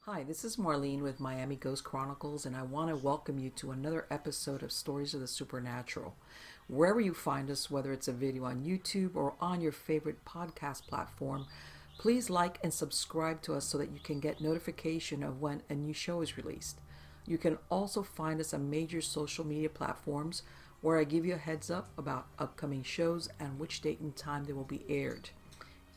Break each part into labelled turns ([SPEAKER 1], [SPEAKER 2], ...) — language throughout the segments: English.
[SPEAKER 1] Hi, this is Marlene with Miami Ghost Chronicles, and I want to welcome you to another episode of Stories of the Supernatural. Wherever you find us, whether it's a video on YouTube or on your favorite podcast platform, please like and subscribe to us so that you can get notification of when a new show is released. You can also find us on major social media platforms where I give you a heads up about upcoming shows and which date and time they will be aired.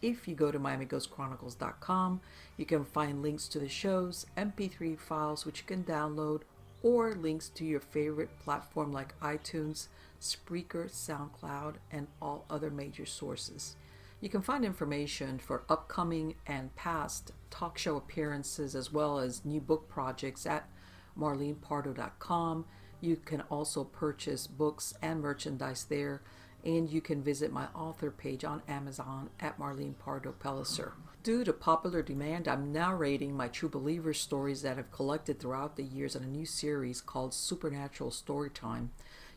[SPEAKER 1] If you go to MiamiGhostChronicles.com, you can find links to the shows, MP3 files which you can download, or links to your favorite platform like iTunes, Spreaker, SoundCloud, and all other major sources. You can find information for upcoming and past talk show appearances as well as new book projects at MarlenePardo.com. You can also purchase books and merchandise there, and you can visit my author page on Amazon at Marlene Pardo Pellicer. Due to popular demand, I'm narrating my True Believer stories that I've collected throughout the years in a new series called Supernatural Storytime.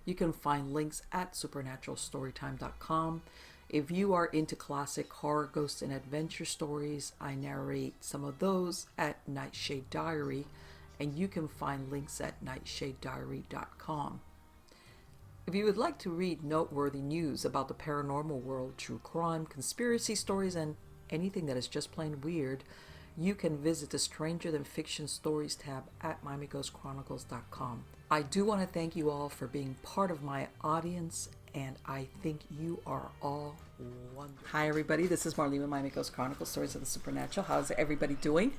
[SPEAKER 1] You can find links at supernaturalstorytime.com. If you are into classic horror, ghost, and adventure stories, I narrate some of those at Nightshade Diary, and you can find links at nightshadediary.com. If you would like to read noteworthy news about the paranormal world, true crime, conspiracy stories, and anything that is just plain weird, you can visit the Stranger Than Fiction Stories tab at MiamiGhostChronicles.com. I do want to thank you all for being part of my audience, and I think you are all wonderful. Hi everybody, this is Marlene with Miami Ghost Chronicles, Stories of the Supernatural. How's everybody doing?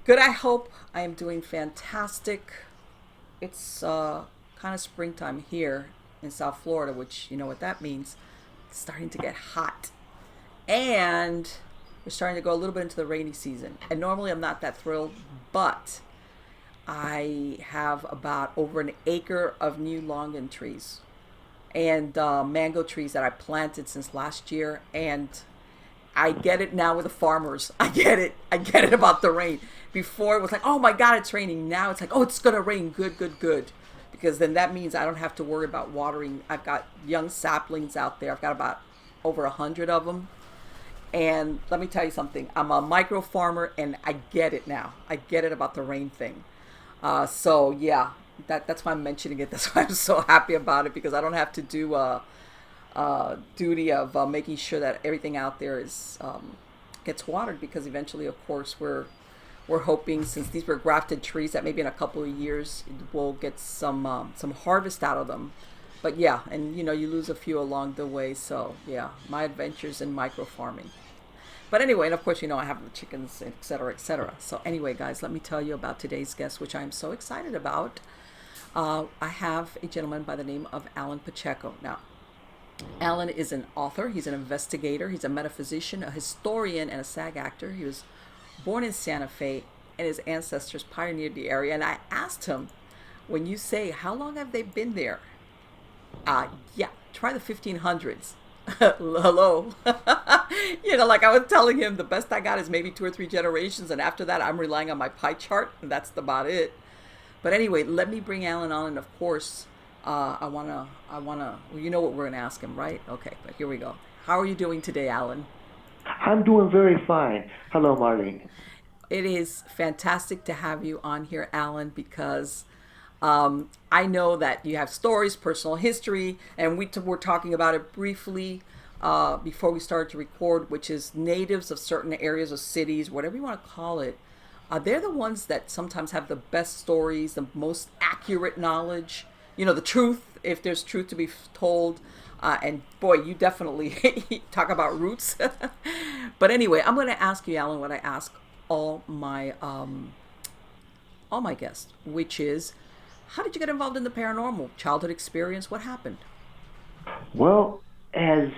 [SPEAKER 1] Good, I hope. I am doing fantastic. It's kind of springtime here in South Florida, which you know what that means. It's starting to get hot, and we're starting to go a little bit into the rainy season. And normally I'm not that thrilled, but I have about over an acre of new longan trees and mango trees that I planted since last year, and I get it now with the farmers. I get it about the rain. Before it was like, oh my God, it's raining. Now it's like, oh, it's gonna rain. Good. Because then that means I don't have to worry about watering. I've got young saplings out there. I've got about over 100 of them. And let me tell you something. I'm a micro farmer, and I get it now. I get it about the rain thing. So yeah, that's why I'm mentioning it. That's why I'm so happy about it, because I don't have to do duty of making sure that everything out there is gets watered, because eventually, of course, we're hoping, since these were grafted trees, that maybe in a couple of years we'll get some harvest out of them. But yeah, and you know, you lose a few along the way. So yeah, my adventures in micro farming. But anyway, and of course, you know, I have the chickens, etc., etc. So anyway, guys, let me tell you about today's guest, which I'm so excited about. I have a gentleman by the name of Allan Pacheco. Now, Allan is an author, he's an investigator, he's a metaphysician, a historian, and a SAG actor. He was born in Santa Fe, and his ancestors pioneered the area. And I asked him, when you say, how long have they been there? Yeah, try the 1500s. Hello. You know, like I was telling him, the best I got is maybe 2 or 3 generations. And after that, I'm relying on my pie chart, and that's about it. But anyway, let me bring Allan on. And of course, I want to, well, you know what we're going to ask him, right? Okay, but here we go. How are you doing today, Allan?
[SPEAKER 2] I'm doing very fine. Hello, Marlene.
[SPEAKER 1] It is fantastic to have you on here, Allan, because I know that you have stories, personal history, and we were talking about it briefly before we started to record, which is natives of certain areas of cities, whatever you want to call it. They're the ones that sometimes have the best stories, the most accurate knowledge, you know, the truth, if there's truth to be told. And boy, you definitely talk about roots. But anyway, I'm going to ask you, Allan, what I ask all my guests, which is, how did you get involved in the paranormal? Childhood experience? What happened?
[SPEAKER 2] Well, as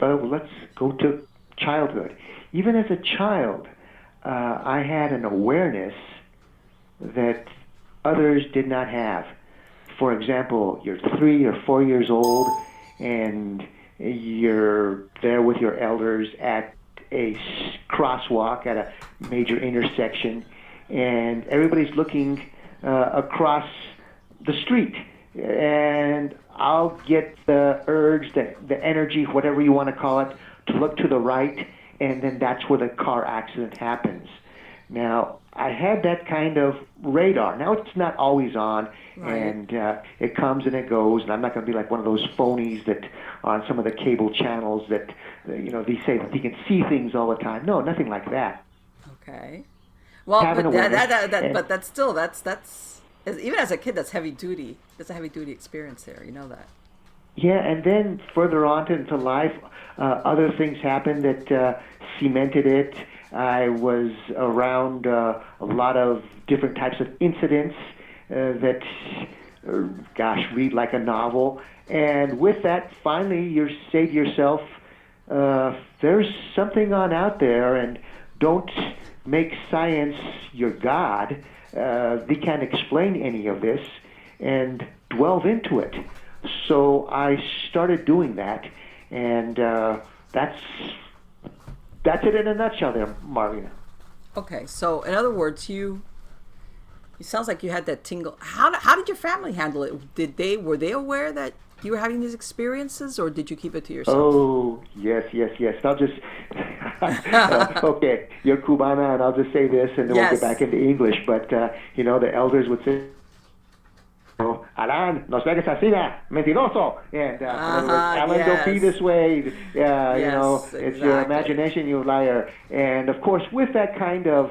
[SPEAKER 2] let's go to childhood. Even as a child, I had an awareness that others did not have. For example, you're 3 or 4 years old, and you're there with your elders at a crosswalk at a major intersection, and everybody's looking across the street. And I'll get the urge, the energy, whatever you want to call it, to look to the right, and then that's where the car accident happens. Now, I had that kind of radar. Now, it's not always on,
[SPEAKER 1] Right.
[SPEAKER 2] and it comes and it goes, and I'm not going to be like one of those phonies that on some of the cable channels that, they say that you can see things all the time. No, nothing like that.
[SPEAKER 1] Okay. Well,
[SPEAKER 2] Have an
[SPEAKER 1] but
[SPEAKER 2] awareness.
[SPEAKER 1] but that's still even as a kid, that's heavy duty. That's a heavy duty experience there. You know that.
[SPEAKER 2] Yeah, and then further on into life, other things happened that cemented it. I was around a lot of different types of incidents that, read like a novel. And with that, finally, you say to yourself, there's something on out there, and don't make science your God. They can't explain any of this, and delve into it. So I started doing that, and that's it in a nutshell there, Marlena.
[SPEAKER 1] Okay, so in other words, it sounds like you had that tingle. How did your family handle it? Were they aware that you were having these experiences, or did you keep it to yourself?
[SPEAKER 2] Oh, yes. I'll just okay, you're Cubana, and I'll just say this, and then we'll get back into English. But the elders would say, Allan, no seas así, mentiroso. And in other words, Allan, don't be this way. It's your imagination, you liar. And of course, with that kind of,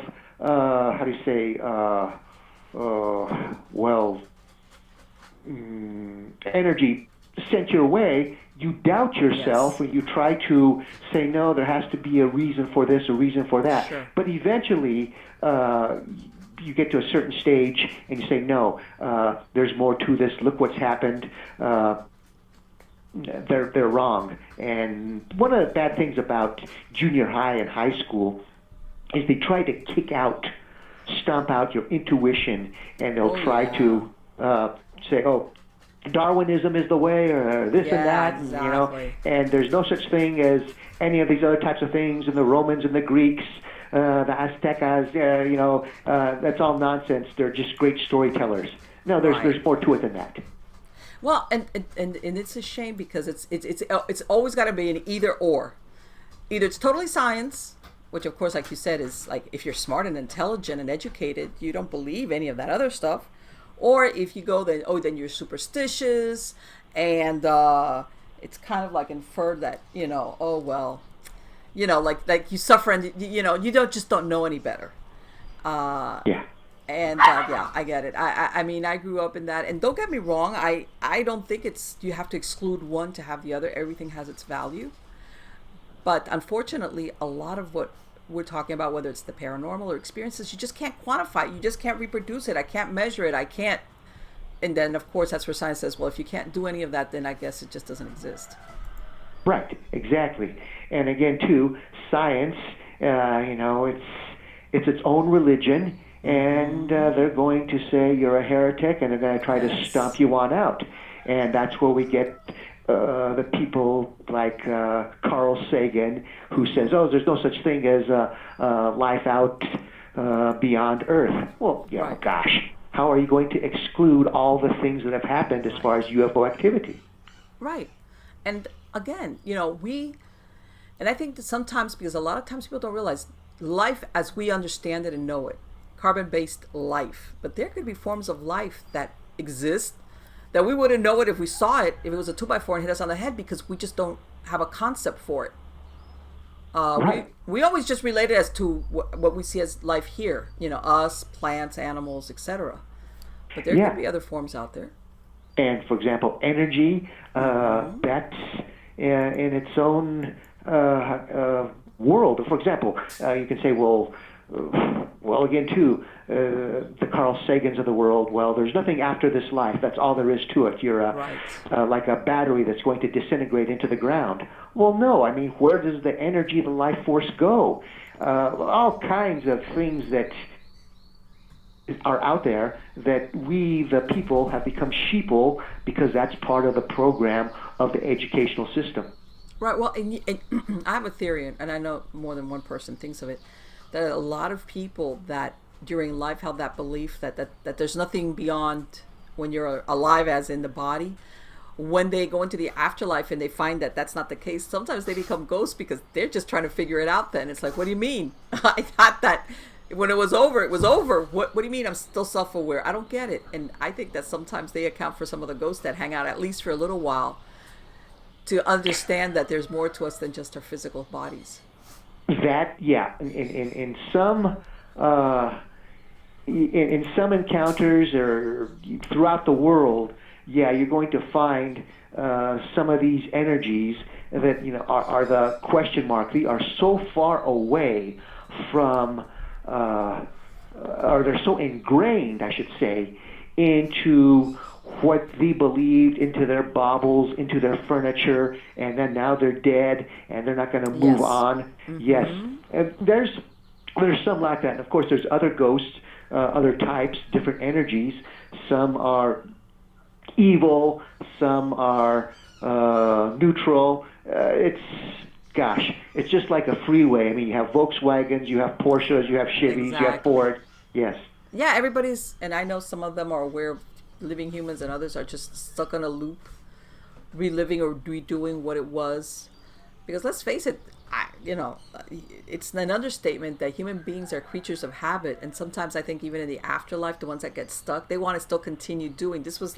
[SPEAKER 2] energy sent your way, you doubt yourself, and you try to say, no, there has to be a reason for this, a reason for that.
[SPEAKER 1] Sure.
[SPEAKER 2] But eventually, you get to a certain stage and you say, no, there's more to this. Look what's happened. They're wrong. And one of the bad things about junior high and high school is they try to stomp out your intuition, and they'll try to say, Darwinism is the way, or this and that,
[SPEAKER 1] exactly.
[SPEAKER 2] and there's no such thing as any of these other types of things, and the Romans and the Greeks, the Aztecas, that's all nonsense. They're just great storytellers. No, there's more to it than that.
[SPEAKER 1] Well, and it's a shame because it's always got to be an either or. Either it's totally science, which of course, like you said, is like if you're smart and intelligent and educated, you don't believe any of that other stuff. Or if you go, then you're superstitious, and it's kind of like inferred that like you suffer, and you don't know any better.
[SPEAKER 2] Yeah.
[SPEAKER 1] And I get it. I mean, I grew up in that, and don't get me wrong. I don't think you have to exclude one to have the other. Everything has its value. But unfortunately, a lot of what we're talking about, whether it's the paranormal or experiences, you just can't quantify it. You just can't reproduce it. I can't measure it. I can't. And then, of course, that's where science says, well, if you can't do any of that, then I guess it just doesn't exist.
[SPEAKER 2] Right, exactly. And again, too, science, it's its own religion, and they're going to say you're a heretic, and they're going to try to stomp you on out. And that's where we get the people like Carl Sagan, who says, there's no such thing as life out beyond Earth. Well, gosh, how are you going to exclude all the things that have happened as far as UFO activity?
[SPEAKER 1] Right. And again, and I think that sometimes, because a lot of times people don't realize life as we understand it and know it, carbon-based life, but there could be forms of life that exist that we wouldn't know it if we saw it, if it was a 2x4 and hit us on the head, because we just don't have a concept for it.
[SPEAKER 2] Right.
[SPEAKER 1] We always just relate it as to what we see as life here, us, plants, animals, etc. But there could be other forms out there.
[SPEAKER 2] And for example, energy, that's in its own world. For example, you can say, again, too, the Carl Sagans of the world, there's nothing after this life. That's all there is to it. You're like a battery that's going to disintegrate into the ground. Well, no. I mean, where does the energy, the life force go? All kinds of things that are out there that we, the people, have become sheeple because that's part of the program of the educational system.
[SPEAKER 1] Right. Well, and I have a theory, and I know more than one person thinks of it, that a lot of people that during life held that belief that there's nothing beyond when you're alive, as in the body. When they go into the afterlife and they find that that's not the case, sometimes they become ghosts because they're just trying to figure it out. Then it's like, what do you mean? I thought that when it was over, it was over. What do you mean I'm still self-aware? I don't get it. And I think that sometimes they account for some of the ghosts that hang out at least for a little while to understand that there's more to us than just our physical bodies.
[SPEAKER 2] That, yeah, in some in some encounters or throughout the world, yeah, you're going to find some of these energies that are the question mark. They are so far away from, or they're so ingrained, I should say, into what they believed, into their baubles, into their furniture, and then now they're dead and they're not going to move on. Yes, and there's some like that. And of course, there's other ghosts, other types, different energies. Some are evil, some are neutral. It's just like a freeway. I mean, you have Volkswagens, you have Porsches, you have Chevys, you have Ford. Yes.
[SPEAKER 1] Yeah, everybody's, and I know some of them are aware of living humans, and others are just stuck on a loop, reliving or redoing what it was. Because let's face it, it's an understatement that human beings are creatures of habit, and sometimes I think even in the afterlife, the ones that get stuck, they want to still continue doing. This was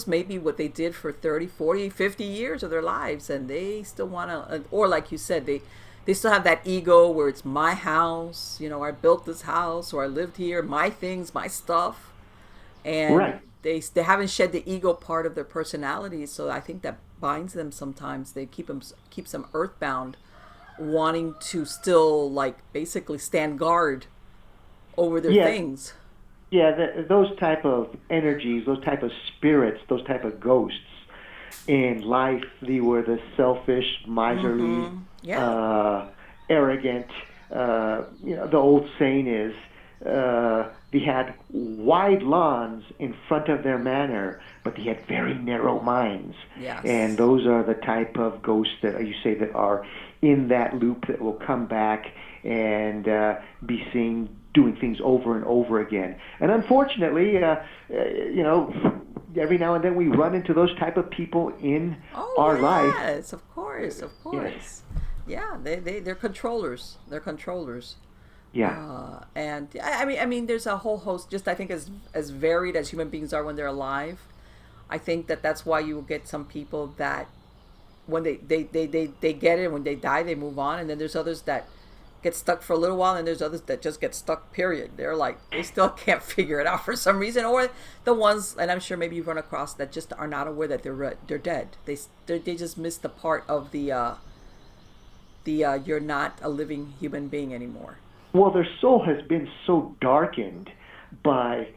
[SPEAKER 1] maybe what they did for 30, 40, 50 years of their lives, and they still want to, or like you said, they still have that ego where it's my house, I built this house, or I lived here, my things, my stuff. And
[SPEAKER 2] right.
[SPEAKER 1] they haven't shed the ego part of their personality, so I think that binds them sometimes. They keeps them earthbound, wanting to still basically stand guard over their things.
[SPEAKER 2] Yeah, those type of energies, those type of spirits, those type of ghosts in life, they were the selfish, miserly, arrogant. The old saying is, they had wide lawns in front of their manor, but they had very narrow minds.
[SPEAKER 1] Yes.
[SPEAKER 2] And those are the type of ghosts that you say that are in that loop that will come back and be seen doing things over and over again. And unfortunately, every now and then we run into those type of people in our life.
[SPEAKER 1] Yes, of course.
[SPEAKER 2] Yes.
[SPEAKER 1] Yeah, they're controllers. They're controllers.
[SPEAKER 2] Yeah.
[SPEAKER 1] And I mean, there's a whole host. Just I think as varied as human beings are when they're alive, I think that's why you will get some people that when they get it, when they die, they move on, and then there's others that get stuck for a little while, and there's others that just get stuck. Period. They still can't figure it out for some reason, or the ones, and I'm sure maybe you've run across that just are not aware that they're dead. They just miss the part of the you're not a living human being anymore.
[SPEAKER 2] Well, their soul has been so darkened by,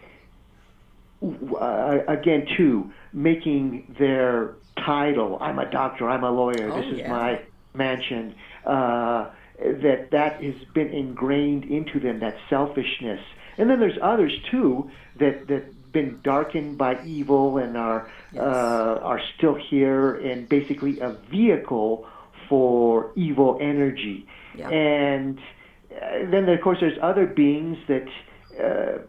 [SPEAKER 2] again, too, making their title, I'm a doctor, I'm a lawyer, this is my mansion, that has been ingrained into them, that selfishness. And then there's others, too, that been darkened by evil and are still here and basically a vehicle for evil energy.
[SPEAKER 1] Yeah.
[SPEAKER 2] And then, of course, there's other beings that,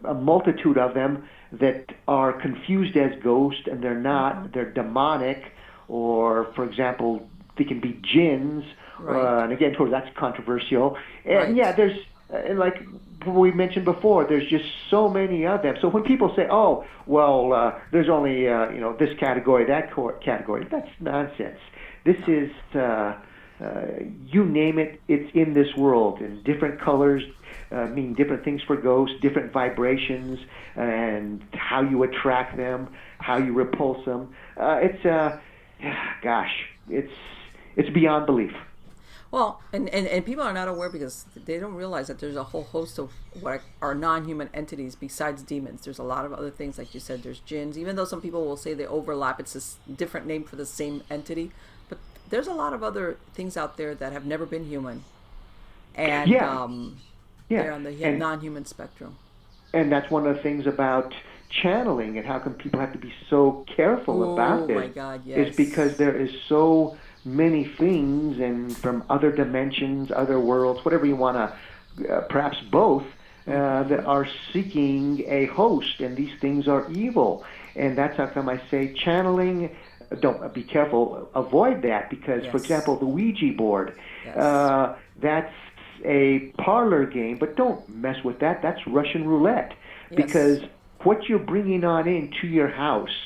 [SPEAKER 2] a multitude of them, that are confused as ghosts, and they're not. They're demonic, or, for example, they can be jinns.
[SPEAKER 1] Right.
[SPEAKER 2] And again, of course, that's controversial. And there's, and like we mentioned before, there's just so many of them. So when people say, "Oh, well, there's only this category, that category," that's nonsense. This is you name it, it's in this world, and different colors mean different things for ghosts, different vibrations, and how you attract them, how you repulse them. It's beyond belief.
[SPEAKER 1] Well, and people are not aware because they don't realize that there's a whole host of what are non-human entities besides demons. There's a lot of other things, like you said, there's jinns. Even though some people will say they overlap, it's a different name for the same entity. But there's a lot of other things out there that have never been human. And they're on the non-human spectrum.
[SPEAKER 2] And that's one of the things about channeling and how come people have to be so careful about this.
[SPEAKER 1] Oh, my God, yes.
[SPEAKER 2] Is because there is so many things, and from other dimensions, other worlds, whatever you want to, perhaps both, that are seeking a host, and these things are evil. And that's how come I say channeling, don't be careful, avoid that, because, for example, the Ouija board, that's a parlor game, but don't mess with that. That's Russian roulette.
[SPEAKER 1] Yes.
[SPEAKER 2] Because what you're bringing on into your house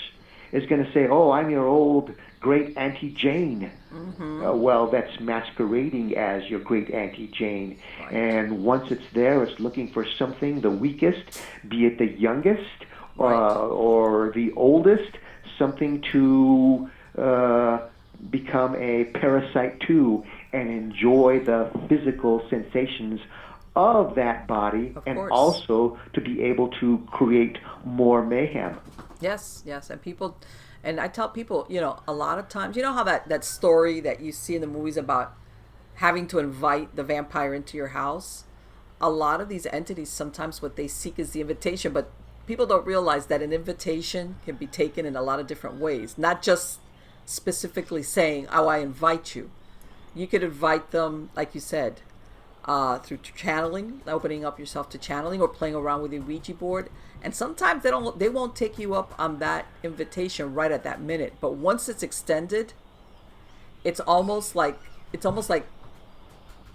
[SPEAKER 2] is going to say, oh, I'm your old great Auntie Jane. Well, that's masquerading as your great Auntie Jane.
[SPEAKER 1] Right.
[SPEAKER 2] And once it's there, it's looking for something, the weakest, be it the youngest or the oldest, something to become a parasite to and enjoy the physical sensations of that body, and also to be able to create more mayhem.
[SPEAKER 1] Yes, and people, and I tell people, a lot of times, how that story that you see in the movies about having to invite the vampire into your house. A lot of these entities, sometimes what they seek is the invitation, but people don't realize that an invitation can be taken in a lot of different ways, not just specifically saying, oh, I invite you. You could invite them, like you said, through channeling, opening up yourself to channeling, or playing around with your Ouija board. And sometimes they won't take you up on that invitation right at that minute. But once it's extended, it's almost like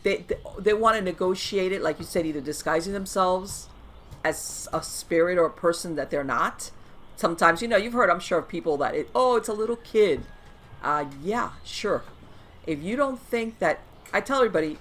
[SPEAKER 1] they want to negotiate it, like you said, either disguising themselves as a spirit or a person that they're not. Sometimes, you've heard, I'm sure, of people that it's a little kid. Yeah, sure. If you don't think that, I tell everybody,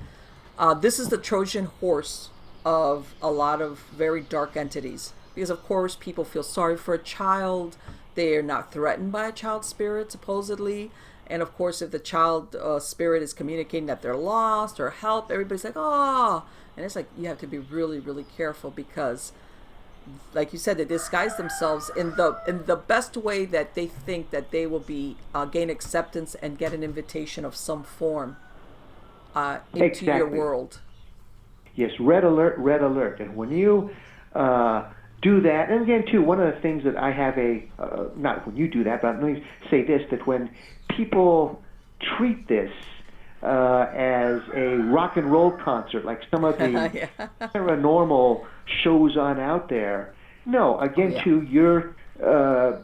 [SPEAKER 1] this is the Trojan horse of a lot of very dark entities. Because, of course, people feel sorry for a child. They are not threatened by a child spirit, supposedly. And, of course, if the child spirit is communicating that they're lost or help, everybody's like, oh. And it's like, you have to be really, really careful because, like you said, they disguise themselves in the best way that they think that they will be gain acceptance and get an invitation of some form into your world.
[SPEAKER 2] Yes, red alert. And when you do that, and again, too, one of the things that I have not when you do that, but let me say this, that when people treat this as a rock and roll concert, like some of the paranormal shows on out there, no, again, too, you're going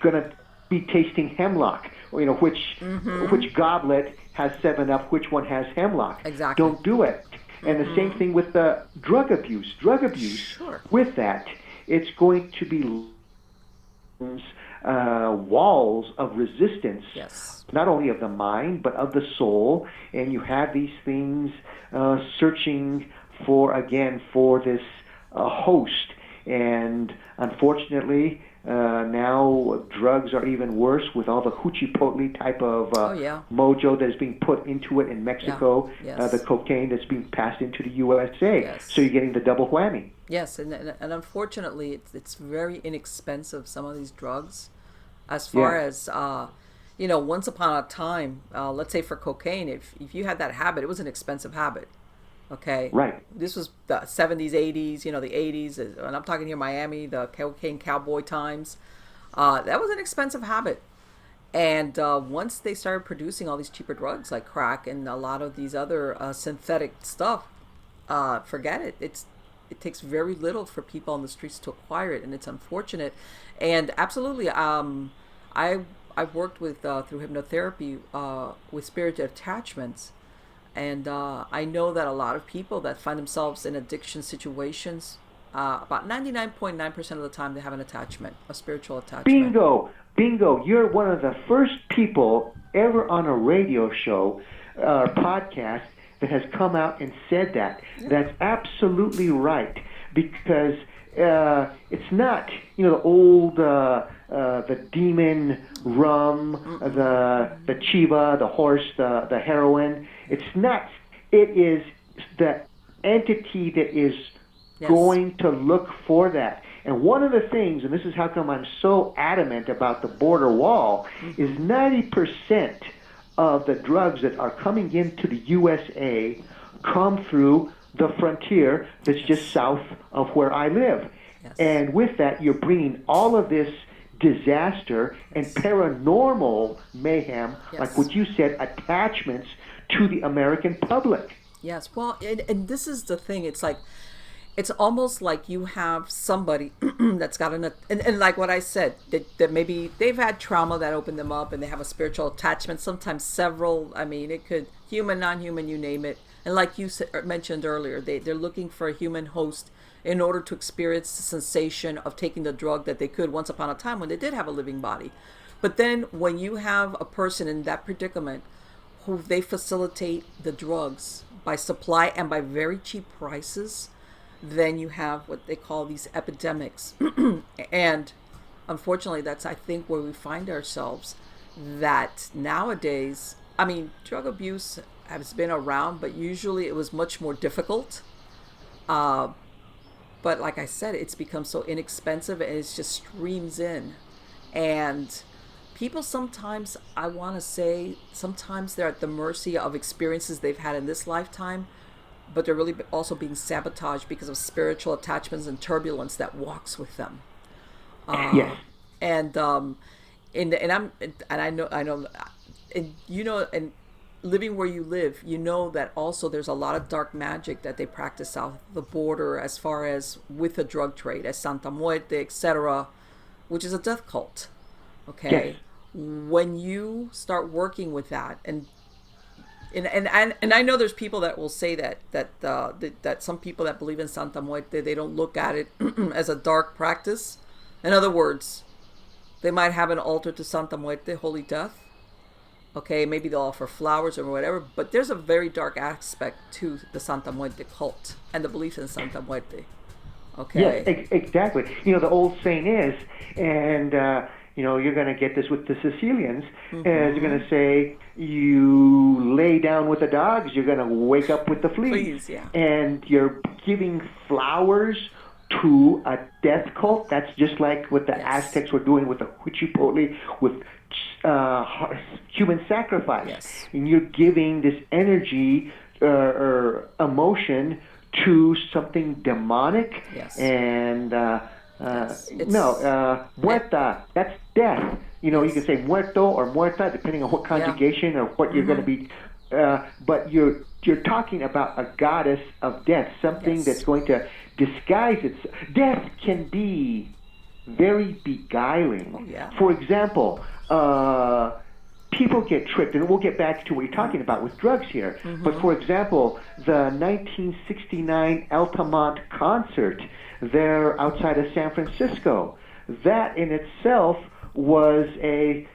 [SPEAKER 2] to be tasting hemlock. Which goblet has 7-Up, which one has hemlock.
[SPEAKER 1] Exactly.
[SPEAKER 2] Don't do it. And the same thing with the drug abuse. With that, it's going to be walls of resistance, not only of the mind, but of the soul. And you have these things searching for this host. And unfortunately, now drugs are even worse with all the hoochie-potely type of mojo that is being put into it in Mexico, the cocaine that's being passed into the USA. So you're getting the double whammy.
[SPEAKER 1] Yes, and unfortunately, it's very inexpensive, some of these drugs. As far as, once upon a time, let's say for cocaine, if you had that habit, it was an expensive habit. Okay.
[SPEAKER 2] Right.
[SPEAKER 1] This was the 70s, 80s, the 80s, and I'm talking here Miami, the cocaine cowboy times. That was an expensive habit. And once they started producing all these cheaper drugs like crack and a lot of these other synthetic stuff, forget it. It takes very little for people on the streets to acquire it, and it's unfortunate. And absolutely, I've worked with through hypnotherapy with spiritual attachments. And I know that a lot of people that find themselves in addiction situations, about 99.9% of the time they have an attachment, a spiritual attachment.
[SPEAKER 2] Bingo. You're one of the first people ever on a radio show or podcast that has come out and said that. That's absolutely right. Because it's not, the old, the demon rum, the chiva, the horse, the heroin. It's not. It is the entity that is going to look for that. And one of the things, and this is how come I'm so adamant about the border wall, is 90% of the drugs that are coming into the USA come through the frontier that's just south of where I live. And with that, you're bringing all of this disaster and paranormal mayhem, like what you said, attachments to the American public.
[SPEAKER 1] Yes, well, and this is the thing. It's like, it's almost like you have somebody that's got and like what I said, that maybe they've had trauma that opened them up and they have a spiritual attachment, sometimes several. I mean, human, non-human, you name it. And like you mentioned earlier, they're looking for a human host in order to experience the sensation of taking the drug that they could once upon a time when they did have a living body. But then when you have a person in that predicament who they facilitate the drugs by supply and by very cheap prices, then you have what they call these epidemics. And unfortunately, that's, I think, where we find ourselves, that nowadays, I mean, drug abuse has been around, but usually it was much more difficult. But like I said, it's become so inexpensive and it just streams in. And people sometimes, I want to say, sometimes they're at the mercy of experiences they've had in this lifetime, but they're really also being sabotaged because of spiritual attachments and turbulence that walks with them.
[SPEAKER 2] Yes.
[SPEAKER 1] And I know, and you know, and living where you live, you know that also there's a lot of dark magic that they practice south of the border, as far as with the drug trade, as Santa Muerte, etc., which is a death cult. Okay,
[SPEAKER 2] yes.
[SPEAKER 1] When you start working with that, and I know there's people that will say that some people that believe in Santa Muerte, they don't look at it as a dark practice. In other words, they might have an altar to Santa Muerte, Holy Death. Okay, maybe they'll offer flowers or whatever, but there's a very dark aspect to the Santa Muerte cult and the belief in Santa Muerte. Okay.
[SPEAKER 2] Yes, exactly. You know, the old saying is, and you know, you're going to get this with the Sicilians, as you're going to say, you lay down with the dogs, you're going to wake up with the fleas.
[SPEAKER 1] Yeah.
[SPEAKER 2] And you're giving flowers to a death cult. That's just like what the Aztecs were doing with the Huichipotle, with human sacrifice.
[SPEAKER 1] Yes.
[SPEAKER 2] And you're giving this energy or emotion to something demonic.
[SPEAKER 1] Yes.
[SPEAKER 2] And muerta, that's death. You know, you can say muerto or muerta, depending on what conjugation or what you're going to be. But you're talking about a goddess of death, something that's going to disguise itself. Death can be very beguiling.
[SPEAKER 1] Oh, yeah.
[SPEAKER 2] For example, people get tricked, and we'll get back to what you're talking about with drugs here. But for example, the 1969 Altamont concert there outside of San Francisco, that in itself was a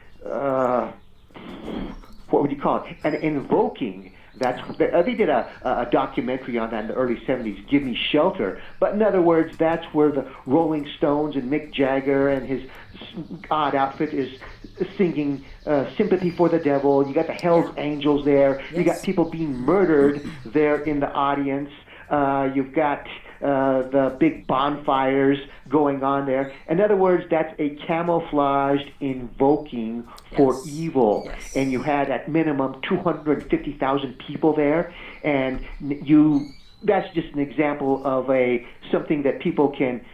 [SPEAKER 2] what would you call it? An invoking. They did a documentary on that in the early 70s, Give Me Shelter. But in other words, that's where the Rolling Stones and Mick Jagger and his odd outfit is singing Sympathy for the Devil. You got the Hell's Angels there. You got people being murdered there in the audience. You've got the big bonfires going on there. In other words, that's a camouflaged invoking for evil.
[SPEAKER 1] Yes.
[SPEAKER 2] And you had at minimum 250,000 people there. And that's just an example of something that people can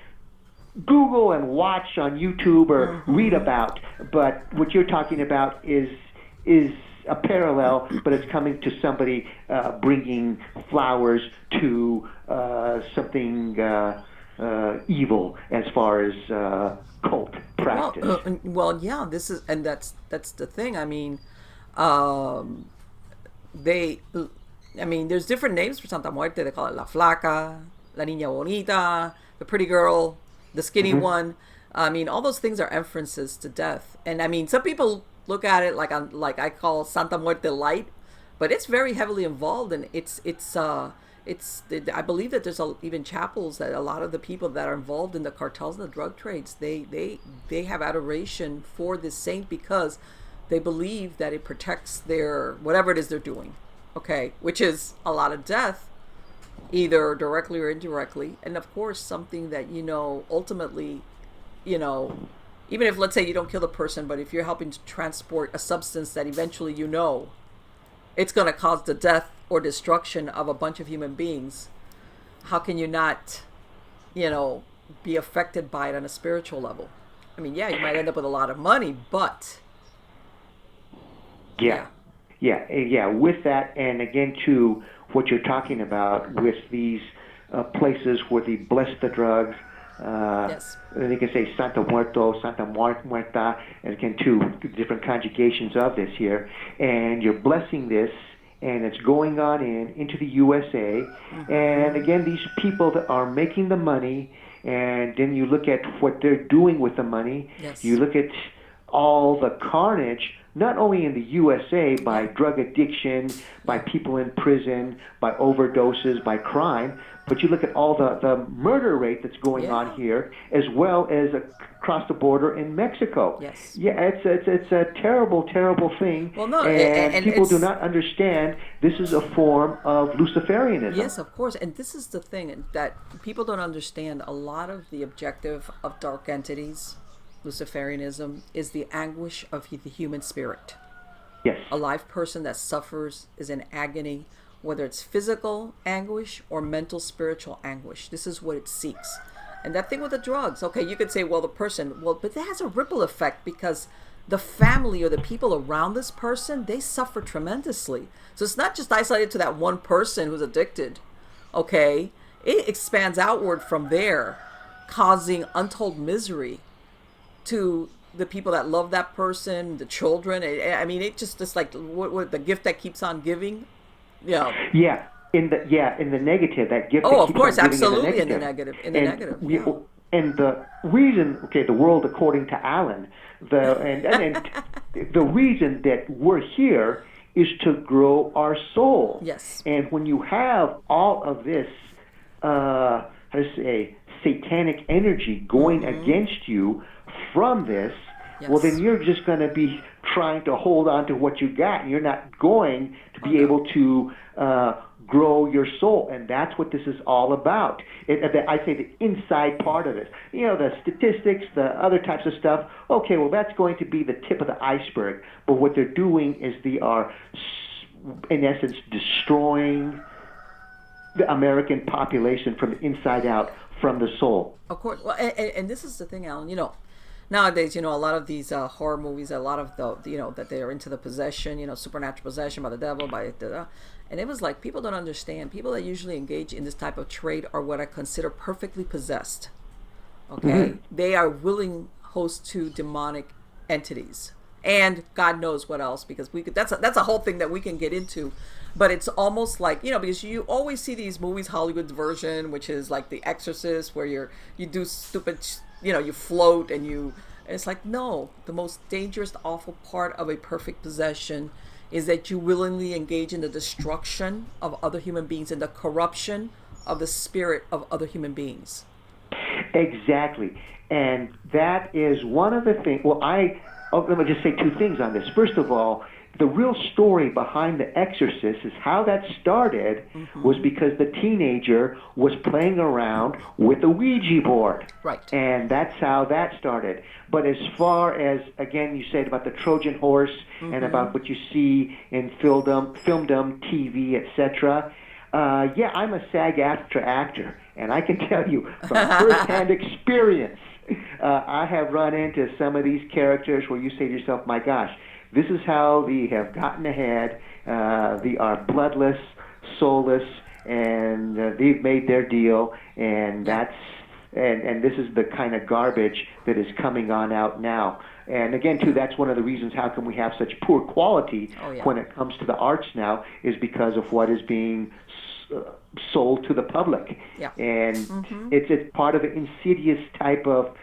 [SPEAKER 2] Google and watch on YouTube or read about. But what you're talking about is a parallel, but it's coming to somebody bringing flowers to something evil as far as cult practice.
[SPEAKER 1] Well, yeah, this is, and that's the thing. I mean, there's different names for Santa Muerte. They call it La Flaca, La Niña Bonita, the pretty girl, the skinny one. I mean, all those things are references to death. And I mean, some people look at it like I call Santa Muerte light, but it's very heavily involved, and it's I believe that there's even chapels that a lot of the people that are involved in the cartels and the drug trades, they have adoration for this saint because they believe that it protects their whatever it is they're doing, okay, which is a lot of death, either directly or indirectly, and of course something that ultimately, even if, let's say, you don't kill the person, but if you're helping to transport a substance that eventually it's going to cause the death or destruction of a bunch of human beings, how can you not, be affected by it on a spiritual level? I mean, yeah, you might end up with a lot of money, but...
[SPEAKER 2] Yeah. With that, and again, to what you're talking about with these places where they bless the drugs, and you can say Santa Muerto, Santa Muerta, and again, two different conjugations of this here, and you're blessing this, and it's going on into the USA. And again, these people that are making the money, and then you look at what they're doing with the money.
[SPEAKER 1] Yes.
[SPEAKER 2] You look at all the carnage, not only in the USA by drug addiction, by people in prison, by overdoses, by crime, but you look at all the murder rate that's going on here, as well as across the border in Mexico.
[SPEAKER 1] Yes.
[SPEAKER 2] Yeah, it's a terrible, terrible thing.
[SPEAKER 1] Well, no,
[SPEAKER 2] and people do not understand this is a form of Luciferianism.
[SPEAKER 1] Yes, of course. And this is the thing that people don't understand. A lot of the objective of dark entities, Luciferianism, is the anguish of the human spirit.
[SPEAKER 2] Yes.
[SPEAKER 1] A live person that suffers is in agony, whether it's physical anguish or mental, spiritual anguish. This is what it seeks. And that thing with the drugs, okay, you could say, well, but that has a ripple effect because the family or the people around this person, they suffer tremendously. So it's not just isolated to that one person who's addicted, okay? It expands outward from there, causing untold misery to the people that love that person, the children. I mean, it's like what the gift that keeps on giving. Yeah.
[SPEAKER 2] Yeah. In the negative, that gift.
[SPEAKER 1] Oh,
[SPEAKER 2] that
[SPEAKER 1] of
[SPEAKER 2] keeps
[SPEAKER 1] course,
[SPEAKER 2] on giving
[SPEAKER 1] absolutely,
[SPEAKER 2] in the negative.
[SPEAKER 1] Yeah.
[SPEAKER 2] And the reason, the world according to Allan, and the reason that we're here is to grow our soul.
[SPEAKER 1] Yes.
[SPEAKER 2] And when you have all of this, satanic energy going against you from this, well, then you're just going to be trying to hold on to what you got, and you're not going to be able to grow your soul, and that's what this is all about. I say the inside part of it. The statistics, the other types of stuff, okay, well, that's going to be the tip of the iceberg, but what they're doing is they are, in essence, destroying the American population from the inside out, from the soul.
[SPEAKER 1] Of course. Well, and this is the thing, Alan, nowadays, a lot of these horror movies, a lot of that they are into the possession, supernatural possession by the devil, and it was like, people don't understand. People that usually engage in this type of trade are what I consider perfectly possessed. Okay? They are willing hosts to demonic entities. And God knows what else, because that's a whole thing that we can get into. But it's almost like, because you always see these movies, Hollywood's version, which is like The Exorcist, where you do stupid, you float and it's like, no, the most dangerous, awful part of a perfect possession is that you willingly engage in the destruction of other human beings and the corruption of the spirit of other human beings.
[SPEAKER 2] Exactly. And that is one of the things, let me just say two things on this. First of all, the real story behind The Exorcist is how that started was because the teenager was playing around with a Ouija board.
[SPEAKER 1] Right.
[SPEAKER 2] And that's how that started. But as far as, again, you said about the Trojan horse and about what you see in filmdom, TV, etc., I'm a SAG-AFTRA actor, and I can tell you from first-hand experience, I have run into some of these characters where you say to yourself, my gosh, this is how they have gotten ahead. They are bloodless, soulless, and they've made their deal, and and this is the kind of garbage that is coming on out now. And again, too, that's one of the reasons how come we have such poor quality when it comes to the arts now, is because of what is being sold to the public.
[SPEAKER 1] Yeah.
[SPEAKER 2] And it's part of an insidious type of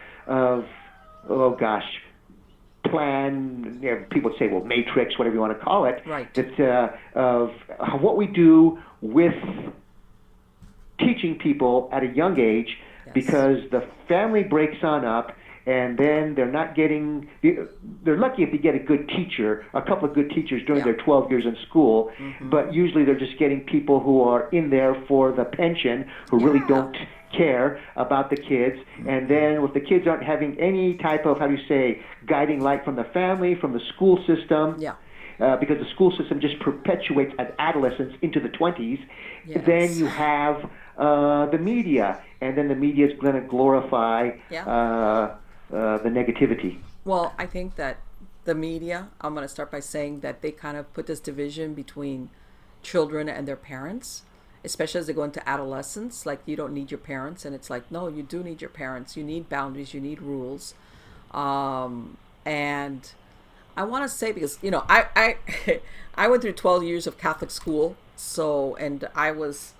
[SPEAKER 2] plan. People would say, well, matrix, whatever you want to call it.
[SPEAKER 1] Right.
[SPEAKER 2] That of what we do with teaching people at a young age, because the family breaks on up, and then they're lucky if they get a good teacher, a couple of good teachers during their 12 years in school, but usually they're just getting people who are in there for the pension, who really don't care about the kids. And then if the kids aren't having any type of, guiding light from the family, from the school system, because the school system just perpetuates adolescence into the 20s, then you have the media, and then the media is going to glorify the negativity.
[SPEAKER 1] Well, I think that the media, I'm going to start by saying that they kind of put this division between children and their parents, especially as they go into adolescence. Like, you don't need your parents, and it's like, no, you do need your parents. You need boundaries, you need rules. And I want to say because I went through 12 years of Catholic school, so and I was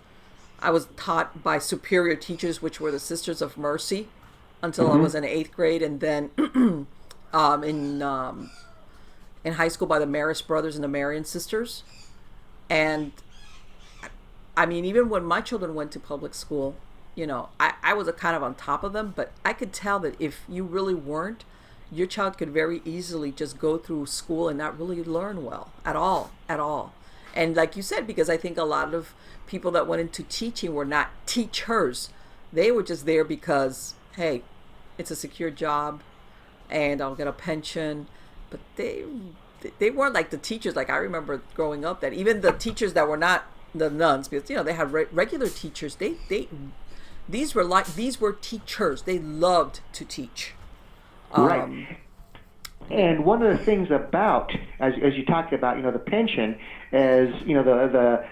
[SPEAKER 1] taught by superior teachers, which were the Sisters of Mercy, until I was in eighth grade, and then um, in um, in high school by the Marist Brothers and the Marian Sisters. And I mean, even when my children went to public school, I was a kind of on top of them, but I could tell that if you really weren't, your child could very easily just go through school and not really learn well at all, at all. And like you said, because I think a lot of people that went into teaching were not teachers. They were just there because, hey, it's a secure job and I'll get a pension. But they weren't like the teachers. Like I remember growing up that even the teachers that were not the nuns, because they had regular teachers. These were teachers. They loved to teach.
[SPEAKER 2] Right. And one of the things about, as you talked about, the pension, as the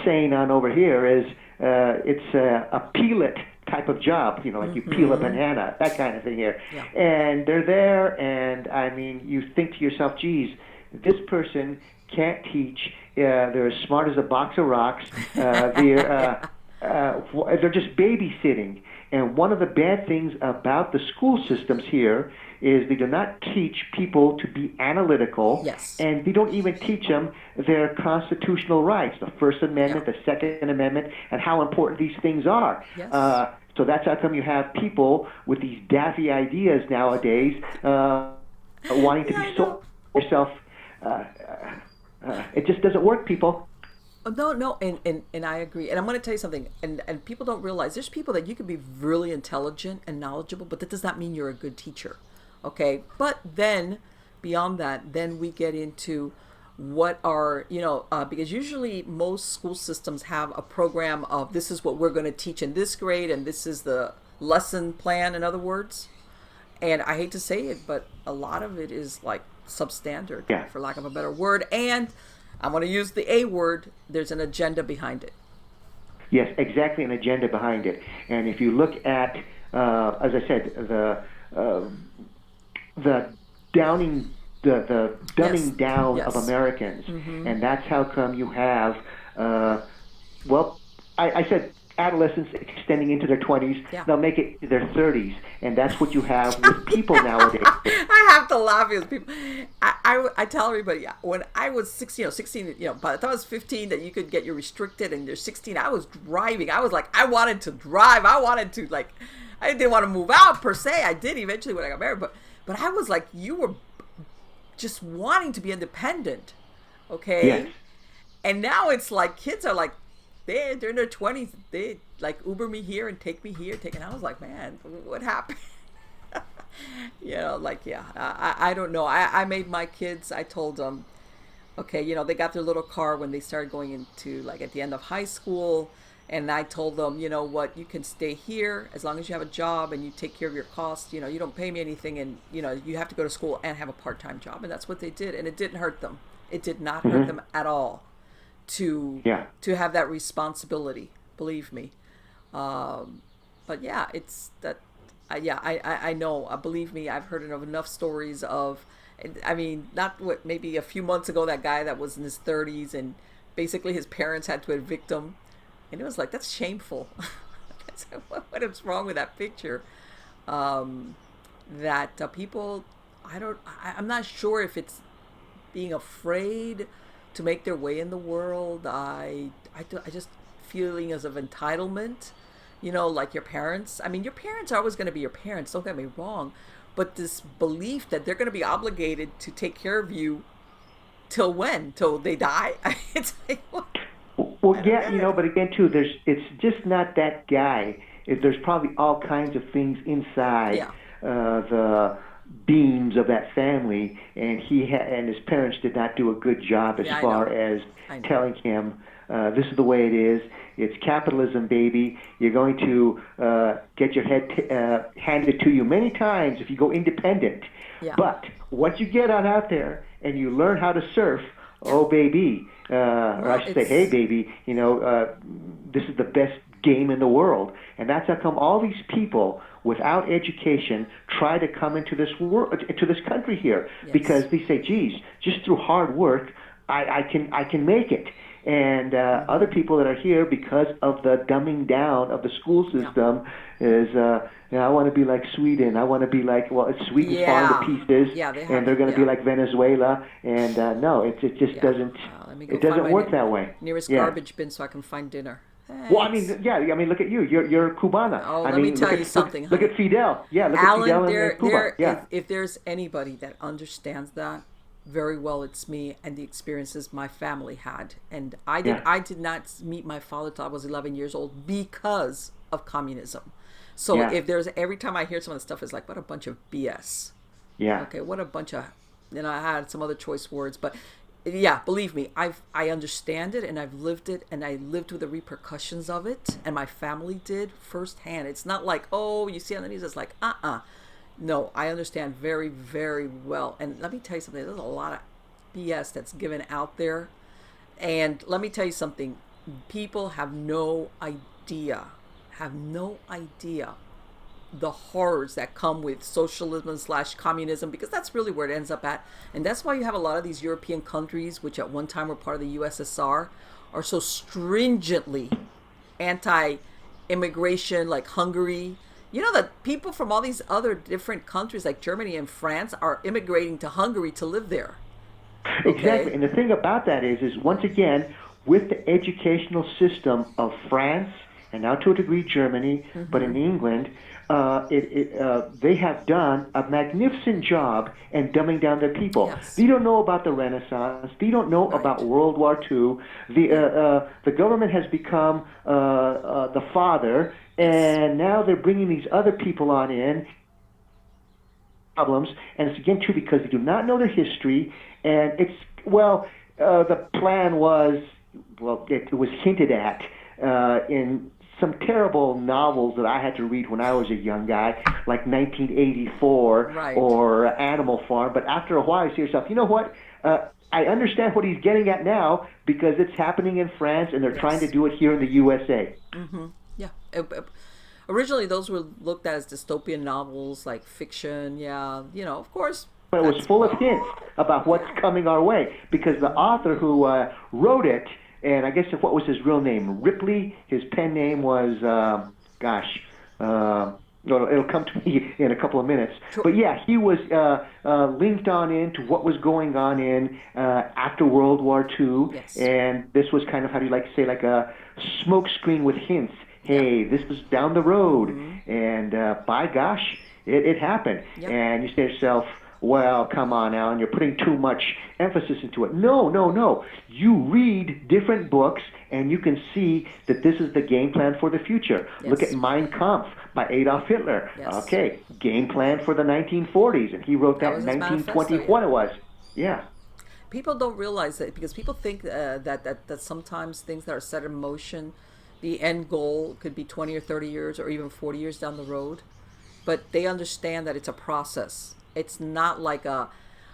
[SPEAKER 2] saying on over here is, it's a peel it type of job, like you peel a banana, that kind of thing here.
[SPEAKER 1] Yeah.
[SPEAKER 2] And they're there, and I mean, you think to yourself, geez, this person can't teach. They're as smart as a box of rocks. They're just babysitting. And one of the bad things about the school systems here is they do not teach people to be analytical.
[SPEAKER 1] Yes.
[SPEAKER 2] And they don't even teach them their constitutional rights, the First Amendment, the Second Amendment, and how important these things are.
[SPEAKER 1] Yes.
[SPEAKER 2] So that's how come you have people with these daffy ideas nowadays wanting to be so yourself. It just doesn't work, people.
[SPEAKER 1] No, and I agree. And I'm going to tell you something, and people don't realize there's people that you can be really intelligent and knowledgeable, but that does not mean you're a good teacher, okay? But then, beyond that, then we get into what are, because usually most school systems have a program of this is what we're going to teach in this grade, and this is the lesson plan, in other words. And I hate to say it, but a lot of it is like substandard, for lack of a better word, and I'm going to use the A word. There's an agenda behind it.
[SPEAKER 2] Yes, exactly, an agenda behind it. And if you look at, as I said, the dumbing down of Americans, and that's how come you have, I said adolescents extending into their 20s.
[SPEAKER 1] Yeah.
[SPEAKER 2] They'll make it to their 30s, and that's what you have with people nowadays.
[SPEAKER 1] I have to laugh because people. I tell everybody when I was 16, by the time I was 15, that you could get your restricted, and you're 16. I was driving. I was like, I wanted to drive. I wanted to I didn't want to move out per se. I did eventually when I got married, but I was like, you were just wanting to be independent, okay?
[SPEAKER 2] Yes.
[SPEAKER 1] And now it's like kids are like. They're in their 20s. They like Uber me here and take me here. And I was like, man, what happened? I don't know. I made my kids, I told them, okay, they got their little car when they started going into like at the end of high school. And I told them, you know what, you can stay here as long as you have a job and you take care of your costs. You don't pay me anything, and, you have to go to school and have a part-time job. And that's what they did. And it didn't hurt them. It did not hurt them at all. To have that responsibility, believe me. But yeah, it's that. I know. Believe me, I've heard enough stories of. I mean, not what maybe a few months ago, that guy that was in his 30s and basically his parents had to evict him, and it was like, that's shameful. What is wrong with that picture? That people, I'm not sure if it's being afraid to make their way in the world. I just feeling as of entitlement, like your parents. I mean, your parents are always going to be your parents. Don't get me wrong, but this belief that they're going to be obligated to take care of you till when? Till they die? It's like, what?
[SPEAKER 2] Well, yeah, but again, too, it's just not that guy. There's probably all kinds of things inside the beams of that family, and and his parents did not do a good job as far as telling him this is the way it is. It's capitalism, baby. You're going to get your head handed to you many times if you go independent.
[SPEAKER 1] Yeah.
[SPEAKER 2] But once you get out there and you learn how to surf, oh baby, or I should say, hey baby, this is the best game in the world. And that's how come all these people without education try to come into this world, into this country here, because they say, geez, just through hard work, I can make it. And other people that are here, because of the dumbing down of the school system, is I want to be like Sweden. I want to be like, well, it's Sweden's falling to pieces, and they're going to be like Venezuela. And no, it just doesn't. It doesn't work that way.
[SPEAKER 1] Nearest garbage bin so I can find dinner. Thanks.
[SPEAKER 2] Well, I mean, look at you. You're Cubana.
[SPEAKER 1] Oh, let me tell you something.
[SPEAKER 2] Look at Fidel. Yeah, look
[SPEAKER 1] Allan,
[SPEAKER 2] at Fidel in Cuba.
[SPEAKER 1] If there's anybody that understands that very well, it's me and the experiences my family had. And I did not meet my father till I was 11 years old because of communism. So if there's, every time I hear some of the stuff, it's like, what a bunch of BS.
[SPEAKER 2] Yeah.
[SPEAKER 1] Okay, what a bunch of, I had some other choice words, but yeah, believe me, I understand it, and I've lived it, and I lived with the repercussions of it, and my family did firsthand. It's not like, oh, you see on the news, it's like, No, I understand very, very well. And let me tell you something, there's a lot of BS that's given out there. And let me tell you something, people have no idea the horrors that come with socialism / communism, because that's really where it ends up at. And that's why you have a lot of these European countries, which at one time were part of the USSR, are so stringently anti-immigration, like Hungary. You know that people from all these other different countries like Germany and France are immigrating to Hungary to live there. Okay?
[SPEAKER 2] Exactly. And the thing about that is once again, with the educational system of France, and now to a degree Germany, but in England, they have done a magnificent job in dumbing down their people.
[SPEAKER 1] Yes.
[SPEAKER 2] They don't know about the Renaissance. They don't know about World War II. The government has become the father, and now they're bringing these other people on in. Problems, and it's again too because they do not know their history, and the plan was, it was hinted at in some terrible novels that I had to read when I was a young guy, like 1984 or Animal Farm. But after a while, you see yourself, you know what? I understand what he's getting at now because it's happening in France, and they're trying to do it here in the USA.
[SPEAKER 1] Mm-hmm. Yeah. Originally, those were looked at as dystopian novels, like fiction. Yeah, of course.
[SPEAKER 2] But it was full of hints about what's coming our way, because the author who wrote it, and I guess what was his real name? Ripley. His pen name was, it'll come to me in a couple of minutes. Sure. But yeah, he was linked on into what was going on in after World War II.
[SPEAKER 1] Yes.
[SPEAKER 2] And this was kind of, how do you like to say, like a smoke screen with hints. Hey, this was down the road. And by gosh, it happened. Yep. And you say to yourself, well, come on, Alan, you're putting too much emphasis into it. No. You read different books, and you can see that this is the game plan for the future. Yes. Look at Mein Kampf by Adolf Hitler.
[SPEAKER 1] Yes.
[SPEAKER 2] Okay, game plan for the 1940s, and he wrote that in 1921 it was. Yeah.
[SPEAKER 1] People don't realize that, because people think that sometimes things that are set in motion, the end goal could be 20 or 30 years or even 40 years down the road. But they understand that it's a process. It's not like a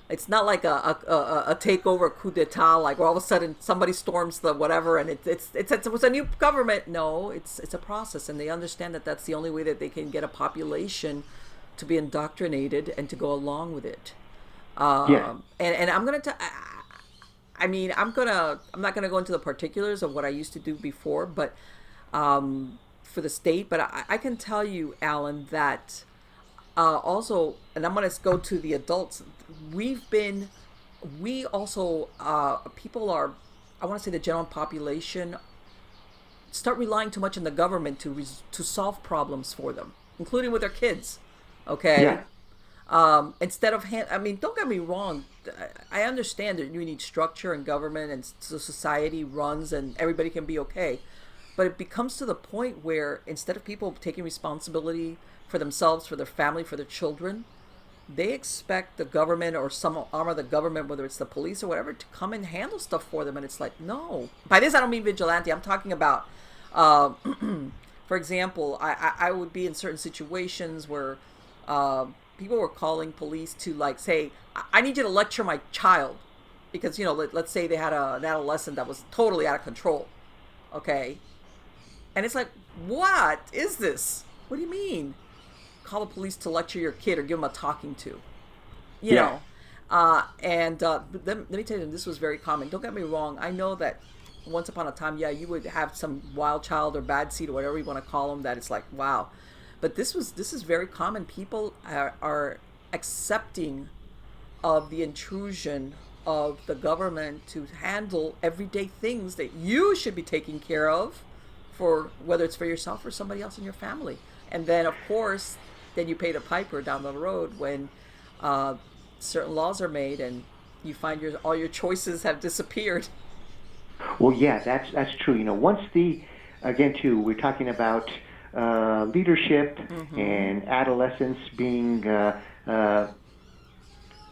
[SPEAKER 1] takeover coup d'etat, like where all of a sudden somebody storms the whatever and it's a new government. No, it's a process, and they understand that that's the only way that they can get a population to be indoctrinated and to go along with it. And I'm not gonna go into the particulars of what I used to do before, but for the state. But I can tell you, Alan, that. Also, and I'm going to go to the adults, people are, I want to say the general population, start relying too much on the government to solve problems for them, including with their kids, okay? Yeah. Instead of, don't get me wrong, I understand that you need structure and government and society runs and everybody can be okay, but it becomes to the point where instead of people taking responsibility for themselves, for their family, for their children, they expect the government or some arm of the government, whether it's the police or whatever, to come and handle stuff for them. And it's like, no. By this, I don't mean vigilante. I'm talking about, for example, I would be in certain situations where people were calling police to, like, say, I need you to lecture my child. Because, let's say they had an adolescent that was totally out of control. Okay. And it's like, what is this? What do you mean? Call the police to lecture your kid or give them a talking to. You know? But let me tell you, this was very common. Don't get me wrong. I know that once upon a time, you would have some wild child or bad seed or whatever you want to call them that it's like, wow. But this is very common. People are accepting of the intrusion of the government to handle everyday things that you should be taking care of, for whether it's for yourself or somebody else in your family. And then, of course, then you pay the piper down the road when certain laws are made and you find all your choices have disappeared.
[SPEAKER 2] Well, yeah, that's true. You know, once again, too, we're talking about leadership and adolescents being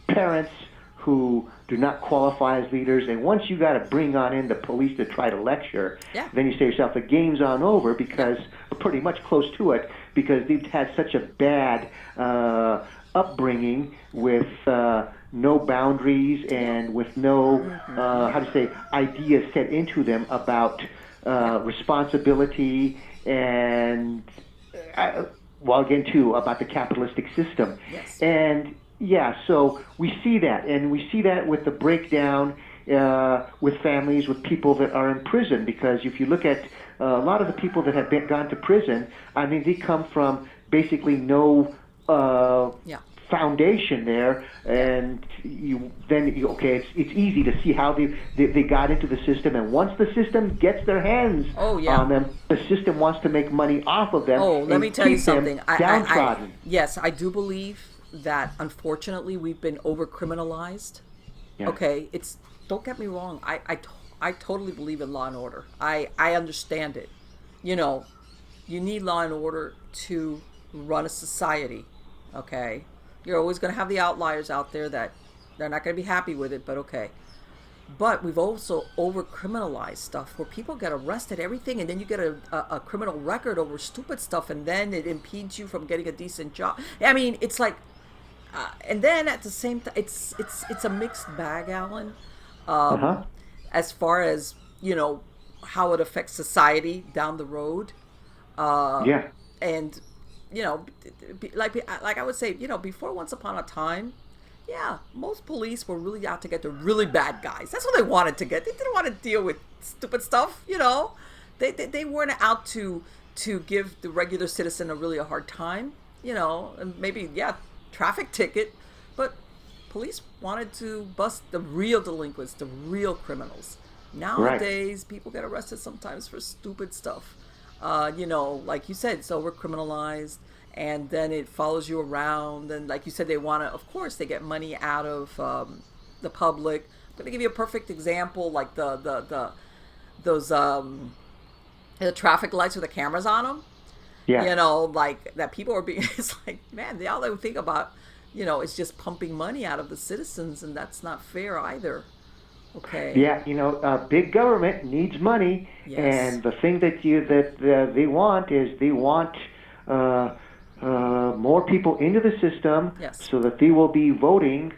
[SPEAKER 2] parents who do not qualify as leaders, and once you got to bring on in the police to try to lecture, then you say to yourself, the game's on over, because pretty much close to it, because they've had such a bad upbringing with no boundaries and with no ideas set into them about responsibility and again too about the capitalistic system. And so we see that, and we see that with the breakdown with families, with people that are in prison, because if you look at a lot of the people that have gone to prison, I mean, they come from basically no foundation there, and it's easy to see how they got into the system, and once the system gets their hands on them, the system wants to make money off of them.
[SPEAKER 1] Let me tell you something.
[SPEAKER 2] Downtrodden.
[SPEAKER 1] Yes, I do believe that unfortunately we've been over criminalized. Okay, don't get me wrong, I totally believe in law and order. I understand it. You know, you need law and order to run a society. Okay, you're always going to have the outliers out there that they're not going to be happy with it, but okay. But we've also over criminalized stuff where people get arrested, everything, and then you get a criminal record over stupid stuff, and then it impedes you from getting a decent job. I mean, it's like, and then at the same time, it's a mixed bag, Alan. As far as, you know, how it affects society down the road. And, you know, like I would say, you know, before once upon a time, most police were really out to get the really bad guys. That's what they wanted to get. They didn't want to deal with stupid stuff, you know. They weren't out to give the regular citizen a hard time, you know, and maybe, traffic ticket, but police wanted to bust the real delinquents, the real criminals. Nowadays, people get arrested sometimes for stupid stuff. You know, like you said, it's over criminalized, and then it follows you around. And like you said, they want to, of course, they get money out of the public. I'm going to give you a perfect example, like those the traffic lights with the cameras on them. You know, like that people are being, it's like, man, all they think about, you know, is just pumping money out of the citizens, and that's not fair either. Okay.
[SPEAKER 2] Yeah, you know, big government needs money, and the thing that they want is they want more people into the system, so that they will be voting.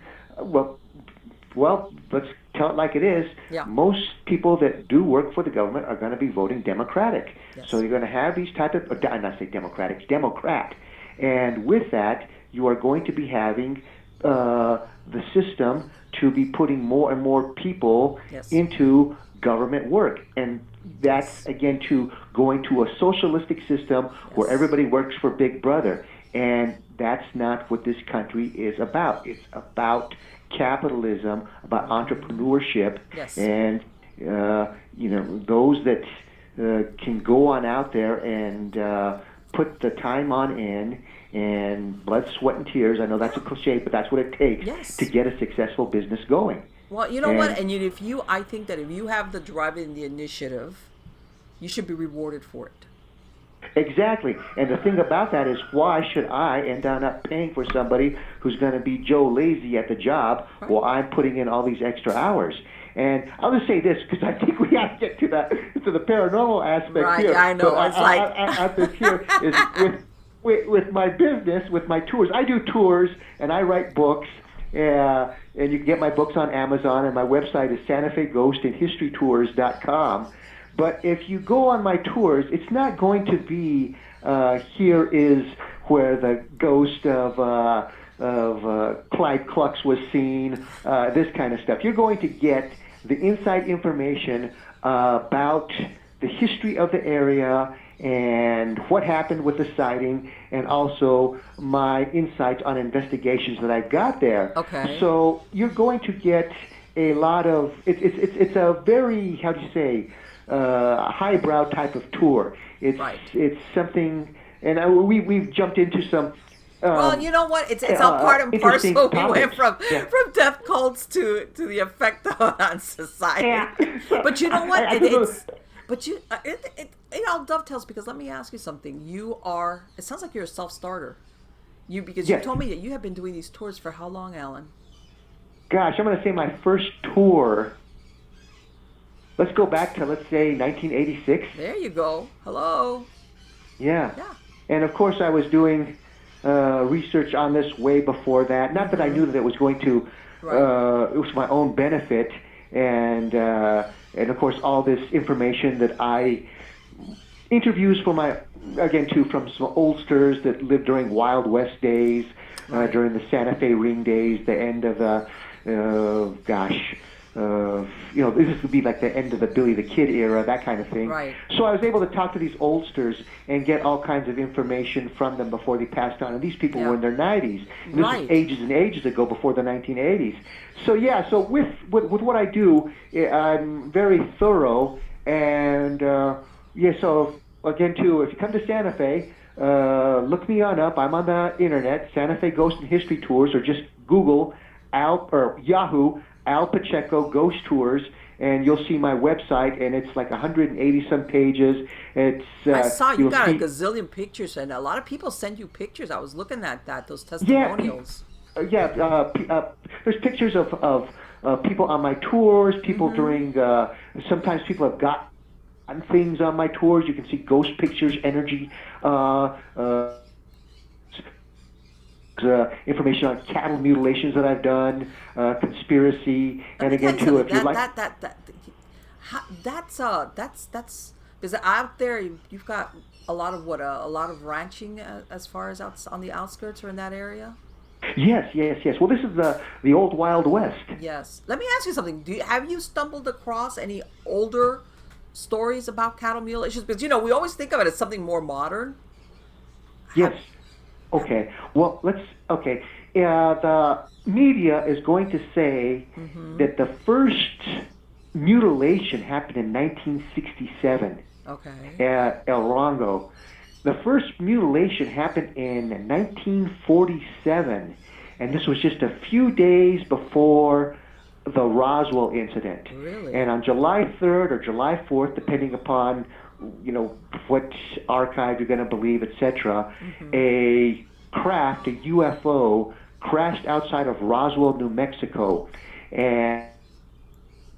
[SPEAKER 2] Well, let's tell it like it is. Most people that do work for the government are going to be voting Democratic. So you're going to have these type of, I'm not saying Democratic, Democrat. And with that, you are going to be having the system to be putting more and more people into government work. And that's, again, to going to a socialistic system where everybody works for Big Brother. And that's not what this country is about. It's about capitalism, about entrepreneurship, and you know, those that can go on out there and put the time on in and blood, sweat, and tears. I know that's a cliche, but that's what it takes to get a successful business going.
[SPEAKER 1] Well, you know what? And I think that if you have the drive and the initiative, you should be rewarded for it.
[SPEAKER 2] Exactly. And the thing about that is, why should I end up paying for somebody who's going to be Joe Lazy at the job while I'm putting in all these extra hours? And I'll just say this, because I think we have to get to the paranormal aspect here.
[SPEAKER 1] I know.
[SPEAKER 2] So
[SPEAKER 1] it's like
[SPEAKER 2] at this here is with my business, with my tours. I do tours and I write books. And you can get my books on Amazon, and my website is SantaFeGhostandHistoryTours.com. But if you go on my tours, it's not going to be here is where the ghost of Clyde Clucks was seen, this kind of stuff. You're going to get the inside information about the history of the area and what happened with the sighting, and also my insights on investigations that I got there.
[SPEAKER 1] Okay.
[SPEAKER 2] So you're going to get a lot of it's a very, how do you say, highbrow type of tour. It's something, and we've jumped into some.
[SPEAKER 1] Well, you know what? It's all part and parcel. We went from death cults to the effect on society.
[SPEAKER 2] Yeah.
[SPEAKER 1] But you know what? It all dovetails, because let me ask you something. It sounds like you're a self-starter. Because you told me that you have been doing these tours for how long, Allan?
[SPEAKER 2] Gosh, I'm going to say my first tour. Let's go back to, let's say, 1986.
[SPEAKER 1] There you go. Hello.
[SPEAKER 2] Yeah. And of course, I was doing research on this way before that. Not that I knew that it was going to. It was my own benefit, and of course, all this information that I interviews from some oldsters that lived during Wild West days, during the Santa Fe Ring days, the end of the this would be like the end of the Billy the Kid era, that kind of thing.
[SPEAKER 1] Right.
[SPEAKER 2] So I was able to talk to these oldsters and get all kinds of information from them before they passed on. And these people were in their 90s. And this was ages and ages ago, before the 1980s. So so with what I do, I'm very thorough. And so again, too, if you come to Santa Fe, look me up. I'm on the internet, Santa Fe Ghost and History Tours, or just Google Yahoo Al Pacheco Ghost Tours, and you'll see my website, and it's like 180 some pages. It's
[SPEAKER 1] I saw you got a gazillion pictures, and a lot of people send you pictures. I was looking at those testimonials.
[SPEAKER 2] There's pictures of people on my tours, people during. Sometimes people have got things on my tours. You can see ghost pictures, energy. Information on cattle mutilations that I've done, conspiracy, and again too, if you like,
[SPEAKER 1] that's because out there you've got a lot of ranching as far as out on the outskirts or in that area.
[SPEAKER 2] Yes. Well, this is the old Wild West.
[SPEAKER 1] Yes. Let me ask you something. Have you stumbled across any older stories about cattle mutilations? Because we always think of it as something more modern.
[SPEAKER 2] Yes. Okay. Well, the media is going to say that the first mutilation happened in 1967.
[SPEAKER 1] Okay.
[SPEAKER 2] At El Rongo. The first mutilation happened in 1947, and this was just a few days before the Roswell incident.
[SPEAKER 1] Really?
[SPEAKER 2] And on July 3rd or July 4th, depending upon what archive you're going to believe, etc., a UFO, crashed outside of Roswell, New Mexico, and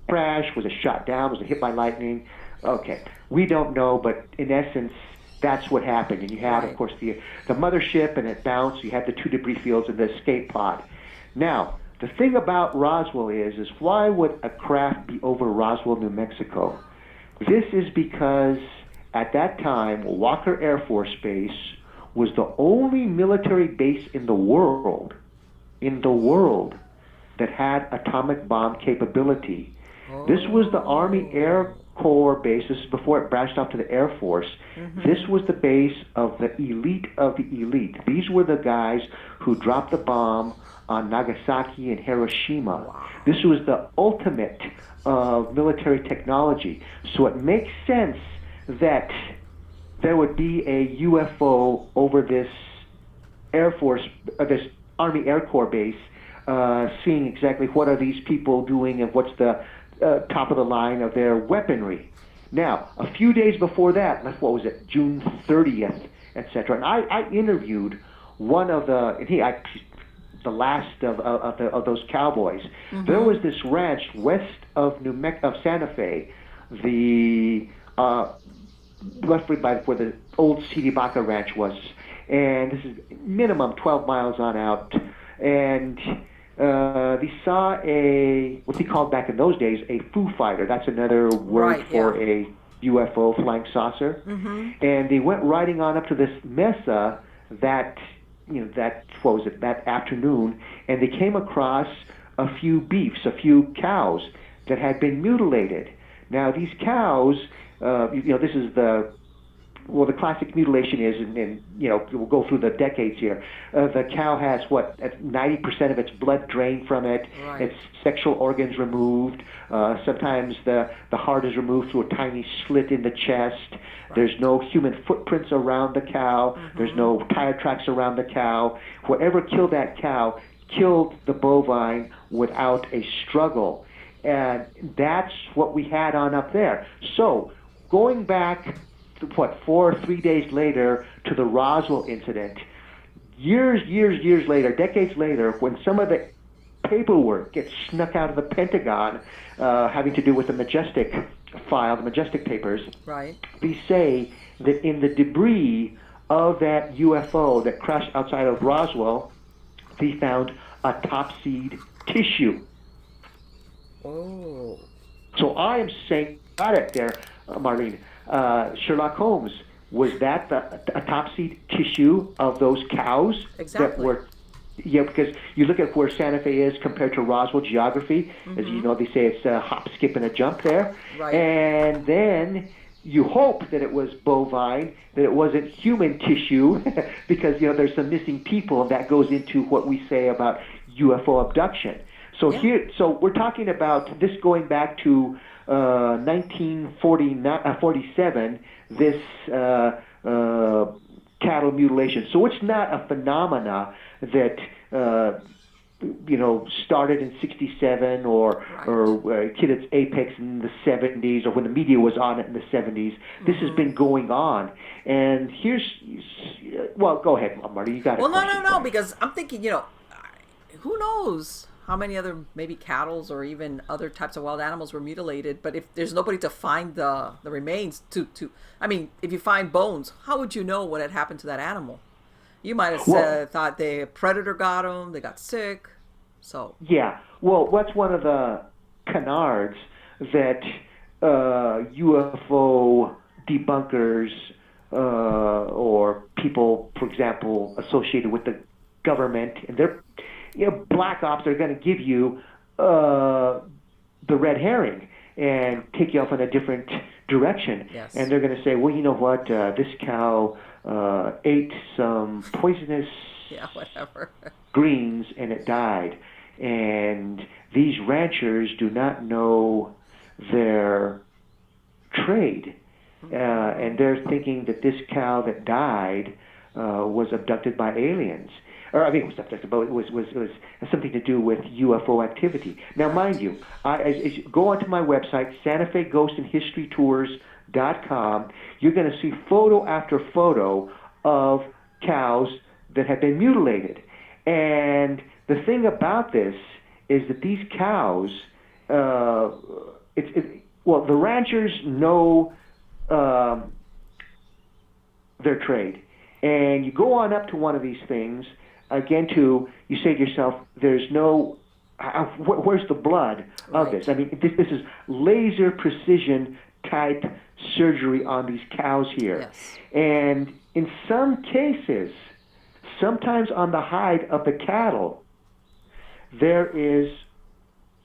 [SPEAKER 2] crash, was it shot down, was it hit by lightning? Okay, we don't know, but in essence, that's what happened. And you had, of course, the mothership, and it bounced. You had the two debris fields and the escape pod. Now, the thing about Roswell is why would a craft be over Roswell, New Mexico? This is because at that time, Walker Air Force Base was the only military base in the world that had atomic bomb capability. This was the Army Air Corps base. This is before it branched off to the Air Force. This was the base of the elite of the elite. These were the guys who dropped the bomb on Nagasaki and Hiroshima.
[SPEAKER 1] Wow.
[SPEAKER 2] This was the ultimate of military technology. So it makes sense that there would be a UFO over this Air Force, this Army Air Corps base, seeing exactly what are these people doing and what's the top of the line of their weaponry. Now, a few days before that, what was it, June 30th, etc., and I interviewed one of the last of those cowboys. There was this ranch west of Santa Fe, roughly by where the old CD Baca Ranch was, and this is minimum 12 miles on out, and they saw what they called back in those days a foo fighter. That's another word for a UFO, flying saucer, and they went riding on up to this mesa that afternoon, and they came across a few cows that had been mutilated. Now these cows, this is the classic mutilation is, and we'll go through the decades here. The cow has 90% of its blood drained from it,
[SPEAKER 1] right.
[SPEAKER 2] its sexual organs removed. Sometimes the heart is removed through a tiny slit in the chest. Right. There's no human footprints around the cow. There's no tire tracks around the cow. Whatever killed that cow killed the bovine without a struggle. And that's what we had on up there. So going back 3 days later to the Roswell incident, years later, decades later, when some of the paperwork gets snuck out of the Pentagon, having to do with the Majestic file, the Majestic papers,
[SPEAKER 1] right.
[SPEAKER 2] They say that in the debris of that UFO that crashed outside of Roswell, they found autopsied tissue.
[SPEAKER 1] Oh.
[SPEAKER 2] So I am saying, got it there, Marlene. Sherlock Holmes, was that the autopsied tissue of those cows?
[SPEAKER 1] Exactly.
[SPEAKER 2] That were, because you look at where Santa Fe is compared to Roswell geography, as you know, they say it's a hop, skip, and a jump there.
[SPEAKER 1] Right.
[SPEAKER 2] And then you hope that it was bovine, that it wasn't human tissue, because there's some missing people, and that goes into what we say about UFO abduction. So so we're talking about this going back to 1947, this cattle mutilation. So it's not a phenomena that started in '67 or hit its apex in the '70s, or when the media was on it in the '70s. This has been going on, and go ahead, Marty. You got it.
[SPEAKER 1] Well, no, because I'm thinking, who knows how many other maybe cattle or even other types of wild animals were mutilated. But if there's nobody to find the remains if you find bones, how would you know what had happened to that animal? You might have thought a predator got them, they got sick. So
[SPEAKER 2] that's one of the canards that UFO debunkers or people, for example, associated with the government, and they're black ops are going to give you the red herring and take you off in a different direction.
[SPEAKER 1] Yes.
[SPEAKER 2] And they're going to say, well, you know what, this cow ate some poisonous greens and it died. And these ranchers do not know their trade. And they're thinking that this cow that died was abducted by aliens. Or it was abducted, but it was something to do with UFO activity. Now, mind you, go onto my website, SantaFeGhostAndHistoryTours.com. You're going to see photo after photo of cows that have been mutilated. And the thing about this is that these cows, the ranchers know their trade. And you go on up to one of these things, you say to yourself, there's no, where's the blood of this? I mean, this is laser precision type surgery on these cows here.
[SPEAKER 1] Yes.
[SPEAKER 2] And in some cases, sometimes on the hide of the cattle, there is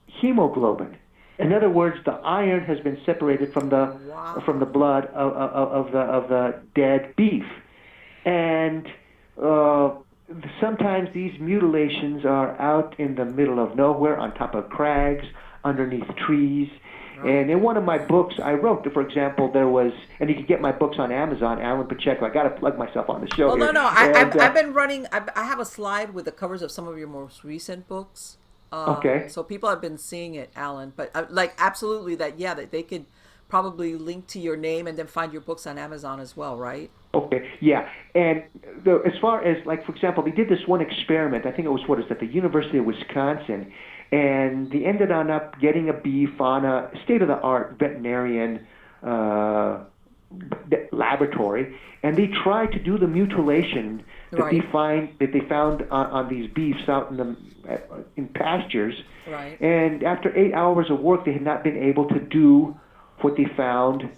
[SPEAKER 2] hemoglobin. In other words, the iron has been separated from the blood of the dead beef. And sometimes these mutilations are out in the middle of nowhere, on top of crags, underneath trees. Right. And in one of my books, I wrote, for example, there was, and you can get my books on Amazon, Allan Pacheco. I got to plug myself on the show.
[SPEAKER 1] Well,
[SPEAKER 2] here.
[SPEAKER 1] I've been running. I have a slide with the covers of some of your most recent books.
[SPEAKER 2] Okay.
[SPEAKER 1] So people have been seeing it, Allan. But absolutely that they could probably link to your name and then find your books on Amazon as well, right?
[SPEAKER 2] Okay, yeah. And as far as, for example, they did this one experiment, I think it was, at the University of Wisconsin, and they ended up getting a beef on a state-of-the-art veterinarian laboratory, and they tried to do the mutilation that they found on these beefs out in pastures.
[SPEAKER 1] Right.
[SPEAKER 2] And after 8 hours of work, they had not been able to do what they found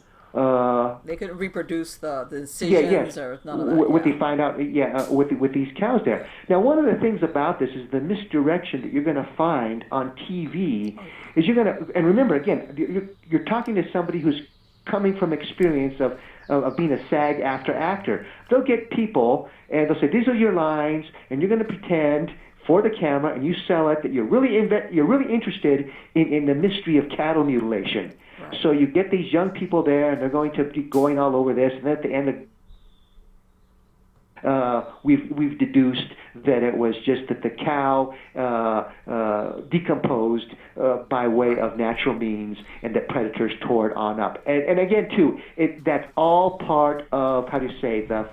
[SPEAKER 1] They couldn't reproduce the
[SPEAKER 2] Yeah, yes.
[SPEAKER 1] incisions or none of that.
[SPEAKER 2] What
[SPEAKER 1] Yeah.
[SPEAKER 2] they find out, with these cows there. Now, one of the things about this is the misdirection that you're going to find on TV is you're going to, and remember again, you're talking to somebody who's coming from experience of being a SAG after actor. They'll get people and they'll say, these are your lines, and you're going to pretend for the camera, and you sell it that you're really interested in the mystery of cattle mutilation.
[SPEAKER 1] Right.
[SPEAKER 2] So you get these young people there, and they're going to be going all over this, and then at the end we've deduced that it was just that the cow decomposed by way of natural means, and that predators tore it on up. And again, too, that's all part of, how do you say, the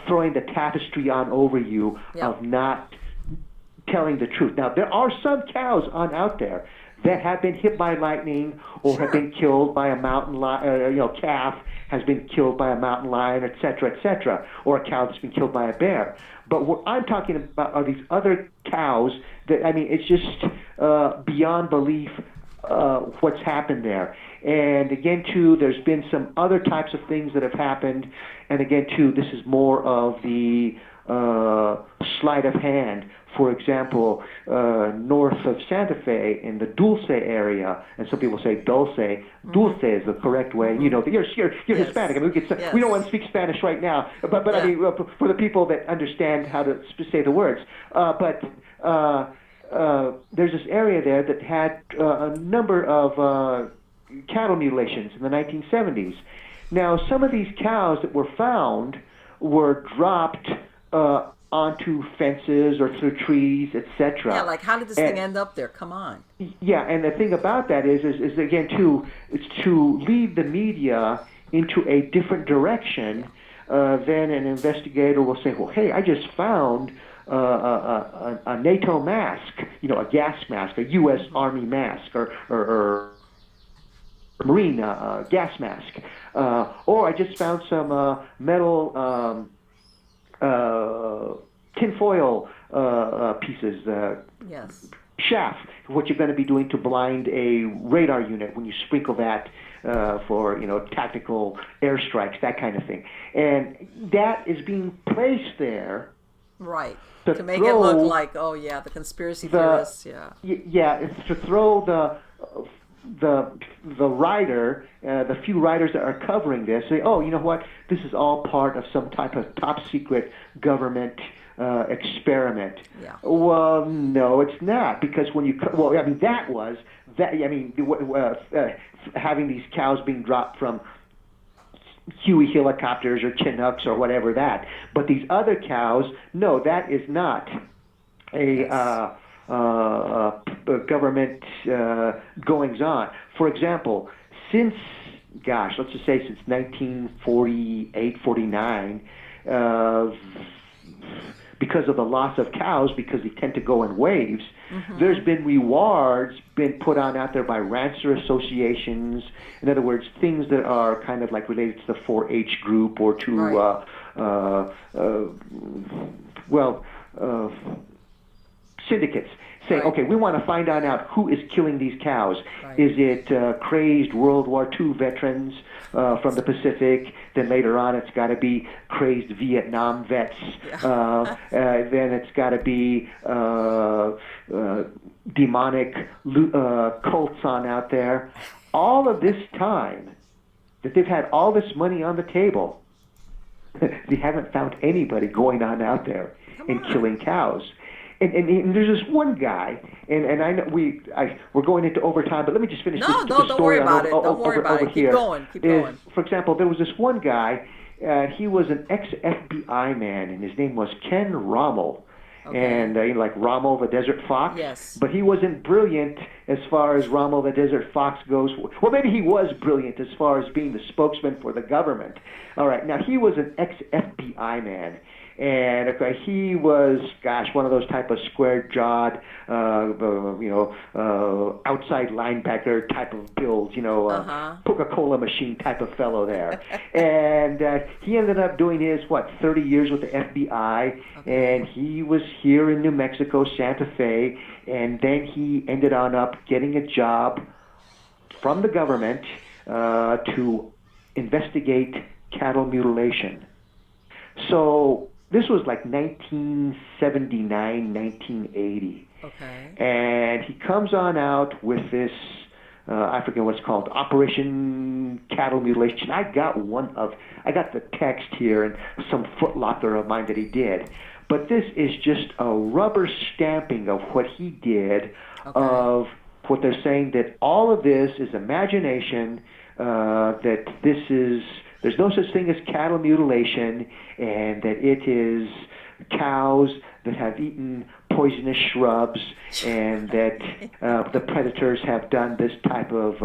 [SPEAKER 2] throwing the tapestry on over you of not telling the truth. Now, there are some cows on out there that have been hit by lightning or have been killed by a mountain lion, calf has been killed by a mountain lion, et cetera, or a cow that's been killed by a bear. But what I'm talking about are these other cows that, I mean, it's just beyond belief what's happened there. And again, too, there's been some other types of things that have happened. And again, too, this is more of the sleight of hand. For example, north of Santa Fe in the Dulce area, and some people say Dulce. Dulce is the correct way. You know, you're
[SPEAKER 1] Yes.
[SPEAKER 2] Hispanic. I mean,
[SPEAKER 1] Yes.
[SPEAKER 2] we don't want to speak Spanish right now, but
[SPEAKER 1] Yeah.
[SPEAKER 2] I mean, for the people that understand how to say the words. There's this area there that had a number of cattle mutilations in the 1970s. Now, some of these cows that were found were dropped onto fences or through trees, etc.
[SPEAKER 1] Yeah, like how did this thing end up there? Come on.
[SPEAKER 2] Yeah, and the thing about that is again it's to lead the media into a different direction. Then an investigator will say, "Well, hey, I just found a NATO mask, a gas mask, a U.S. Army mask, or Marine gas mask, or I just found some metal." Tinfoil pieces,
[SPEAKER 1] Yes.
[SPEAKER 2] chaff, what you're going to be doing to blind a radar unit when you sprinkle that for tactical airstrikes, that kind of thing. And that is being placed there.
[SPEAKER 1] Right. To make it look like, oh yeah, the conspiracy theorists, yeah.
[SPEAKER 2] Yeah, it's to throw the writer, the few writers that are covering this, say, oh, you know what? This is all part of some type of top secret government experiment.
[SPEAKER 1] Yeah.
[SPEAKER 2] Well, no, it's not, because when you having these cows being dropped from Huey helicopters or Chinooks or whatever that, but these other cows, no, that is not a government goings on. For example, let's just say since 1948, 49, because of the loss of cows, because they tend to go in waves, there's been rewards been put on out there by rancher associations. In other words, things that are kind of like related to the 4-H group or to, syndicates. Say, okay, we want to find out who is killing these cows.
[SPEAKER 1] Right.
[SPEAKER 2] Is it crazed World War II veterans from the Pacific? Then later on, it's got to be crazed Vietnam vets.
[SPEAKER 1] Yeah.
[SPEAKER 2] Then it's got to be demonic cults on out there. All of this time that they've had all this money on the table, they haven't found anybody going on out there and killing cows. And there's this one guy, and I know we're going into overtime, but let me just finish this
[SPEAKER 1] don't
[SPEAKER 2] story
[SPEAKER 1] worry about it. Don't worry about it. Keep going.
[SPEAKER 2] For example, there was this one guy, he was an ex-FBI man, and his name was Ken Rommel. Okay. And like Rommel the Desert Fox.
[SPEAKER 1] Yes.
[SPEAKER 2] But he wasn't brilliant as far as Rommel the Desert Fox goes. Well, maybe he was brilliant as far as being the spokesman for the government. All right. Now, he was an ex-FBI man. And he was, one of those type of square-jawed, outside linebacker type of builds, Coca-Cola machine type of fellow there. And he ended up doing his, 30 years with the FBI, and he was here in New Mexico, Santa Fe, and then he ended up getting a job from the government to investigate cattle mutilation. So this was like 1979, 1980.
[SPEAKER 1] Okay.
[SPEAKER 2] And he comes on out with this, I forget what it's called, Operation Cattle Mutilation. I got the text here and some footlocker of mine that he did. But this is just a rubber stamping of what he did, of what they're saying, that all of this is imagination, that there's no such thing as cattle mutilation, and that it is cows that have eaten poisonous shrubs, and that the predators have done this type of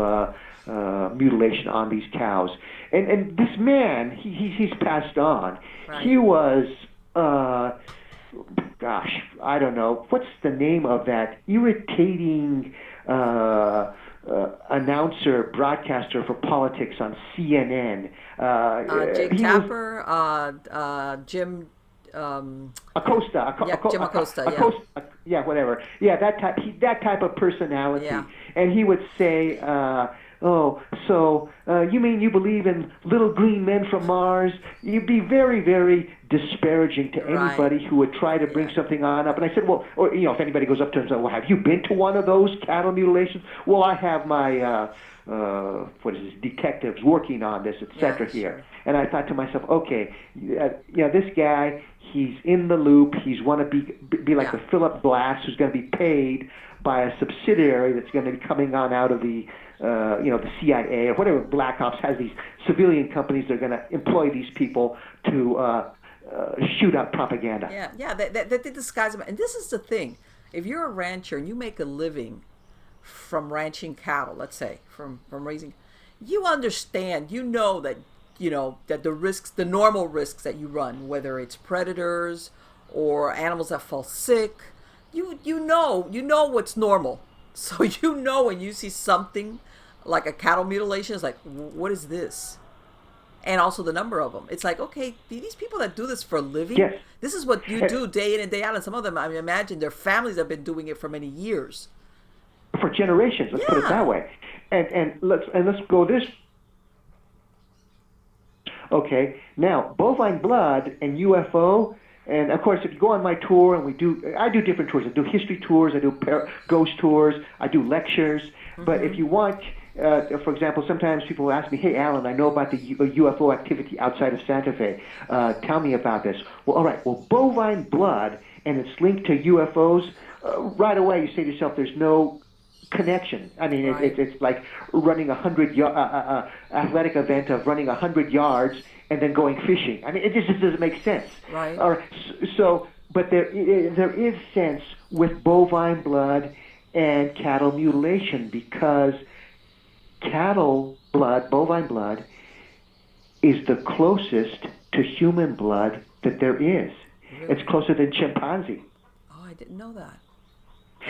[SPEAKER 2] mutilation on these cows. And this man, he's passed on. Right. He was, gosh, I don't know, what's the name of that irritating announcer, broadcaster for politics on CNN?
[SPEAKER 1] Jake Tapper, Jim...
[SPEAKER 2] Acosta.
[SPEAKER 1] Jim Acosta,
[SPEAKER 2] whatever. Yeah, that type of personality.
[SPEAKER 1] Yeah.
[SPEAKER 2] And he would say, you mean you believe in little green men from Mars? You'd be very, very disparaging to anybody who would try to bring something on up. And I said, well, or, if anybody goes up to him and says, well, have you been to one of those cattle mutilations? Well, I have my, detectives working on this, etc. here. And I thought to myself, okay, this guy, he's in the loop. He's want to be like the Philip Glass, who's going to be paid by a subsidiary that's going to be coming on out of the, the CIA or whatever. Black Ops has these civilian companies. They're going to employ these people to shoot out propaganda.
[SPEAKER 1] They disguise them. And this is the thing. If you're a rancher and you make a living from ranching cattle, let's say, from raising, you understand, that the risks, the normal risks that you run, whether it's predators or animals that fall sick, you know what's normal. So when you see something like a cattle mutilation, it's like, what is this? And also the number of them. It's like, okay, these people that do this for a living, this is what you do day in and day out. And some of them, I mean, imagine their families have been doing it for many years.
[SPEAKER 2] For generations, let's put it that way. And let's go this. Okay, now bovine blood and UFO, and of course, if you go on my tour, and I do different tours. I do history tours, I do ghost tours, I do lectures. Mm-hmm. But if you want, for example, sometimes people ask me, "Hey, Allan, I know about the UFO activity outside of Santa Fe. Tell me about this." Well, all right. Well, bovine blood and it's linked to UFOs. Right away, you say to yourself, "There's no connection." I mean, it's like running 100 athletic event of running 100 yards and then going fishing. I mean, it just doesn't make sense.
[SPEAKER 1] Right.
[SPEAKER 2] So, but there is sense with bovine blood and cattle mutilation, because bovine blood, is the closest to human blood that there is. Really? It's closer than chimpanzee.
[SPEAKER 1] Oh, I didn't know that.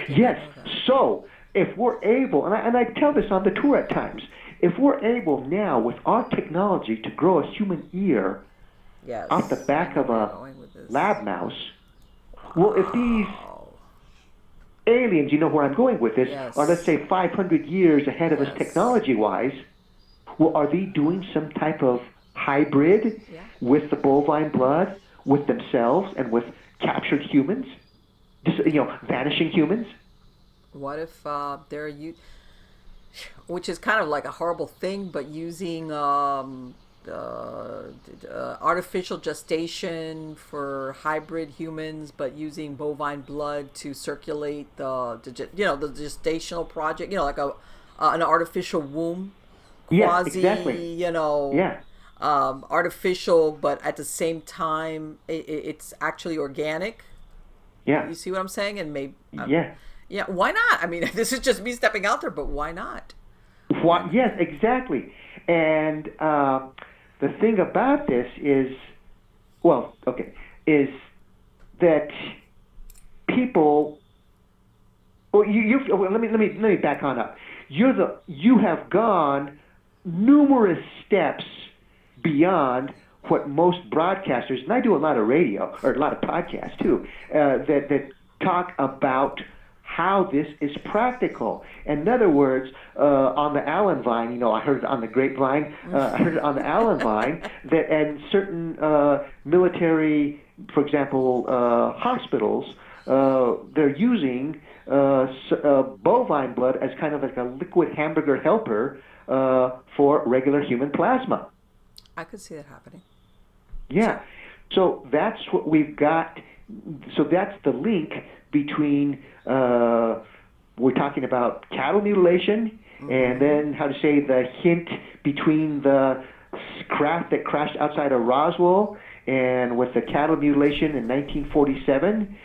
[SPEAKER 2] Yes. So, if we're able, and I tell this on the tour at times, if we're able now with our technology to grow a human ear off the back of a lab mouse, well, if these aliens, you know where I'm going with this, are, let's say, 500 years ahead of us technology-wise, well, are they doing some type of hybrid with the bovine blood, with themselves, and with captured humans? Just, vanishing humans?
[SPEAKER 1] What if they're which is kind of like a horrible thing, but using artificial gestation for hybrid humans, but using bovine blood to circulate the gestational project, like an artificial womb, quasi, artificial, but at the same time it's actually organic.
[SPEAKER 2] Yeah,
[SPEAKER 1] you see what I'm saying? And maybe yeah, why not? I mean, this is just me stepping out there, but why not?
[SPEAKER 2] Yes, exactly. And the thing about this is that people. Well, let me back on up. You have gone numerous steps beyond what most broadcasters, and I do a lot of radio or a lot of podcasts too, that talk about how this is practical. In other words, on the Allan vine, I heard it on the grapevine, I heard it on the Allan vine, that and certain military, for example, hospitals, they're using bovine blood as kind of like a liquid hamburger helper for regular human plasma.
[SPEAKER 1] I could see that happening.
[SPEAKER 2] Yeah. So that's what we've got. So that's the link between, we're talking about cattle mutilation, and then how to say the hint between the craft that crashed outside of Roswell and with the cattle mutilation in 1947,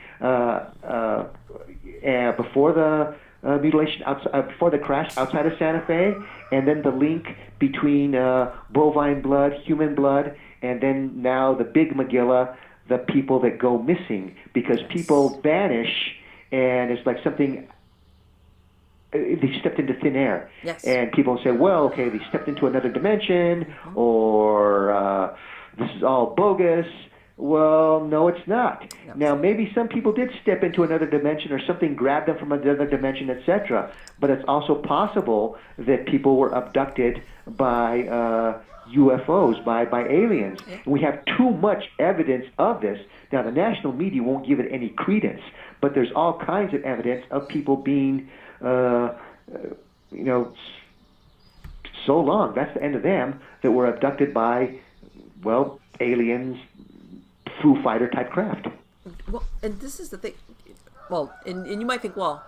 [SPEAKER 2] before the mutilation before the crash outside of Santa Fe, and then the link between bovine blood, human blood, and then now the big Megillah, the people that go missing, because people vanish, and it's like something, they stepped into thin air.
[SPEAKER 1] Yes.
[SPEAKER 2] And people say, well, okay, they stepped into another dimension, or this is all bogus. Well, no, it's not.
[SPEAKER 1] No.
[SPEAKER 2] Now, maybe some people did step into another dimension, or something grabbed them from another dimension, etc. But it's also possible that people were abducted by UFOs, by aliens.
[SPEAKER 1] Yeah.
[SPEAKER 2] And we have too much evidence of this. Now, the national media won't give it any credence, but there's all kinds of evidence of people being, so long, that's the end of them, that were abducted by, well, aliens, Foo Fighter type craft.
[SPEAKER 1] Well, and this is the thing. Well, and you might think, well,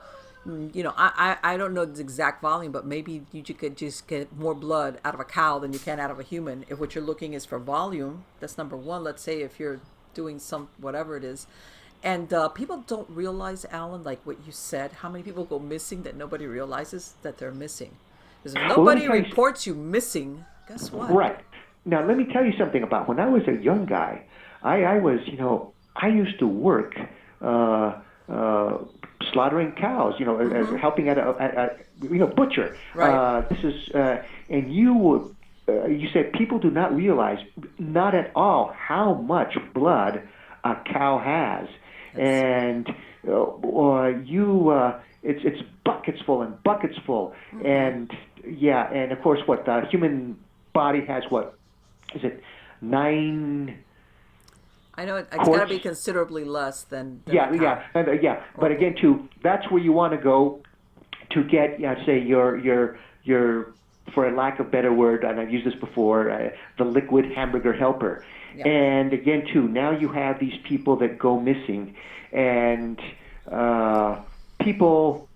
[SPEAKER 1] I don't know the exact volume, but maybe you could just get more blood out of a cow than you can out of a human. If what you're looking is for volume, that's number one. Let's say if you're doing whatever it is. And people don't realize, Allan, like what you said, how many people go missing that nobody realizes that they're missing. Because if nobody reports you missing, guess what?
[SPEAKER 2] Right. Now, let me tell you something about when I was a young guy. I was, I used to work slaughtering cows, helping at a butcher.
[SPEAKER 1] Right.
[SPEAKER 2] This is, and you said people do not realize, not at all, how much blood a cow has. Yes. And it's buckets full and buckets full. Mm-hmm. And and of course, what the human body has, what is it, 9?
[SPEAKER 1] I know it's got to be considerably less than
[SPEAKER 2] But again, that's where you want to go to get, say your, for a lack of a better word, and I've used this before, the liquid hamburger helper. Yeah. And again, now you have these people that go missing, and people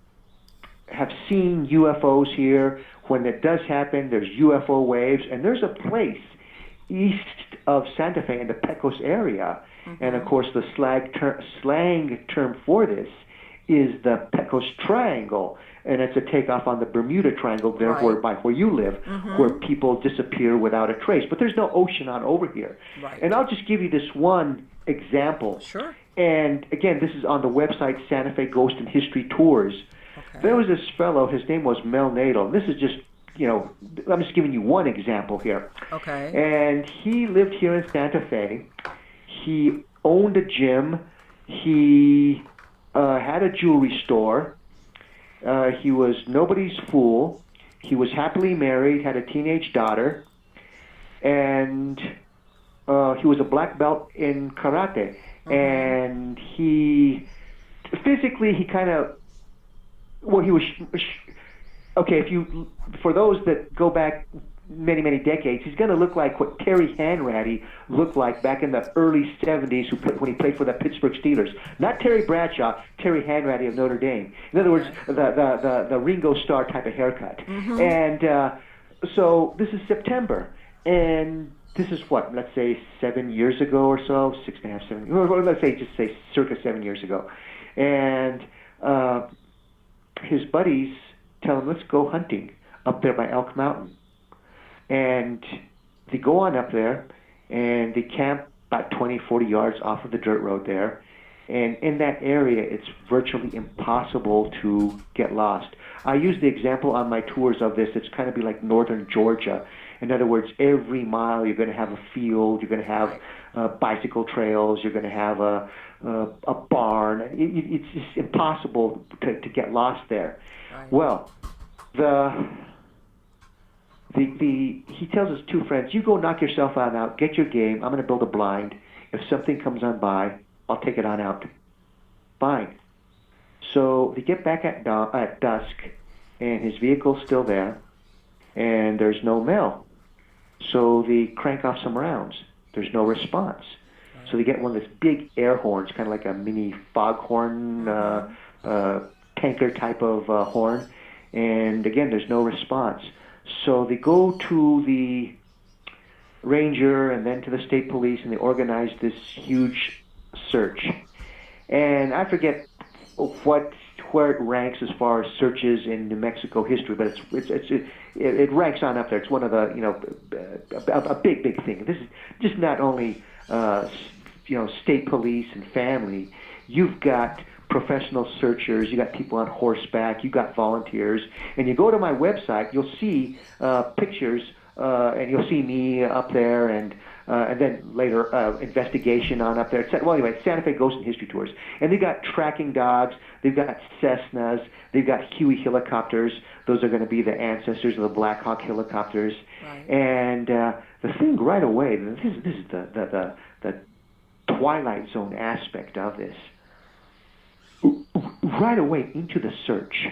[SPEAKER 2] have seen UFOs here. When it does happen, there's UFO waves, and there's a place east of Santa Fe in the Pecos area, and of course the slang term for this is the Pecos Triangle, and it's a takeoff on the Bermuda Triangle there, right, where you live, where people disappear without a trace. But there's no ocean on over here.
[SPEAKER 1] Right.
[SPEAKER 2] And I'll just give you this one example.
[SPEAKER 1] Sure.
[SPEAKER 2] And again, this is on the website Santa Fe Ghost and History Tours. Okay. There was this fellow, his name was Mel Nadel. This is just, I'm just giving you one example here.
[SPEAKER 1] Okay.
[SPEAKER 2] And he lived here in Santa Fe. He owned a gym. He had a jewelry store. He was nobody's fool. He was happily married, had a teenage daughter, and he was a black belt in karate. And he kind of, he was, okay, for those that go back many, many decades, he's going to look like what Terry Hanratty looked like back in the early 70s when he played for the Pittsburgh Steelers. Not Terry Bradshaw, Terry Hanratty of Notre Dame. In other words, the Ringo Starr type of haircut. And so this is September, and this is what, let's say 7 years ago or so, 6.5, 7, or let's say circa 7 years ago. And his buddies tell him, let's go hunting up there by Elk Mountain. And they go on up there, and they camp about 20, 40 yards off of the dirt road there. And in that area, it's virtually impossible to get lost. I use the example on my tours of this. It's kind of be like northern Georgia. In other words, every mile you're going to have a field, you're going to have bicycle trails, you're going to have a barn. It's just impossible to get lost there.
[SPEAKER 1] Right.
[SPEAKER 2] Well, he tells his two friends, you go knock yourself out, get your game, I'm going to build a blind. If something comes on by, I'll take it on out. Fine. So they get back at dusk, and his vehicle's still there, and there's no mail. So they crank off some rounds. There's no response. So they get one of those big air horns, kind of like a mini foghorn, tanker type of horn. And again, there's no response. So they go to the ranger and then to the state police, and they organize this huge search. And I forget where it ranks as far as searches in New Mexico history, but it ranks on up there. It's one of the a big thing. This is just not only state police and family. You've got professional searchers, you got people on horseback, you got volunteers, and you go to my website, you'll see pictures, and you'll see me up there, and then later investigation on up there. Well, anyway, Santa Fe Ghost and History Tours, and they've got tracking dogs, they've got Cessnas, they've got Huey helicopters. Those are going to be the ancestors of the Black Hawk helicopters.
[SPEAKER 1] Right.
[SPEAKER 2] And the thing right away, this is the Twilight Zone aspect of this. Right away into the search,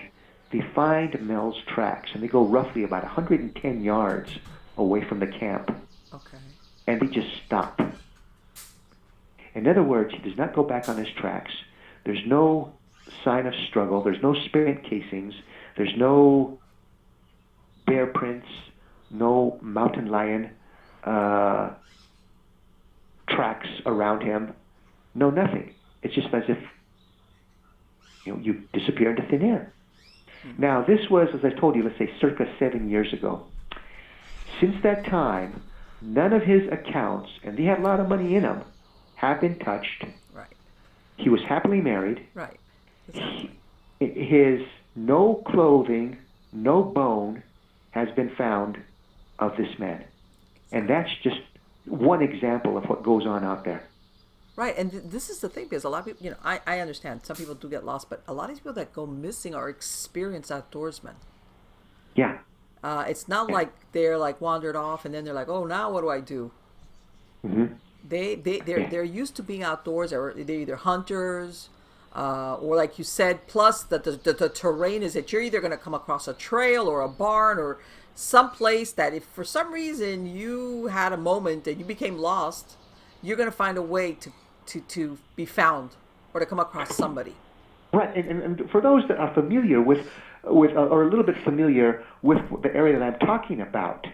[SPEAKER 2] they find Mel's tracks, and they go roughly about 110 yards away from the camp.
[SPEAKER 1] Okay.
[SPEAKER 2] And they just stop. In other words, he does not go back on his tracks. There's no sign of struggle. There's no spent casings. There's no bear prints, no mountain lion tracks around him. No, nothing. It's just as if you disappear into thin air. Mm-hmm. Now, this was, as I told you, let's say circa 7 years ago. Since that time, none of his accounts, and they had a lot of money in them, have been touched.
[SPEAKER 1] Right.
[SPEAKER 2] He was happily married.
[SPEAKER 1] Right. Exactly.
[SPEAKER 2] His no clothing, no bone has been found of this man. And that's just one example of what goes on out there.
[SPEAKER 1] Right, and this is the thing, because a lot of people, I understand some people do get lost, but a lot of people that go missing are experienced outdoorsmen.
[SPEAKER 2] Yeah.
[SPEAKER 1] It's not like they're like wandered off and then they're like, oh, now what do I do?
[SPEAKER 2] Mm-hmm.
[SPEAKER 1] They're used to being outdoors, or they're either hunters, or like you said, plus the terrain is that you're either going to come across a trail or a barn or some place that if for some reason you had a moment and you became lost, you're going to find a way to be found or to come across somebody.
[SPEAKER 2] Right, and for those that are familiar with or a little bit familiar with the area that I'm talking about,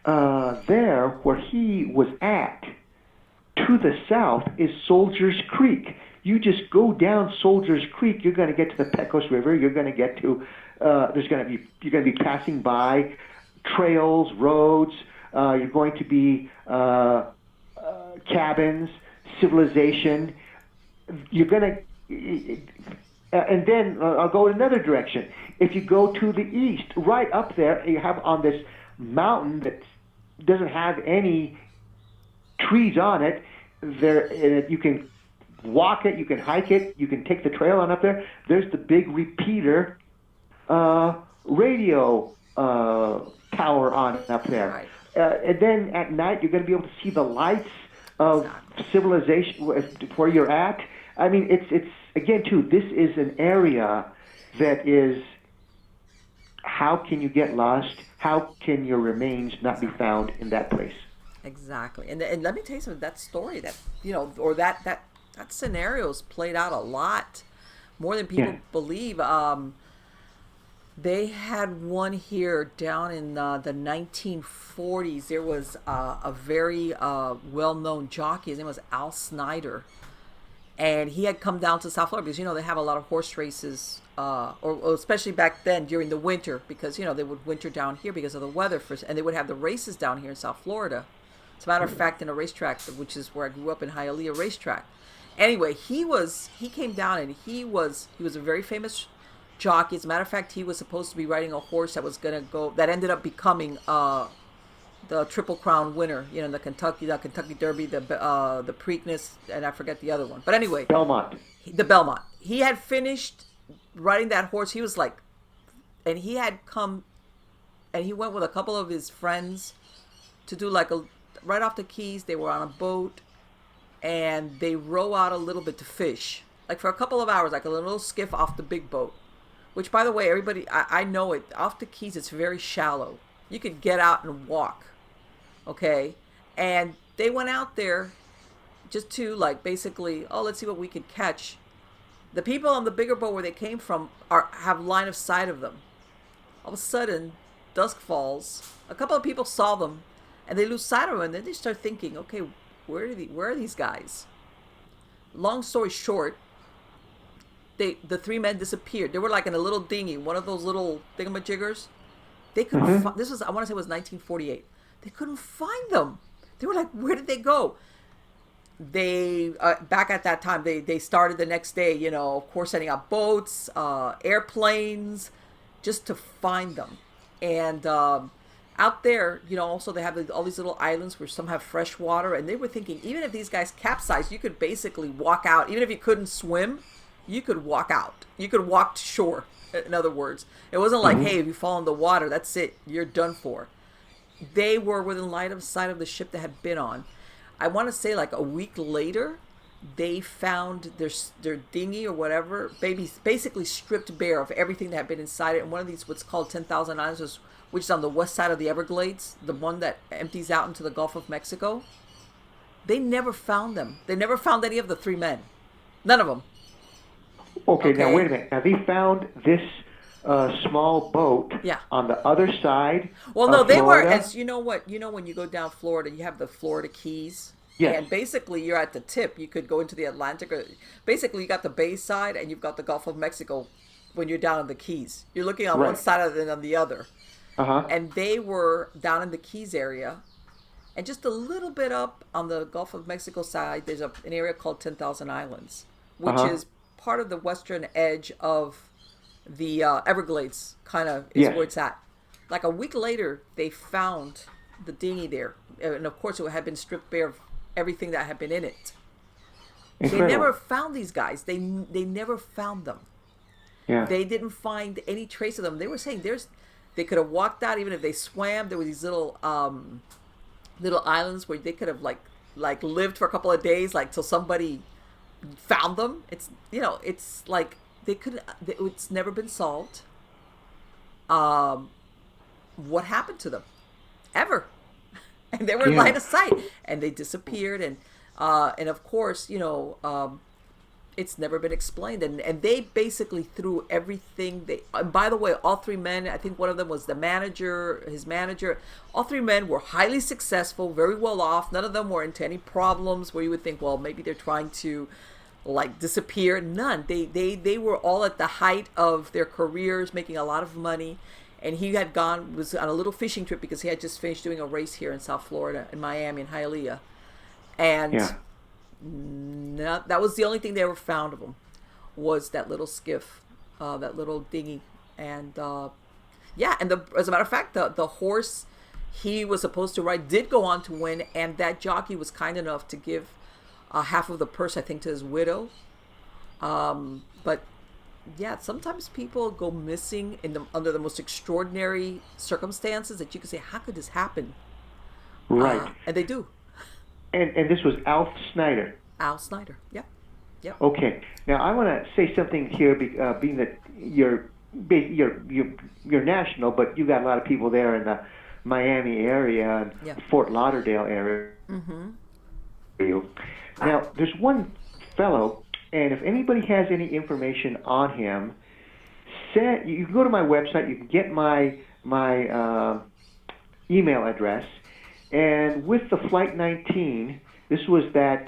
[SPEAKER 2] there where he was at, to the south is Soldiers Creek. You just go down Soldiers Creek, you're going to get to the Pecos River. You're going to get to you're going to be passing by trails, roads. You're going to be cabins, civilization. You're going to, and then I'll go in another direction. If you go to the east, right up there, you have on this mountain that doesn't have any trees on it. You can walk it, you can hike it, you can take the trail on up there. There's the big repeater radio tower on up there.
[SPEAKER 1] Right.
[SPEAKER 2] And then at night, you're going to be able to see the lights of civilization where you're at. I mean, it's again, too, this is an area that is, how can you get lost? How can your remains not be found in that place?
[SPEAKER 1] Exactly. And let me tell you something, that story that, or that scenario's played out a lot more than people believe. They had one here down in the 1940s. There was a very well-known jockey. His name was Al Snyder. And he had come down to South Florida because, they have a lot of horse races, or especially back then during the winter, because, they would winter down here because of the weather. And they would have the races down here in South Florida. As a matter of fact, in a racetrack, which is where I grew up in Hialeah racetrack. Anyway, he came down and he was a very famous jockey. As a matter of fact, he was supposed to be riding a horse that was going to go, that ended up becoming the Triple Crown winner, the Kentucky Derby, the Preakness, and I forget the other one. But anyway,
[SPEAKER 2] Belmont.
[SPEAKER 1] The Belmont. He had finished riding that horse. He was like, and he had come, and he went with a couple of his friends to do right off the Keys. They were on a boat, and they row out a little bit to fish, like for a couple of hours, like a little skiff off the big boat. Which, by the way, everybody, I know it. Off the Keys, it's very shallow. You could get out and walk. Okay, and they went out there just to basically, let's see what we could catch. The people on the bigger boat where they came from have line of sight of them. All of a sudden, dusk falls. A couple of people saw them, and they lose sight of them. And then they start thinking, okay, where are these guys? Long story short, the three men disappeared. They were in a little dinghy, one of those little thingamajiggers. They couldn't. This was, I want to say, it was 1948. They couldn't find them. They were like, where did they go? They, back at that time, they started the next day, of course, sending out boats, airplanes, just to find them. And out there, also they have all these little islands where some have fresh water. And they were thinking, even if these guys capsized, you could basically walk out. Even if you couldn't swim, you could walk out. You could walk to shore, in other words. It wasn't like, hey, if you fall in the water, that's it. You're done for. They were within line of sight of the ship that had been on. I want to say a week later, they found their dinghy or whatever, basically stripped bare of everything that had been inside it. And one of these, what's called 10,000 Islands, which is on the west side of the Everglades, the one that empties out into the Gulf of Mexico. They never found them. They never found any of the three men. None of them.
[SPEAKER 2] Okay, now wait a minute. Now they found this small boat on the other side.
[SPEAKER 1] Well, no, they
[SPEAKER 2] Florida.
[SPEAKER 1] were, as you know when you go down Florida, you have the Florida Keys.
[SPEAKER 2] Yes.
[SPEAKER 1] And basically you're at the tip. You could go into the Atlantic, or basically you got the Bay side and you've got the Gulf of Mexico when you're down in the Keys. You're looking on one side of it and on the other. And they were down in the Keys area. And just a little bit up on the Gulf of Mexico side, there's an area called 10,000 Islands, which is part of the western edge of the Everglades, kind of is where it's at. Like a week later, they found the dinghy there. And of course, it had been stripped bare of everything that had been in it. Incredible. They never found these guys. They never found them.
[SPEAKER 2] Yeah.
[SPEAKER 1] They didn't find any trace of them. They were saying they could have walked out even if they swam. There were these little islands where they could have like lived for a couple of days, till somebody found them. It's it's like it's never been solved. What happened to them? Ever. And they were in line of sight, and they disappeared, and of course, it's never been explained, and they basically threw everything. And by the way, all three men, I think one of them was his manager. All three men were highly successful, very well off. None of them were into any problems where you would think, well, maybe they're trying to disappear. None. They were all at the height of their careers, making a lot of money. And he was on a little fishing trip because he had just finished doing a race here in South Florida, in Miami, in Hialeah. And that was the only thing they ever found of him, was that little skiff, that little dinghy. And as a matter of fact, the horse he was supposed to ride did go on to win, and that jockey was kind enough to give half of the purse, I think, to his widow. But sometimes people go missing under the most extraordinary circumstances that you can say, how could this happen?
[SPEAKER 2] Right.
[SPEAKER 1] And they do.
[SPEAKER 2] And this was Alf Snyder.
[SPEAKER 1] Al Snyder. Yep.
[SPEAKER 2] Okay. Now I want to say something here, being that you're national, but you got a lot of people there in the Miami area and Fort Lauderdale area. Mm-hmm. Now there's one fellow. And if anybody has any information on him, you can go to my website. You can get my email address. And with the Flight 19, this was that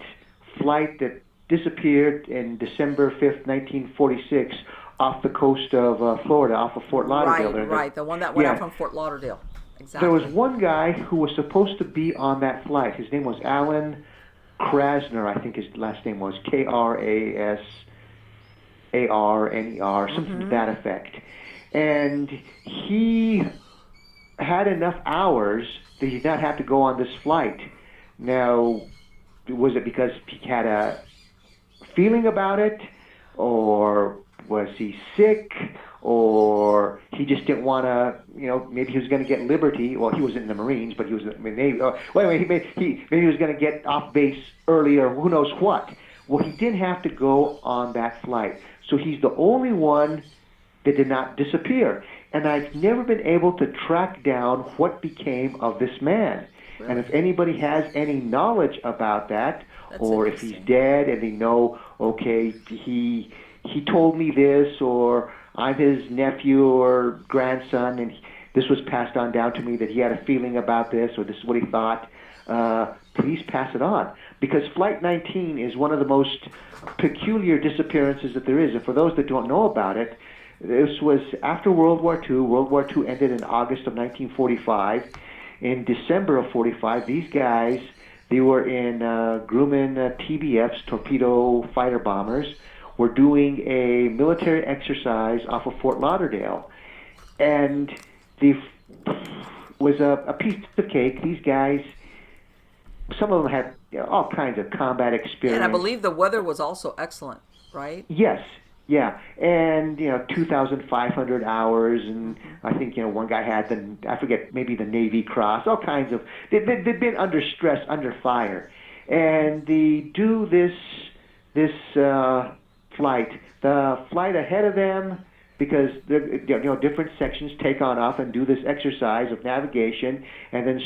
[SPEAKER 2] flight that disappeared in December 5th, 1946, off the coast of Florida, off of Fort Lauderdale.
[SPEAKER 1] Right. The one that went out from Fort Lauderdale. Exactly.
[SPEAKER 2] There was one guy who was supposed to be on that flight. His name was Allan Krasner, I think his last name was Krasarner, something to that effect. And he had enough hours that he did not have to go on this flight. Now, was it because he had a feeling about it, or was he sick, or he just didn't want to, maybe he was going to get liberty. Well, he was in the Marines, but he was in the Navy. Maybe he was going to get off base early, or who knows what. Well, he didn't have to go on that flight. So he's the only one that did not disappear. And I've never been able to track down what became of this man. Really? And if anybody has any knowledge about that, or if he's dead and they know, okay, he told me this, or I'm his nephew or grandson, and this was passed on down to me that he had a feeling about this, or this is what he thought, please pass it on. Because Flight 19 is one of the most peculiar disappearances that there is. And for those that don't know about it, this was after World War II. World War II ended in August of 1945. In December of 45, these guys, they were in Grumman TBFs, torpedo fighter bombers, were doing a military exercise off of Fort Lauderdale. And was a piece of cake. These guys, some of them had all kinds of combat experience.
[SPEAKER 1] And I believe the weather was also excellent, right?
[SPEAKER 2] Yes. Yeah, and 2,500 hours, and I think one guy had I forget, maybe the Navy Cross, all kinds of. They'd been under stress, under fire, and they do this flight. The flight ahead of them, because different sections take on off and do this exercise of navigation, and then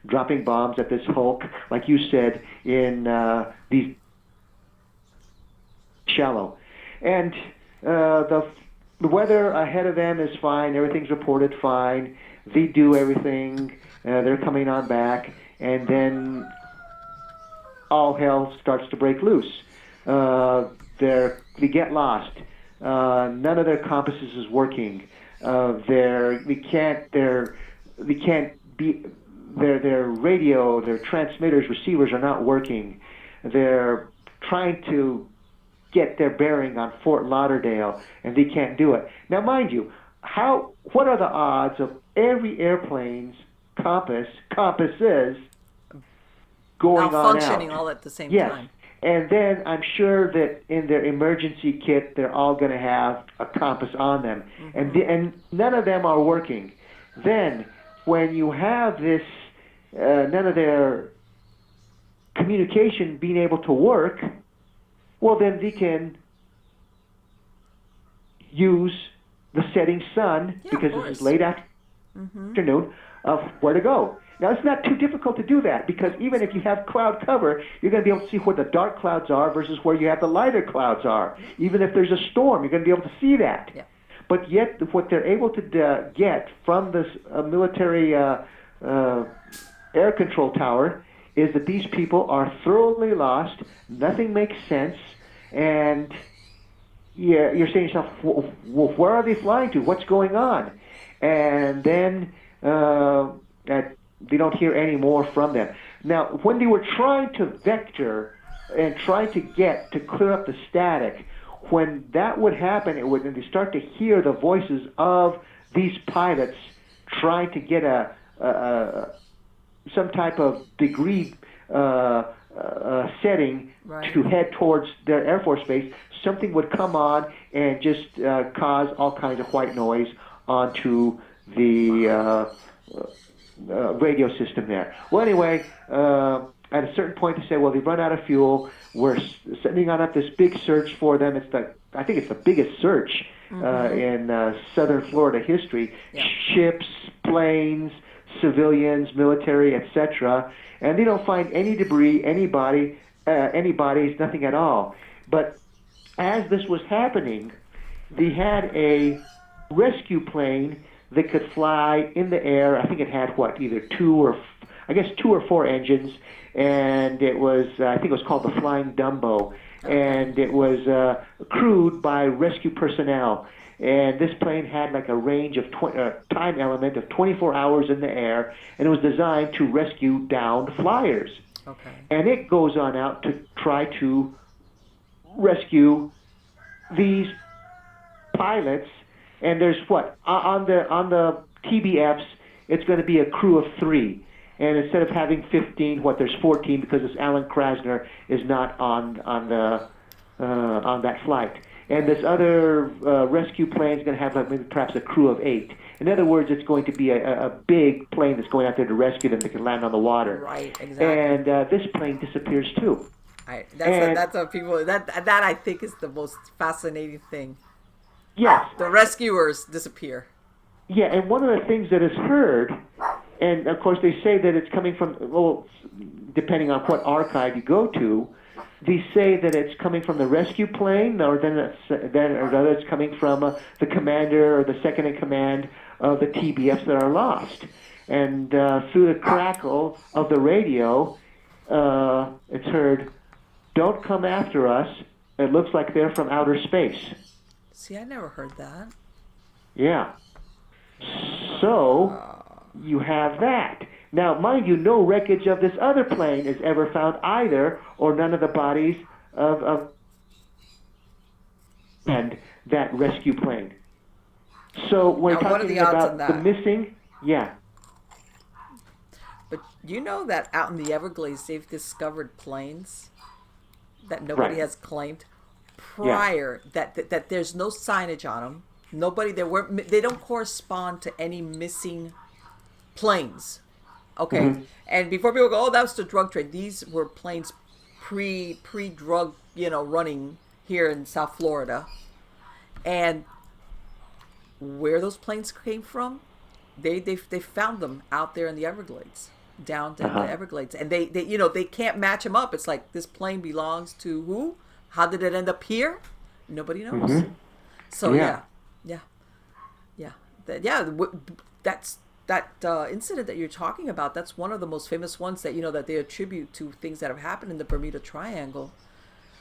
[SPEAKER 2] dropping bombs at this hulk, like you said, in these shallow. And the weather ahead of them is fine. Everything's reported fine. They do everything. They're coming on back. And then all hell starts to break loose. They get lost. None of their compasses is working. Their radio, their transmitters, receivers are not working. They're trying to get their bearing on Fort Lauderdale, and they can't do it. Now, mind you, what are the odds of every airplane's compasses going on out?
[SPEAKER 1] Malfunctioning all at the same time.
[SPEAKER 2] And then I'm sure that in their emergency kit, they're all going to have a compass on them, and none of them are working. Then, when you have this, none of their communication being able to work, well, then they can use the setting sun, because this is late afternoon, of where to go. Now, it's not too difficult to do that, because even if you have cloud cover, you're going to be able to see where the dark clouds are versus where you have the lighter clouds are. Even if there's a storm, you're going to be able to see that. Yeah. But yet, what they're able to get from this military air control tower is that these people are thoroughly lost, nothing makes sense, and you're saying to yourself, well, where are they flying to? What's going on? And then they don't hear any more from them. Now, when they were trying to vector and trying to get to clear up the static, when that would happen, and they start to hear the voices of these pilots trying to get some type of degree setting to head towards their Air Force base, something would come on and just cause all kinds of white noise onto the radio system there. Well, anyway, at a certain point they say, well, they've run out of fuel. We're sending on up this big search for them. I think it's the biggest search in southern Florida history. Yeah. Ships, planes, civilians, military, etc. And they don't find any debris, any bodies, nothing at all. But as this was happening, they had a rescue plane that could fly in the air. I think it had either two or four engines, and it was I think it was called the Flying Dumbo, and it was crewed by rescue personnel. And this plane had like a range of time element of 24 hours in the air, and it was designed to rescue downed flyers. Okay. And it goes on out to try to rescue these pilots. And there's on the TBFs, it's going to be a crew of 3. And instead of having 15, there's 14 because this Alan Krasner is not on that flight. And this other rescue plane is going to have maybe perhaps a crew of 8. In other words, it's going to be a big plane that's going out there to rescue them that can land on the water.
[SPEAKER 1] Right, exactly.
[SPEAKER 2] And this plane disappears too.
[SPEAKER 1] That's what people. That I think is the most fascinating thing.
[SPEAKER 2] Yes.
[SPEAKER 1] The rescuers disappear.
[SPEAKER 2] Yeah, and one of the things that is heard, and of course they say that it's coming from, well, depending on what archive you go to, they say that it's coming from the rescue plane, or then it's coming from the commander or the second in command of the TBFs that are lost. And through the crackle of the radio, it's heard, "Don't come after us. It looks like they're from outer space."
[SPEAKER 1] See, I never heard that.
[SPEAKER 2] Yeah. So you have that. Now, mind you, no wreckage of this other plane is ever found either, or none of the bodies of and that rescue plane. So we're
[SPEAKER 1] now,
[SPEAKER 2] talking about the missing. Yeah.
[SPEAKER 1] But you know that out in the Everglades, they've discovered planes that nobody has claimed prior, that there's no signage on them. They don't correspond to any missing planes. Okay. Mm-hmm. And before people go, "Oh, that was the drug trade," these were planes pre-drug, running here in South Florida. And where those planes came from, they found them out there in the Everglades, down in the Everglades, and they can't match them up. It's like, this plane belongs to who? How did it end up here? Nobody knows. Mm-hmm. So that's that incident that you're talking about. That's one of the most famous ones that that they attribute to things that have happened in the Bermuda Triangle,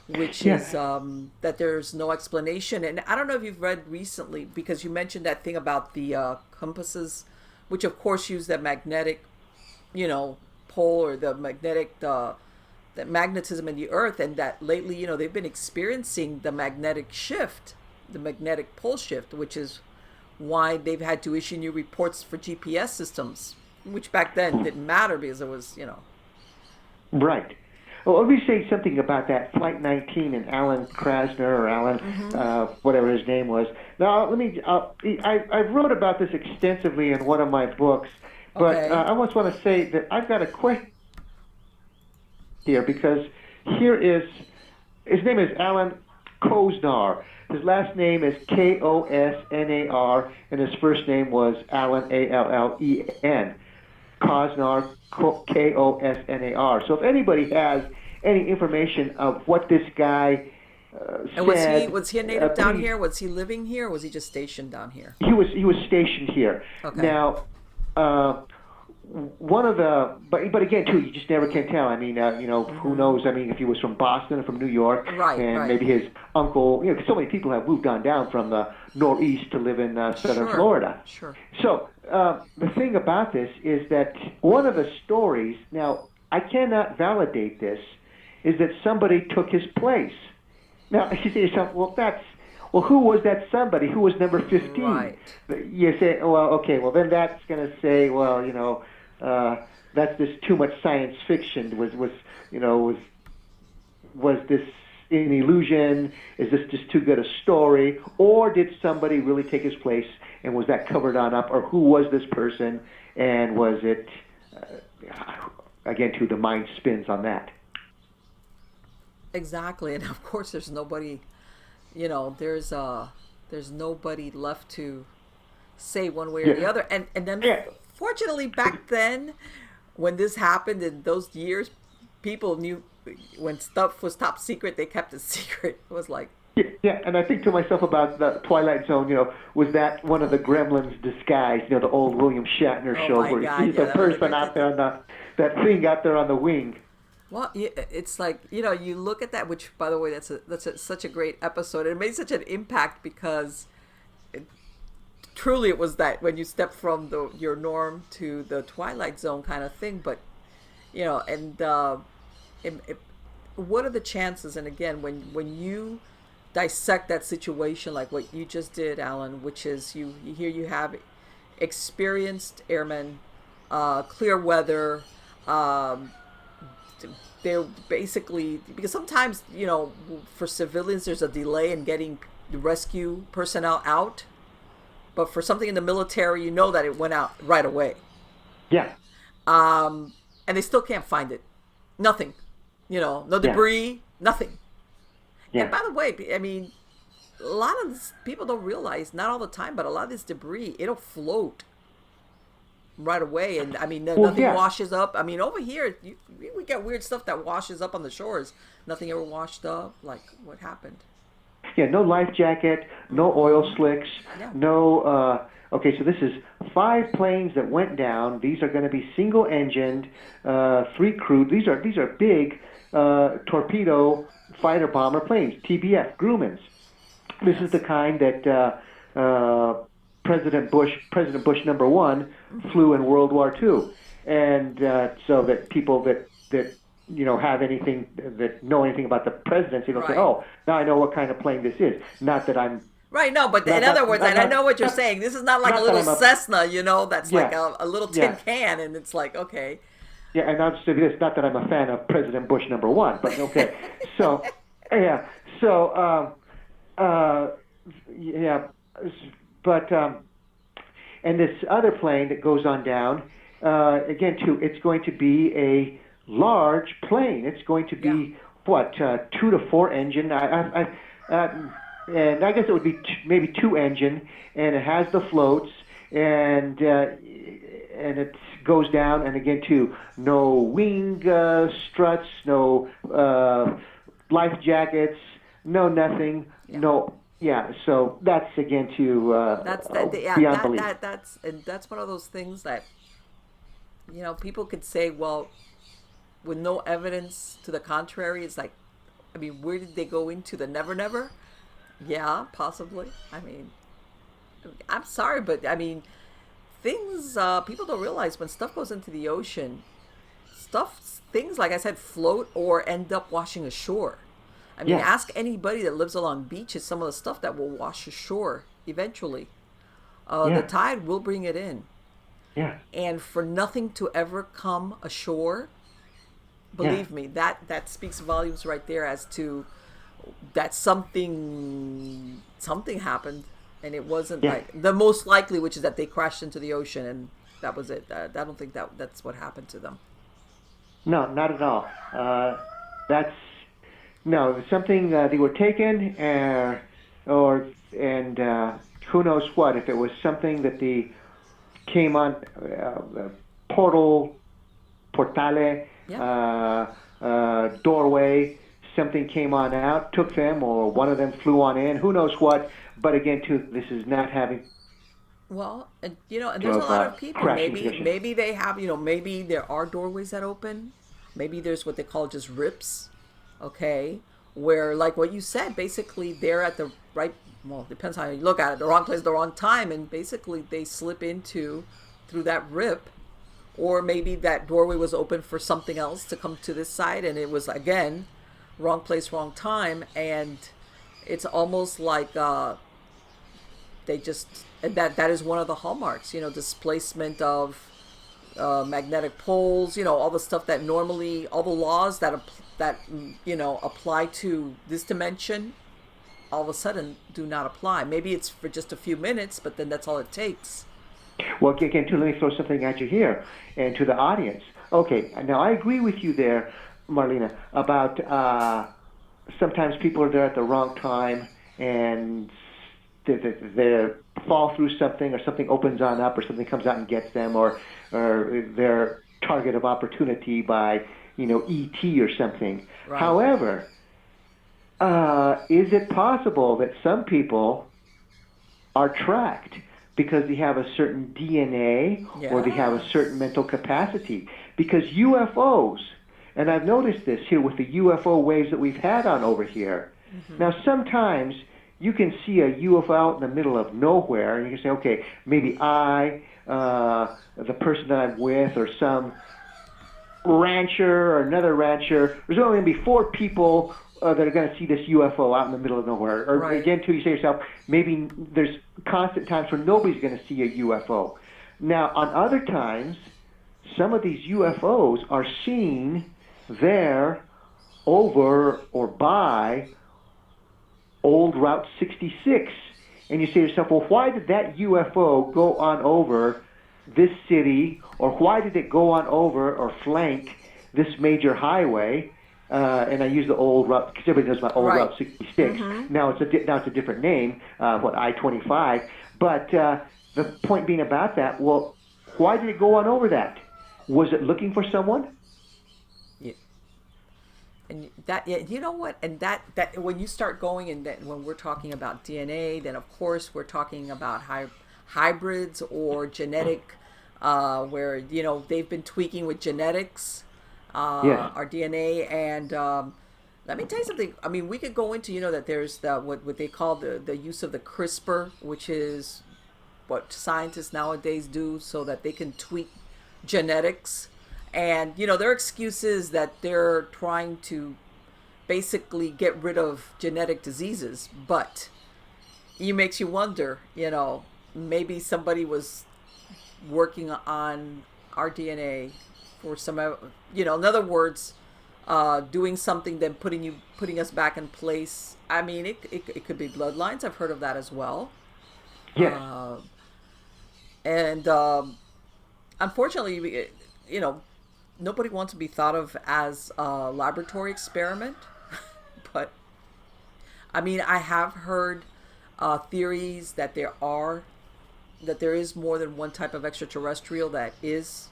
[SPEAKER 1] which is that there's no explanation. And I don't know if you've read recently, because you mentioned that thing about the compasses, which of course use the magnetic, pole, or the magnetic the magnetism in the earth, and that lately they've been experiencing the magnetic shift, the magnetic pole shift, which is why they've had to issue new reports for GPS systems, which back then didn't matter because it was
[SPEAKER 2] Right. Well, let me say something about that Flight 19 and Alan Krasner, or Alan, whatever his name was. Now, I wrote about this extensively in one of my books, but I almost want to say that I've got a question here, because his name is Alan Koznar. His last name is Kosnar, and his first name was Allen, Allen. Koznar, Kosnar. So if anybody has any information of what this guy
[SPEAKER 1] and was he a native down here? Was he living here, or was he just stationed down here?
[SPEAKER 2] He was stationed here. Okay. Now, one of the, but again too, you just never can tell. I mean, who knows? I mean, if he was from Boston or from New York, maybe his uncle. So many people have moved on down from the Northeast to live in southern Florida.
[SPEAKER 1] Sure.
[SPEAKER 2] So the thing about this is that one of the stories, now I cannot validate this, is that somebody took his place. Now you say to yourself, well, who was that somebody? Who was number 15?
[SPEAKER 1] Right.
[SPEAKER 2] You say, well, okay, well then that's going to say, well, that's just too much science fiction. Was this an illusion? Is this just too good a story? Or did somebody really take his place, and was that covered on up? Or who was this person, and was it, again, too, the mind spins on that.
[SPEAKER 1] Exactly, and of course there's nobody, there's nobody left to say one way or the other. And then fortunately back then, when this happened in those years, people knew when stuff was top secret, they kept it secret. It was like...
[SPEAKER 2] Yeah, and I think to myself about the Twilight Zone, was that one of the gremlins disguised, the old William Shatner show where he's the person out there on that thing out there on the wing.
[SPEAKER 1] Well, it's like, you look at that, which, by the way, that's such a great episode. It made such an impact because truly it was that when you step from your norm to the Twilight Zone kind of thing. But, what are the chances? And again, when you dissect that situation like what you just did, Alan, which is you have experienced airmen, clear weather. They're basically, because sometimes, for civilians, there's a delay in getting the rescue personnel out. But for something in the military, you know that it went out right away.
[SPEAKER 2] Yeah.
[SPEAKER 1] And they still can't find it. Nothing. No debris, nothing.
[SPEAKER 2] Yeah.
[SPEAKER 1] And by the way, I mean, a lot of this, people don't realize, not all the time, but a lot of this debris, it'll float right away. And I mean, nothing washes up. I mean, over here, we get weird stuff that washes up on the shores. Nothing ever washed up. Like, what happened?
[SPEAKER 2] Yeah, no life jacket, no oil slicks, no. Okay, so this is 5 planes that went down. These are going to be single-engined, 3 crewed. These are big torpedo fighter bomber planes, TBF, Grumman's. This is the kind that President Bush number 1 flew in World War II, and so that people that have anything, that know anything about the presidency, they'll say, oh, now I know what kind of plane this is. Not that I'm...
[SPEAKER 1] Right, no, but in other words, I know what you're saying. This is not like a little Cessna, that's like a little tin can, and it's like, okay.
[SPEAKER 2] Yeah, and I'll just say this, not that I'm a fan of President Bush number 1, but okay. So, yeah, so, but, and this other plane that goes on down, again, too, it's going to be a large plane. It's going to be 2 to 4 engine. And I guess it would be maybe 2 engine, and it has the floats, and it goes down. And again, too, no wing struts, no life jackets, no nothing, no. Yeah, so that's again too beyond belief. That's
[SPEAKER 1] one of those things that people could say, well, with no evidence to the contrary. It's like, I mean, where did they go into the never? Yeah, possibly. I mean, I'm sorry, but I mean, things people don't realize when stuff goes into the ocean, things like I said float or end up washing ashore. I mean, ask anybody that lives along beaches some of the stuff that will wash ashore eventually. The tide will bring it in.
[SPEAKER 2] Yeah.
[SPEAKER 1] And for nothing to ever come ashore, believe me, that speaks volumes right there as to that something happened, and it wasn't like the most likely, which is that they crashed into the ocean and that was it. I don't think that's what happened to them.
[SPEAKER 2] No, not at all. Something they were taken, and who knows what, if it was something that they came on portale, doorway, something came on out, took them, or one of them flew on in, who knows what. But again, too, this is not having...
[SPEAKER 1] Well, and there's a lot of people, maybe they have, maybe there are doorways that open. Maybe there's what they call just rips, okay? Where, like what you said, basically they're at the right, well, depends how you look at it, the wrong place, the wrong time, and basically they slip through that rip. Or maybe that doorway was open for something else to come to this side, and it was, again, wrong place, wrong time. And it's almost like they just, and that is one of the hallmarks, displacement of magnetic poles, all the stuff that normally, all the laws that apply to this dimension, all of a sudden do not apply. Maybe it's for just a few minutes, but then that's all it takes.
[SPEAKER 2] Well, again, too, let me throw something at you here and to the audience. Okay, now I agree with you there, Marlena, about sometimes people are there at the wrong time and they fall through something, or something opens on up, or something comes out and gets them, or they're target of opportunity by, E.T. or something. Right. However, is it possible that some people are tracked because they have a certain DNA or they have a certain mental capacity? Because UFOs, and I've noticed this here with the UFO waves that we've had on over here. Mm-hmm. Now, sometimes you can see a UFO out in the middle of nowhere, and you can say, okay, maybe the person that I'm with, or some rancher or another rancher, there's only going to be 4 people that are going to see this UFO out in the middle of nowhere. Or again, too, you say to yourself, maybe there's constant times where nobody's going to see a UFO. Now, on other times, some of these UFOs are seen there over or by old Route 66. And you say to yourself, well, why did that UFO go on over this city, or why did it go on over or flank this major highway? And I use the old route because everybody knows about old
[SPEAKER 1] Right.
[SPEAKER 2] Route 66. Now it's a different name, I-25. But the point being about that, well, why did it go on over that? Was it looking for someone?
[SPEAKER 1] Yeah. And that, yeah, you know what? And that when you start going, and then when we're talking about DNA, then of course we're talking about hybrids or genetic, where they've been tweaking with genetics,
[SPEAKER 2] Yes.
[SPEAKER 1] our DNA. And let me tell you something. I mean, we could go into that there's what they call the use of the CRISPR, which is what scientists nowadays do so that they can tweak genetics. And their excuse is that they're trying to basically get rid of genetic diseases, but it makes you wonder, maybe somebody was working on our DNA for some, in other words, doing something, then putting us back in place. I mean, it could be bloodlines. I've heard of that as well.
[SPEAKER 2] Yes.
[SPEAKER 1] And unfortunately, nobody wants to be thought of as a laboratory experiment. But I mean, I have heard theories that there is more than one type of extraterrestrial that is,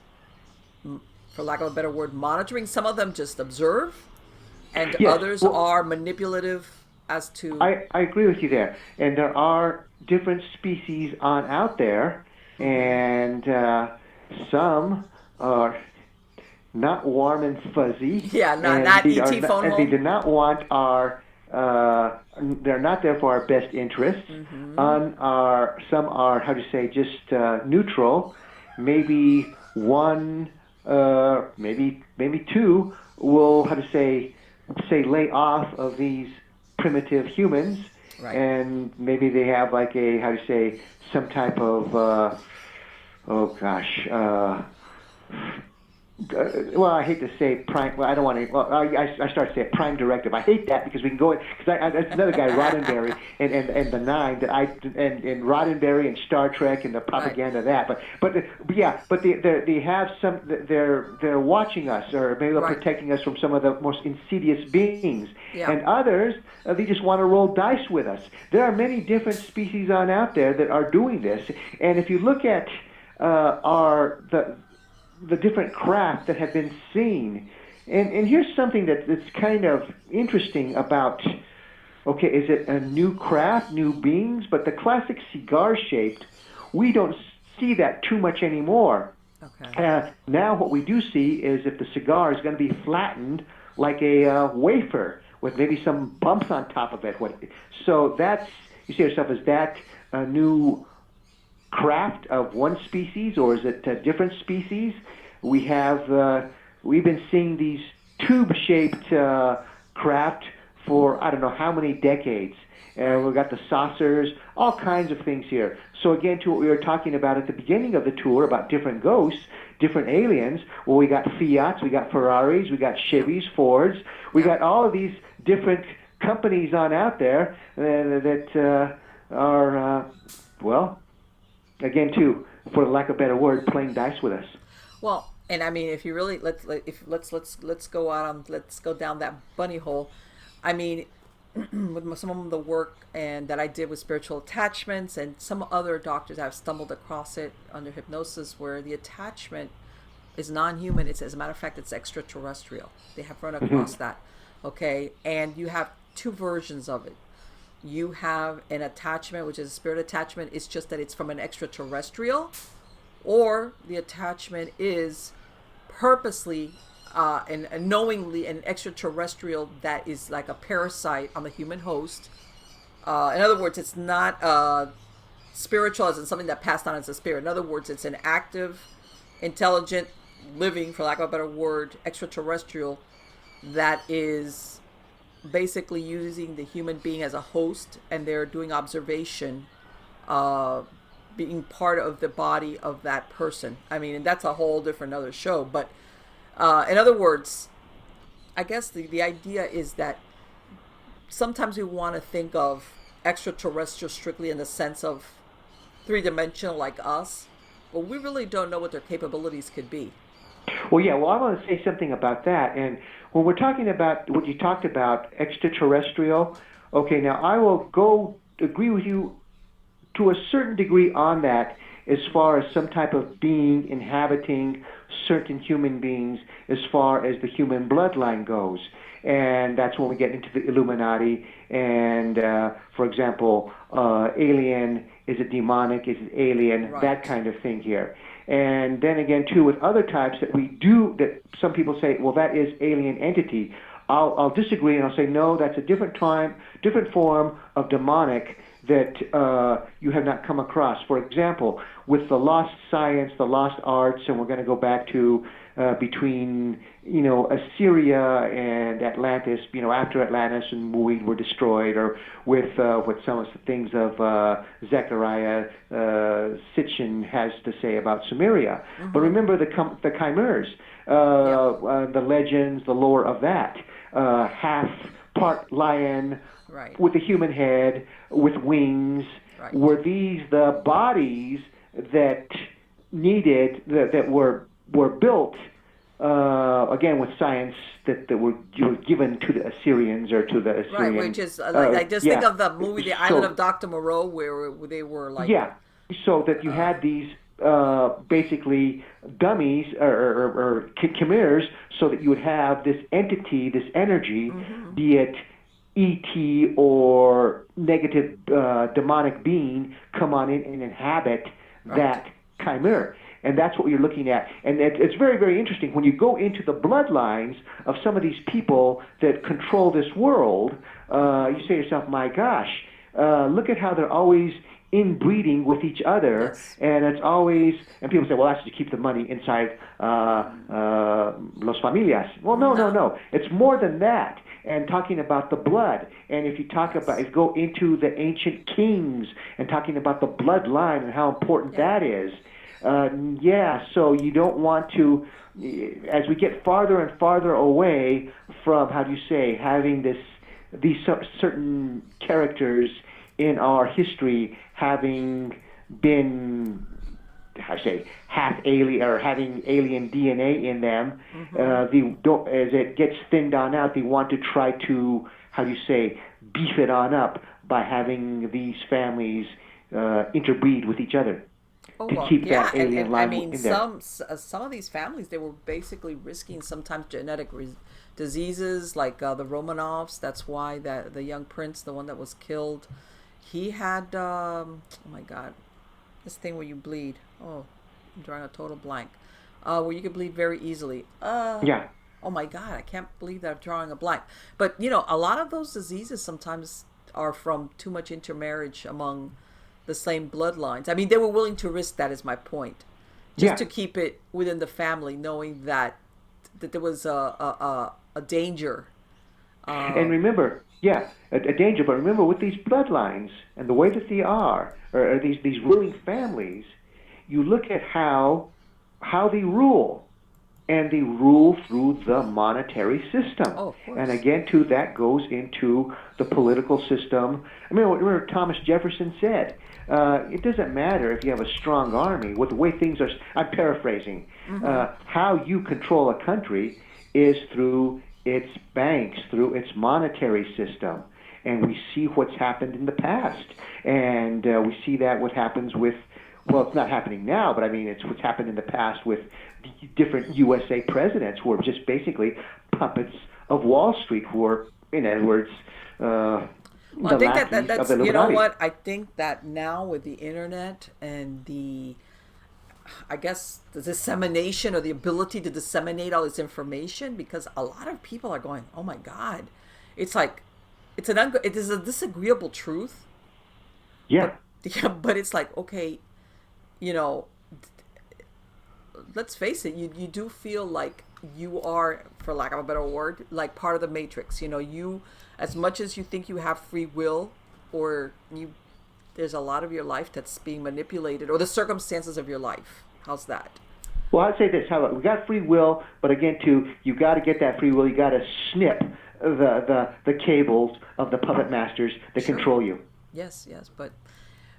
[SPEAKER 1] for lack of a better word, monitoring. Some of them just observe, and
[SPEAKER 2] Yes.
[SPEAKER 1] others
[SPEAKER 2] Well,
[SPEAKER 1] are manipulative as to.
[SPEAKER 2] I agree with you there. And there are different species on out there, and some are not warm and fuzzy.
[SPEAKER 1] Yeah, not
[SPEAKER 2] and
[SPEAKER 1] ET phone
[SPEAKER 2] and they
[SPEAKER 1] home.
[SPEAKER 2] do not want our. They're not there for our best interests. Some are, how do you say, just neutral. Maybe one, maybe two will, how to say lay off of these primitive humans,
[SPEAKER 1] Right.
[SPEAKER 2] and maybe they have like a, how do you say, some type of well, I hate to say prime. Well, I don't want to. Well, I start to say prime directive. I hate that because we can go. Because that's another guy, Roddenberry, and the Nine that and Roddenberry and Star Trek and the propaganda of that. But they have some. They're watching us, or maybe they're
[SPEAKER 1] Right.
[SPEAKER 2] protecting us from some of the most insidious beings.
[SPEAKER 1] Yeah.
[SPEAKER 2] And others, they just want to roll dice with us. There are many different species on out there that are doing this. And if you look at the different craft that have been seen. And here's something that's kind of interesting about, okay, is it a new craft, new beings? But the classic cigar-shaped, we don't see that too much anymore.
[SPEAKER 1] Okay.
[SPEAKER 2] Now what we do see is if the cigar is going to be flattened like a wafer with maybe some bumps on top of it. So that's, you say to yourself, is that a new craft of one species, or is it a different species? We've been seeing these tube-shaped craft for I don't know how many decades, and we've got the saucers, all kinds of things here. So again, to what we were talking about at the beginning of the tour about different ghosts, different aliens. Well, we got Fiats, we got Ferraris, we got Chevys, Fords, we got all of these different companies on out there that are well. Again, too, for lack of a better word, playing dice with us.
[SPEAKER 1] Well, and I mean, if you really let's go out on let's go down that bunny hole. I mean, with some of the work and that I did with spiritual attachments, and some other doctors have stumbled across it under hypnosis, where the attachment is non-human. It's, as a matter of fact, it's extraterrestrial. They have run across that. Okay, and you have two versions of it. You have an attachment, which is a spirit attachment. It's just that it's from an extraterrestrial, or the attachment is purposely and knowingly an extraterrestrial that is like a parasite on the human host. In other words, it's not spiritual as in something that passed on as a spirit. In other words, it's an active, intelligent, living, for lack of a better word, extraterrestrial that is basically using the human being as a host, and they're doing observation being part of the body of that person. I mean, and that's a whole different other show. But in other words, I guess the idea is that sometimes we want to think of extraterrestrial strictly in the sense of three-dimensional like us, but we really don't know what their capabilities could be.
[SPEAKER 2] Well, yeah, well, I want to say something about that. And when we're talking about what you talked about, extraterrestrial, okay, now I will go agree with you to a certain degree on that as far as some type of being inhabiting certain human beings as far as the human bloodline goes. And that's when we get into the Illuminati and, for example, alien, is it demonic, is it alien,
[SPEAKER 1] Right.
[SPEAKER 2] that kind of thing here. And then again, too, with other types that some people say, well, that is alien entity. I'll disagree and I'll say, no, that's a different form of demonic that you have not come across. For example, with the lost science, the lost arts, and we're going to go back to between, Assyria and Atlantis, after Atlantis and we were destroyed, or with what some of the things of Zechariah Sitchin has to say about Sumeria. Mm-hmm. But remember the chimeras, the legends, the lore of that. Half part lion,
[SPEAKER 1] right,
[SPEAKER 2] with a human head, with wings.
[SPEAKER 1] Right.
[SPEAKER 2] Were these the bodies that that were built again with science that were given to the Assyrians or to the Assyrian?
[SPEAKER 1] Right, which is like just think of the movie The Island of Dr. Moreau, where they were like
[SPEAKER 2] so that you had these basically dummies or chimeras, so that you would have this entity, this energy, mm-hmm. be it ET or negative demonic being, come on in and inhabit that chimera. And that's what you're looking at. And it's very, very interesting. When you go into the bloodlines of some of these people that control this world, you say to yourself, my gosh, look at how they're always inbreeding with each other.
[SPEAKER 1] Yes.
[SPEAKER 2] And it's always, and people say, well, that's to keep the money inside Los Familias. Well, no. It's more than that. And talking about the blood, and if you go into the ancient kings and talking about the bloodline and how important that is, so you don't want to, as we get farther and farther away from, having these certain characters in our history having been, half alien or having alien DNA in them, mm-hmm. As it gets thinned on out, they want to try to, beef it on up by having these families interbreed with each other to keep that alien line in there.
[SPEAKER 1] Some of these families, they were basically risking sometimes genetic diseases, like the Romanovs. That's why the young prince, the one that was killed, he had oh my God, this thing where you bleed. Oh, I'm drawing a total blank. Where you can bleed very easily. Oh my God, I can't believe that I'm drawing a blank. But a lot of those diseases sometimes are from too much intermarriage among the same bloodlines. I mean, they were willing to risk that, is my point, just to keep it within the family, knowing that there was a danger.
[SPEAKER 2] And remember, a danger. But remember, with these bloodlines and the way that they are, or these ruling families, you look at how they rule, and they rule through the monetary system.
[SPEAKER 1] Oh, of course.
[SPEAKER 2] And again, too, that goes into the political system. I mean, remember Thomas Jefferson said, it doesn't matter if you have a strong army. With the way things are, I'm paraphrasing, mm-hmm. How you control a country is through its banks, through its monetary system. And we see what's happened in the past. And we see that what happens with, well, it's not happening now, but I mean, it's what's happened in the past with different USA presidents who are just basically puppets of Wall Street, who are, in other words,
[SPEAKER 1] I think that's you know what? I think that now with the internet and the dissemination, or the ability to disseminate all this information, because a lot of people are going, oh my God, it's like, it is a disagreeable truth.
[SPEAKER 2] Yeah.
[SPEAKER 1] But it's like, okay, let's face it, you do feel like you are, for lack of a better word, like part of the matrix. You, as much as you think you have free will, or you there's a lot of your life that's being manipulated, or the circumstances of your life. How's that?
[SPEAKER 2] Well, I'd say this: how we got free will, but again, you got to get that free will. You got to snip the cables of the puppet masters that control you.
[SPEAKER 1] Yes,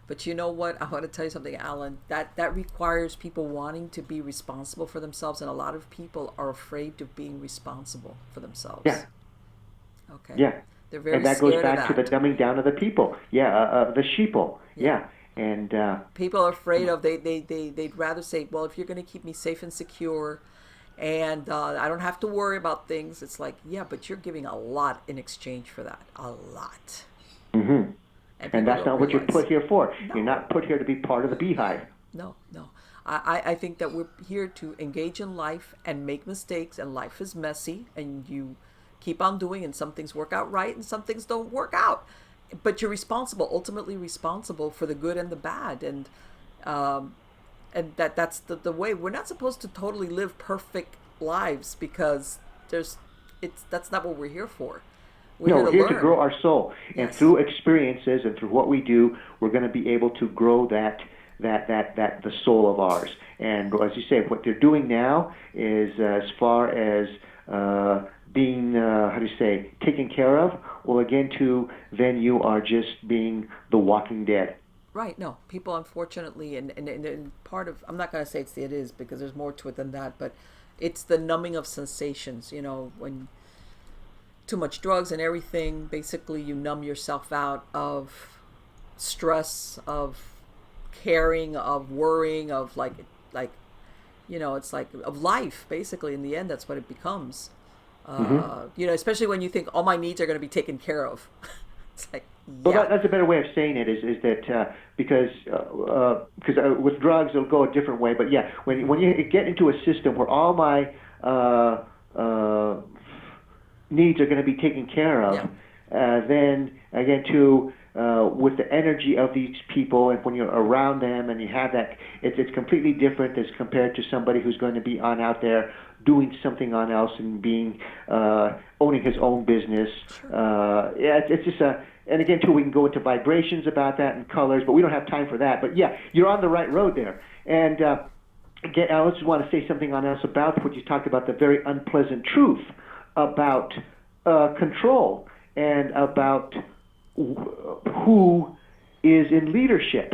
[SPEAKER 1] but you know what? I want to tell you something, Alan. That requires people wanting to be responsible for themselves, and a lot of people are afraid of being responsible for themselves.
[SPEAKER 2] Yeah.
[SPEAKER 1] Okay.
[SPEAKER 2] Yeah.
[SPEAKER 1] They're very
[SPEAKER 2] and that
[SPEAKER 1] scared
[SPEAKER 2] goes back
[SPEAKER 1] of
[SPEAKER 2] to
[SPEAKER 1] that.
[SPEAKER 2] the dumbing down of the people. Yeah, the sheeple. Yeah. And
[SPEAKER 1] people are afraid of they'd rather say, well, if you're going to keep me safe and secure, and I don't have to worry about things. It's like, yeah, but you're giving a lot in exchange for that. A lot.
[SPEAKER 2] Mm-hmm. And that's not what you're put here for.
[SPEAKER 1] No.
[SPEAKER 2] You're not put here to be part of the beehive.
[SPEAKER 1] No. I think that we're here to engage in life and make mistakes, and life is messy, and you keep on doing, and some things work out right and some things don't work out. But you're ultimately responsible for the good and the bad. And that's the way. We're not supposed to totally live perfect lives, because that's not what we're here for.
[SPEAKER 2] We're here to grow our soul, and through experiences and through what we do, we're going to be able to grow that the soul of ours. And as you say, what they're doing now is, as far as being taken care of. Well, again, then you are just being the Walking Dead.
[SPEAKER 1] Right. No, people, unfortunately, and part of, I'm not going to say it is, because there's more to it than that, but it's the numbing of sensations. When too much drugs and everything, basically you numb yourself out of stress, of caring, of worrying, of it's like of life. Basically, in the end, that's what it becomes. Especially when you think all my needs are going to be taken care of. It's like,
[SPEAKER 2] well, that's a better way of saying it. Is that because with drugs it'll go a different way. But yeah, when you get into a system where all my needs are going to be taken care of, then again with the energy of these people, and when you're around them and you have that, it's completely different as compared to somebody who's going to be out there doing something on else and being owning his own business. Sure. It's just and again we can go into vibrations about that and colors, but we don't have time for that. But yeah, you're on the right road there. And again, I just want to say something on else about what you talked about, the very unpleasant truth about control and about who is in leadership.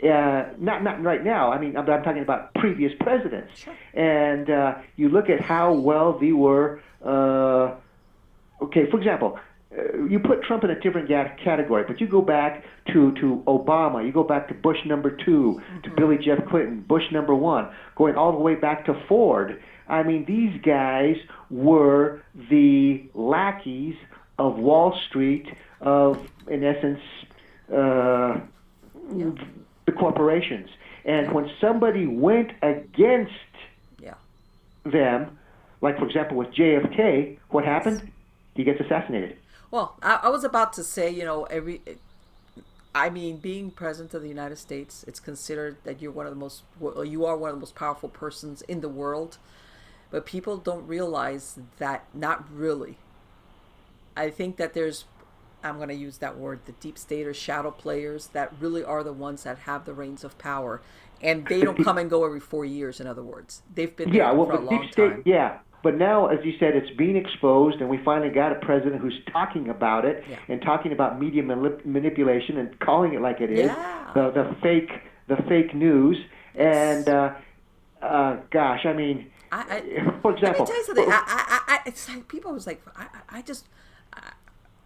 [SPEAKER 2] Not right now. I mean, I'm talking about previous presidents.
[SPEAKER 1] Sure. And
[SPEAKER 2] you look at how well they were. For example, you put Trump in a different category, but you go back to Obama, you go back to Bush number 2, to Billy Jeff Clinton, Bush number 1, going all the way back to Ford. I mean, these guys were the lackeys of Wall Street, of, in essence, the corporations. And when somebody went against them, like, for example, with JFK, what happened? He gets assassinated.
[SPEAKER 1] Well, I was about to say, being president of the United States, it's considered that you are one of the most powerful persons in the world. But people don't realize that, not really. I think that I'm going to use that word, the deep state or shadow players, that really are the ones that have the reins of power. And they don't come and go every 4 years, in other words. They've been there for a long time.
[SPEAKER 2] Yeah, but now, as you said, it's being exposed, and we finally got a president who's talking about it and talking about media manipulation and calling it like it is, the fake news. Yes. And, gosh, I mean... for example,
[SPEAKER 1] let me tell you something. It's like people was like,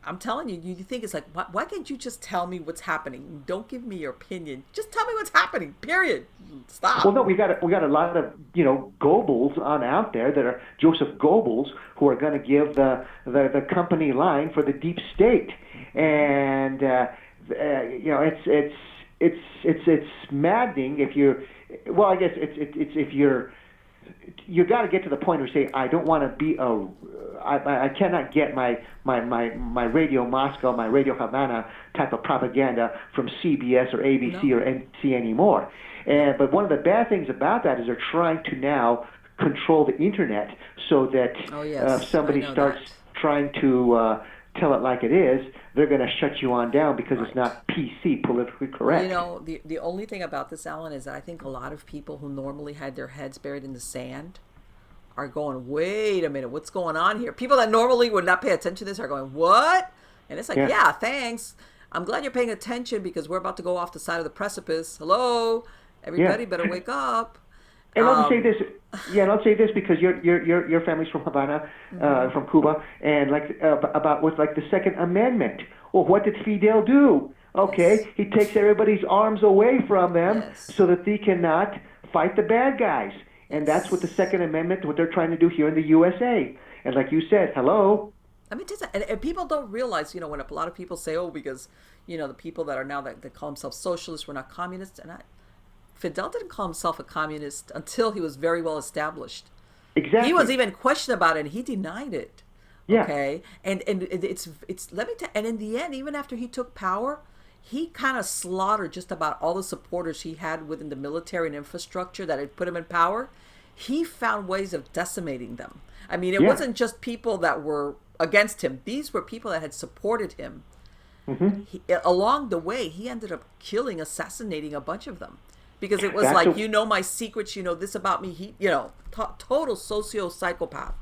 [SPEAKER 1] I'm telling you, you think it's like, why can't you just tell me what's happening? Don't give me your opinion. Just tell me what's happening. Period. Stop.
[SPEAKER 2] Well, no, we got a lot of Goebbels out there that are Joseph Goebbels, who are going to give the company line for the deep state, and it's maddening if you're. Well, I guess it's if you're. You got to get to the point where you say, I don't want to be I cannot get my Radio Moscow, my Radio Havana type of propaganda from CBS or ABC or NBC anymore. But one of the bad things about that is they're trying to now control the internet, so that if somebody starts trying to tell it like it is, they're going to shut you on down because
[SPEAKER 1] Right.
[SPEAKER 2] it's not PC, politically
[SPEAKER 1] Well,
[SPEAKER 2] correct.
[SPEAKER 1] the only thing about this, Alan, is that I think a lot of people who normally had their heads buried in the sand are going, wait a minute, what's going on here? People that normally would not pay attention to this are going, what? And it's like,
[SPEAKER 2] Yeah,
[SPEAKER 1] yeah, thanks. I'm glad you're paying attention because we're about to go off the side of the precipice. Hello,
[SPEAKER 2] yeah.
[SPEAKER 1] everybody better wake up.
[SPEAKER 2] And I'll just say
[SPEAKER 1] Um,
[SPEAKER 2] this, and I'll say this because your family's from Havana, from Cuba, and like about what's like the Second Amendment. Well, what did Fidel do?
[SPEAKER 1] yes,
[SPEAKER 2] Okay, he takes everybody's arms away from them
[SPEAKER 1] yes,
[SPEAKER 2] so that they cannot fight the bad guys, and that's what the
[SPEAKER 1] yes.
[SPEAKER 2] Second Amendment, what they're trying to do here in the USA. And like you said, hello,
[SPEAKER 1] I mean, and people don't realize, when a lot of people say, oh, because, the people that are now that call themselves socialists were not communists. And Fidel didn't call himself a communist until he was very well established. He was
[SPEAKER 2] exactly,
[SPEAKER 1] even questioned about it, and he denied it.
[SPEAKER 2] yeah,
[SPEAKER 1] Okay, and it's let me tell. And in the end, even after he took power, he kind of slaughtered just about all the supporters he had within the military and infrastructure that had put him in power. He found ways of decimating them. I mean, it
[SPEAKER 2] yeah,
[SPEAKER 1] wasn't just people that were against him. These were people that had supported him. Along the way, he ended up killing, assassinating a bunch of them because it was
[SPEAKER 2] that's
[SPEAKER 1] like,
[SPEAKER 2] a
[SPEAKER 1] my secrets, this about me. He, total socio-psychopath.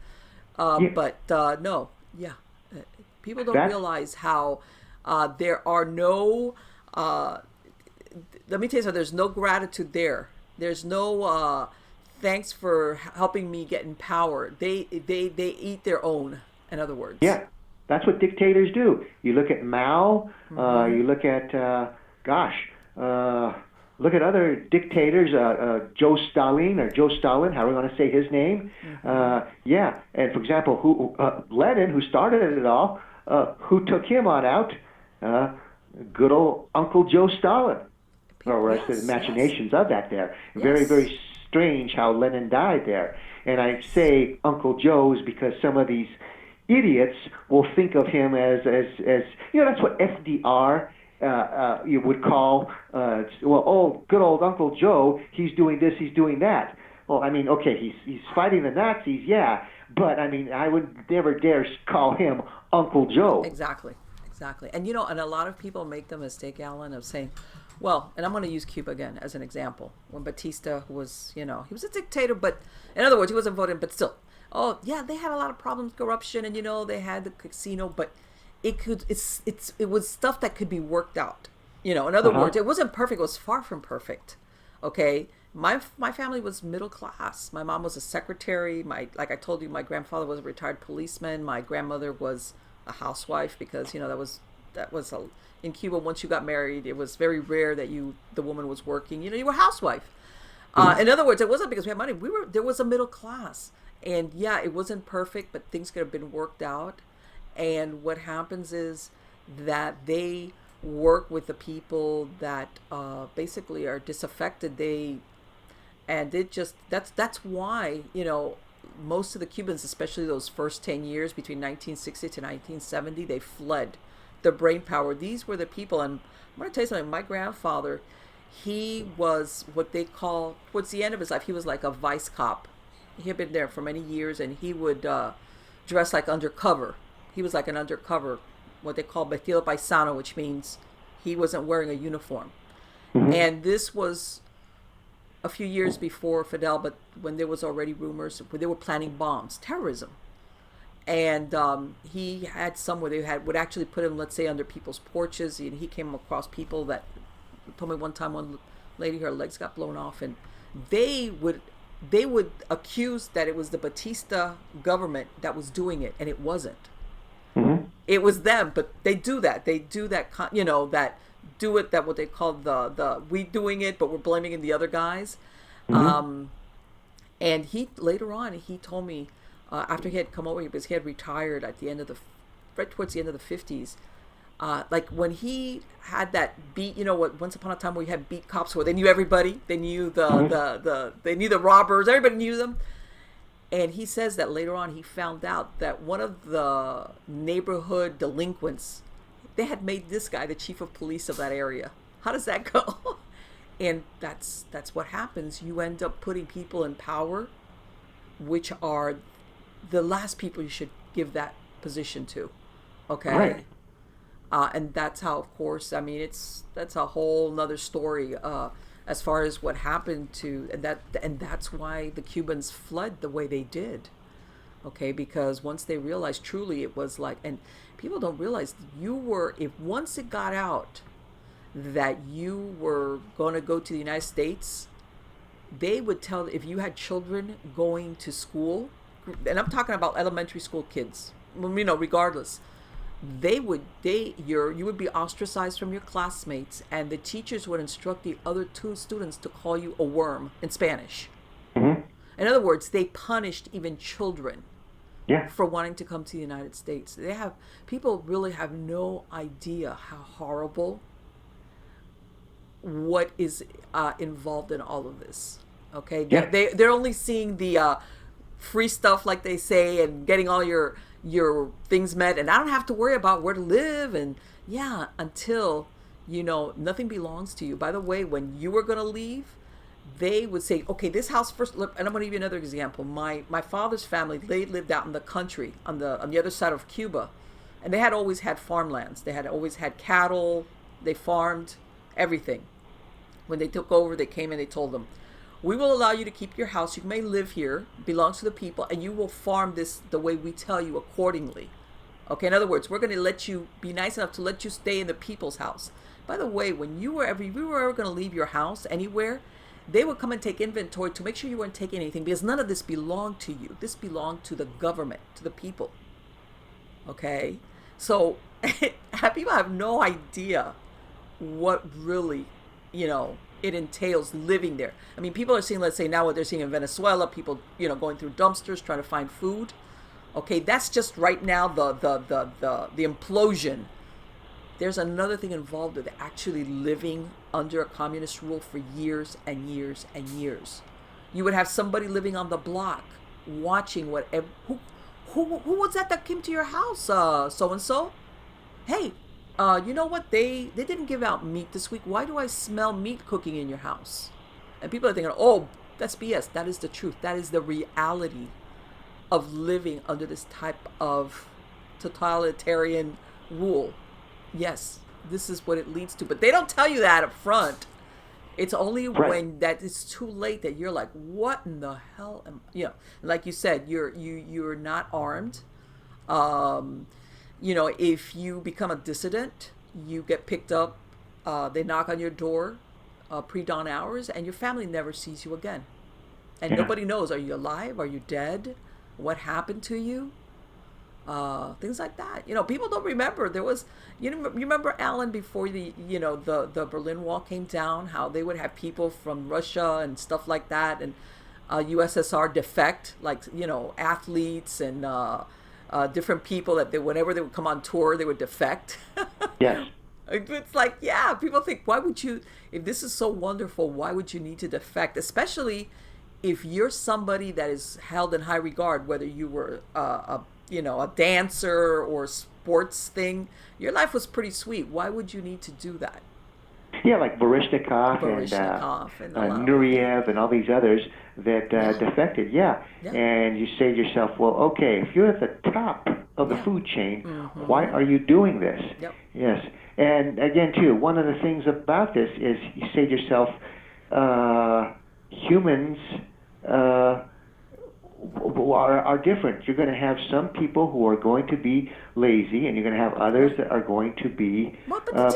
[SPEAKER 2] yeah,
[SPEAKER 1] But no, yeah, uh, people don't
[SPEAKER 2] that's
[SPEAKER 1] realize how there are no. Let me tell you something. There's no gratitude there. There's no thanks for helping me get in power. They eat their own. In other words.
[SPEAKER 2] Yeah, that's what dictators do. You look at Mao,
[SPEAKER 1] Mm-hmm.
[SPEAKER 2] you look at, gosh, look at other dictators, Joe Stalin or Joe Stalin, however you want to say his name.
[SPEAKER 1] Mm-hmm.
[SPEAKER 2] Yeah, and for example, Lenin, who started it all, who took him on out? Uh, Good old Uncle Joe Stalin. Or that's the
[SPEAKER 1] Yes. Yes.
[SPEAKER 2] machinations of that there. Very,
[SPEAKER 1] Yes.
[SPEAKER 2] very strange how Lenin died there. And I say Uncle Joe's because some of these idiots will think of him as that's what FDR you would call good old Uncle Joe, he's doing this, he's doing that. Well, I mean, okay, he's fighting the Nazis, yeah, but I mean, I would never dare call him Uncle Joe.
[SPEAKER 1] Exactly. Exactly. And a lot of people make the mistake, Alan, of saying, well, and I'm going to use Cuba again as an example. When Batista was, he was a dictator, but in other words, he wasn't voting, but still, oh yeah, they had a lot of problems, corruption, and they had the casino, but it was stuff that could be worked out. In other
[SPEAKER 2] Uh-huh.
[SPEAKER 1] words, it wasn't perfect. It was far from perfect. Okay, my family was middle class. My mom was a secretary. Like I told you, my grandfather was a retired policeman. My grandmother was a housewife because that was in Cuba. Once you got married, it was very rare that the woman was working. You were a housewife. In other words, it wasn't because we had money. There was a middle class, and yeah, it wasn't perfect, but things could have been worked out. And what happens is that they work with the people that basically are disaffected. And it just that's why most of the Cubans, especially those first 10 years between 1960 to 1970, they fled the brain power. These were the people. And I'm going to tell you something. My grandfather, he was what they call, towards the end of his life, he was like a vice cop. He had been there for many years, and he would dress like undercover. He was like an undercover, what they call vestido paisano, which means he wasn't wearing a uniform.
[SPEAKER 2] Hmm.
[SPEAKER 1] And this was a few years before Fidel, but when there was already rumors, when they were planning bombs, terrorism. And he had some where they would actually put him, let's say, under people's porches. And he came across people that told me one time, one lady, her legs got blown off, and they would accuse that it was the Batista government that was doing it, and it wasn't.
[SPEAKER 2] Hmm.
[SPEAKER 1] It was them, but they do that. They do that, that do it, that what they call the we doing it, but we're blaming the other guys.
[SPEAKER 2] Hmm.
[SPEAKER 1] And he later on he told me after he had come over here because he had retired at the end of right towards the end of the 50s. Like when he had that beat, what once upon a time where you had beat cops where they knew everybody, they knew
[SPEAKER 2] Hmm.
[SPEAKER 1] they knew the robbers, everybody knew them. And he says that later on he found out that one of the neighborhood delinquents, they had made this guy the chief of police of that area. How does that go? And that's what happens. You end up putting people in power, which are the last people you should give that position to. Okay.
[SPEAKER 2] Right.
[SPEAKER 1] And that's how, of course, I mean, that's a whole nother story as far as what happened to, and that's why the Cubans fled the way they did. Okay, because once they realized truly it was like, and people don't realize if once it got out that you were going to go to the United States, they would tell, if you had children going to school, and I'm talking about elementary school kids, regardless, you would be ostracized from your classmates, and the teachers would instruct the other two students to call you a worm in Spanish.
[SPEAKER 2] Mm-hmm.
[SPEAKER 1] In other words, they punished even children
[SPEAKER 2] Yeah.
[SPEAKER 1] for wanting to come to the United States. People really have no idea how horrible what is involved in all of this. Okay,
[SPEAKER 2] Yeah.
[SPEAKER 1] they're only seeing the free stuff, like they say, and getting all your things met, and I don't have to worry about where to live, and until nothing belongs to you. By the way, when you were going to leave, they would say, okay, this house first. Look, and I'm going to give you another example. My father's family, they lived out in the country on the other side of Cuba, and they had always had farmlands. They had always had cattle. They farmed everything. When they took over, they came and they told them, we will allow you to keep your house. You may live here, belongs to the people, and you will farm this the way we tell you accordingly. Okay, in other words, we're going to let you, be nice enough to let you stay in the people's house. By the way, when you were ever going to leave your house anywhere, they would come and take inventory to make sure you weren't taking anything, because none of this belonged to you. This belonged to the government, to the people. Okay? So people have no idea what really, it entails living there. I mean, people are seeing, let's say now what they're seeing in Venezuela, people, going through dumpsters trying to find food. Okay, that's just right now the implosion. There's another thing involved with actually living under a communist rule for years and years and years. You would have somebody living on the block watching who was that came to your house, so and so? Hey, you know what? They didn't give out meat this week. Why do I smell meat cooking in your house? And people are thinking, oh, that's BS. That is the truth. That is the reality of living under this type of totalitarian rule. Yes, this is what it leads to. But they don't tell you that up front. It's only when that it's too late that you're like, what in the hell like you said, you're not armed. If you become a dissident, you get picked up, they knock on your door pre-dawn hours, and your family never sees you again. And nobody knows, are you alive? Are you dead? What happened to you? Things like that. People don't remember. There was, you remember, Allan, before the Berlin Wall came down, how they would have people from Russia and stuff like that, and USSR defect, like, athletes and different people that whenever they would come on tour, they would defect.
[SPEAKER 2] Yes.
[SPEAKER 1] It's like, people think, why would you, if this is so wonderful, why would you need to defect? Especially if you're somebody that is held in high regard, whether you were a dancer or sports thing, your life was pretty sweet. Why would you need to do that?
[SPEAKER 2] Yeah, like Baryshnikov and Nureyev and all these others that defected. Yeah. And you say to yourself, well, okay, if you're at the top of the food chain, why are you doing this?
[SPEAKER 1] Yep.
[SPEAKER 2] Yes. And again, too, one of the things about this is you say to yourself, humans are different. You're going to have some people who are going to be lazy, and you're going to have others that are going to be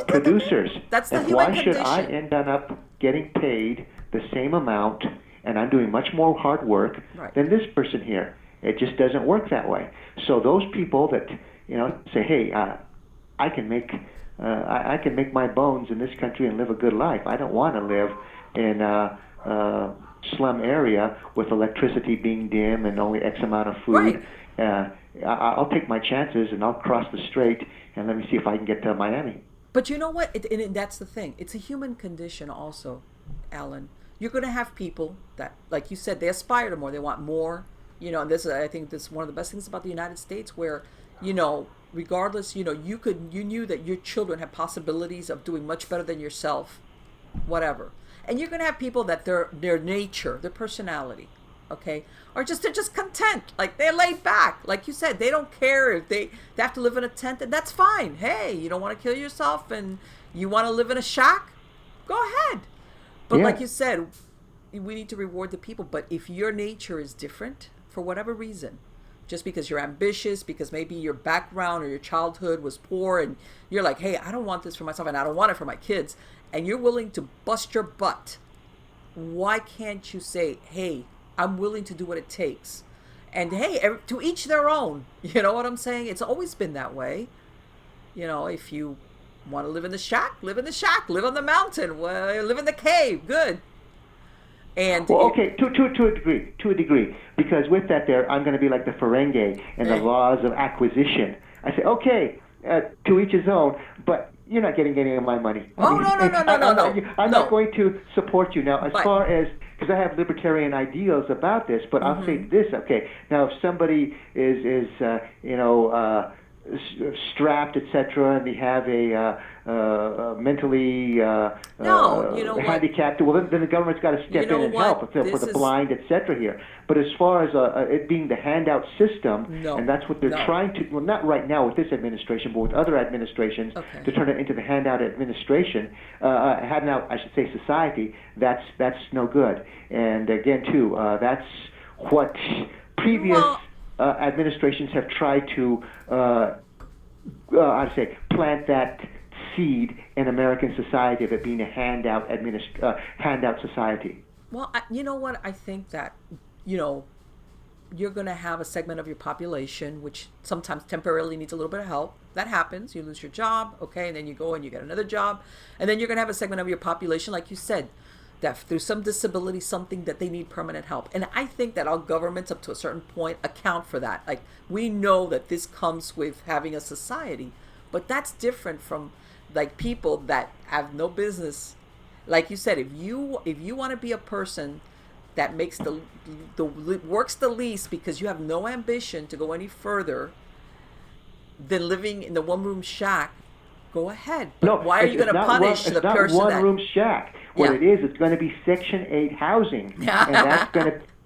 [SPEAKER 2] producers.
[SPEAKER 1] That's the
[SPEAKER 2] and
[SPEAKER 1] human
[SPEAKER 2] why should
[SPEAKER 1] condition.
[SPEAKER 2] I end up getting paid the same amount, and I'm doing much more hard work than this person here? It just doesn't work that way. So those people that say, hey, I can make my bones in this country and live a good life. I don't want to live in slum area with electricity being dim and only X amount of food. I'll take my chances and I'll cross the strait and let me see if I can get to Miami.
[SPEAKER 1] But you know what? And that's the thing. It's a human condition also, Allan. You're going to have people that, like you said, they aspire to more. They want more. And I think this is one of the best things about the United States, where, regardless, you knew that your children had possibilities of doing much better than yourself, whatever. And you're going to have people that their nature, their personality, okay? Or just they're just content, like they're laid back. Like you said, they don't care if they have to live in a tent, and that's fine. Hey, you don't want to kill yourself and you want to live in a shack? Go ahead. But like you said, we need to reward the people. But if your nature is different for whatever reason, just because you're ambitious, because maybe your background or your childhood was poor and you're like, hey, I don't want this for myself and I don't want it for my kids, and you're willing to bust your butt, why can't you say, hey, I'm willing to do what it takes? And hey, to each their own. You know what I'm saying? It's always been that way. You know, if you want to live in the shack, live in the shack. Live on the mountain. Well, live in the cave. Good. And
[SPEAKER 2] well, okay, to a degree, because with that there, I'm going to be like the Ferengi and the laws of acquisition. I say, okay, to each his own, but you're not getting any of my money.
[SPEAKER 1] Oh, no.
[SPEAKER 2] I'm not going to support you. Now, as far as, because I have libertarian ideals about this, but I'll say this, okay, now if somebody is strapped, etc., and they have a mentally handicapped, well, then the government's got to step in and help for the blind, etc. here. But as far as it being the handout system, and that's what they're trying to, well, not right now with this administration, but with other administrations, to turn it into the handout administration, handout, I should say, society, that's no good. And again, too, that's what previous administrations have tried to, I'd say, plant that seed in American society of it being a handout society.
[SPEAKER 1] Well, you know what? I think that, you're going to have a segment of your population which sometimes temporarily needs a little bit of help. That happens. You lose your job, okay, and then you go and you get another job. And then you're going to have a segment of your population, like you said, that through some disability, something that they need permanent help. And I think that our governments up to a certain point account for that. Like, we know that this comes with having a society, but that's different from like people that have no business. Like you said, if you want to be a person that makes the works the least because you have no ambition to go any further than living in the one-room shack, go ahead. But why are you going to punish the person that...
[SPEAKER 2] It's not one-room shack. What it is, it's going to be Section 8 housing.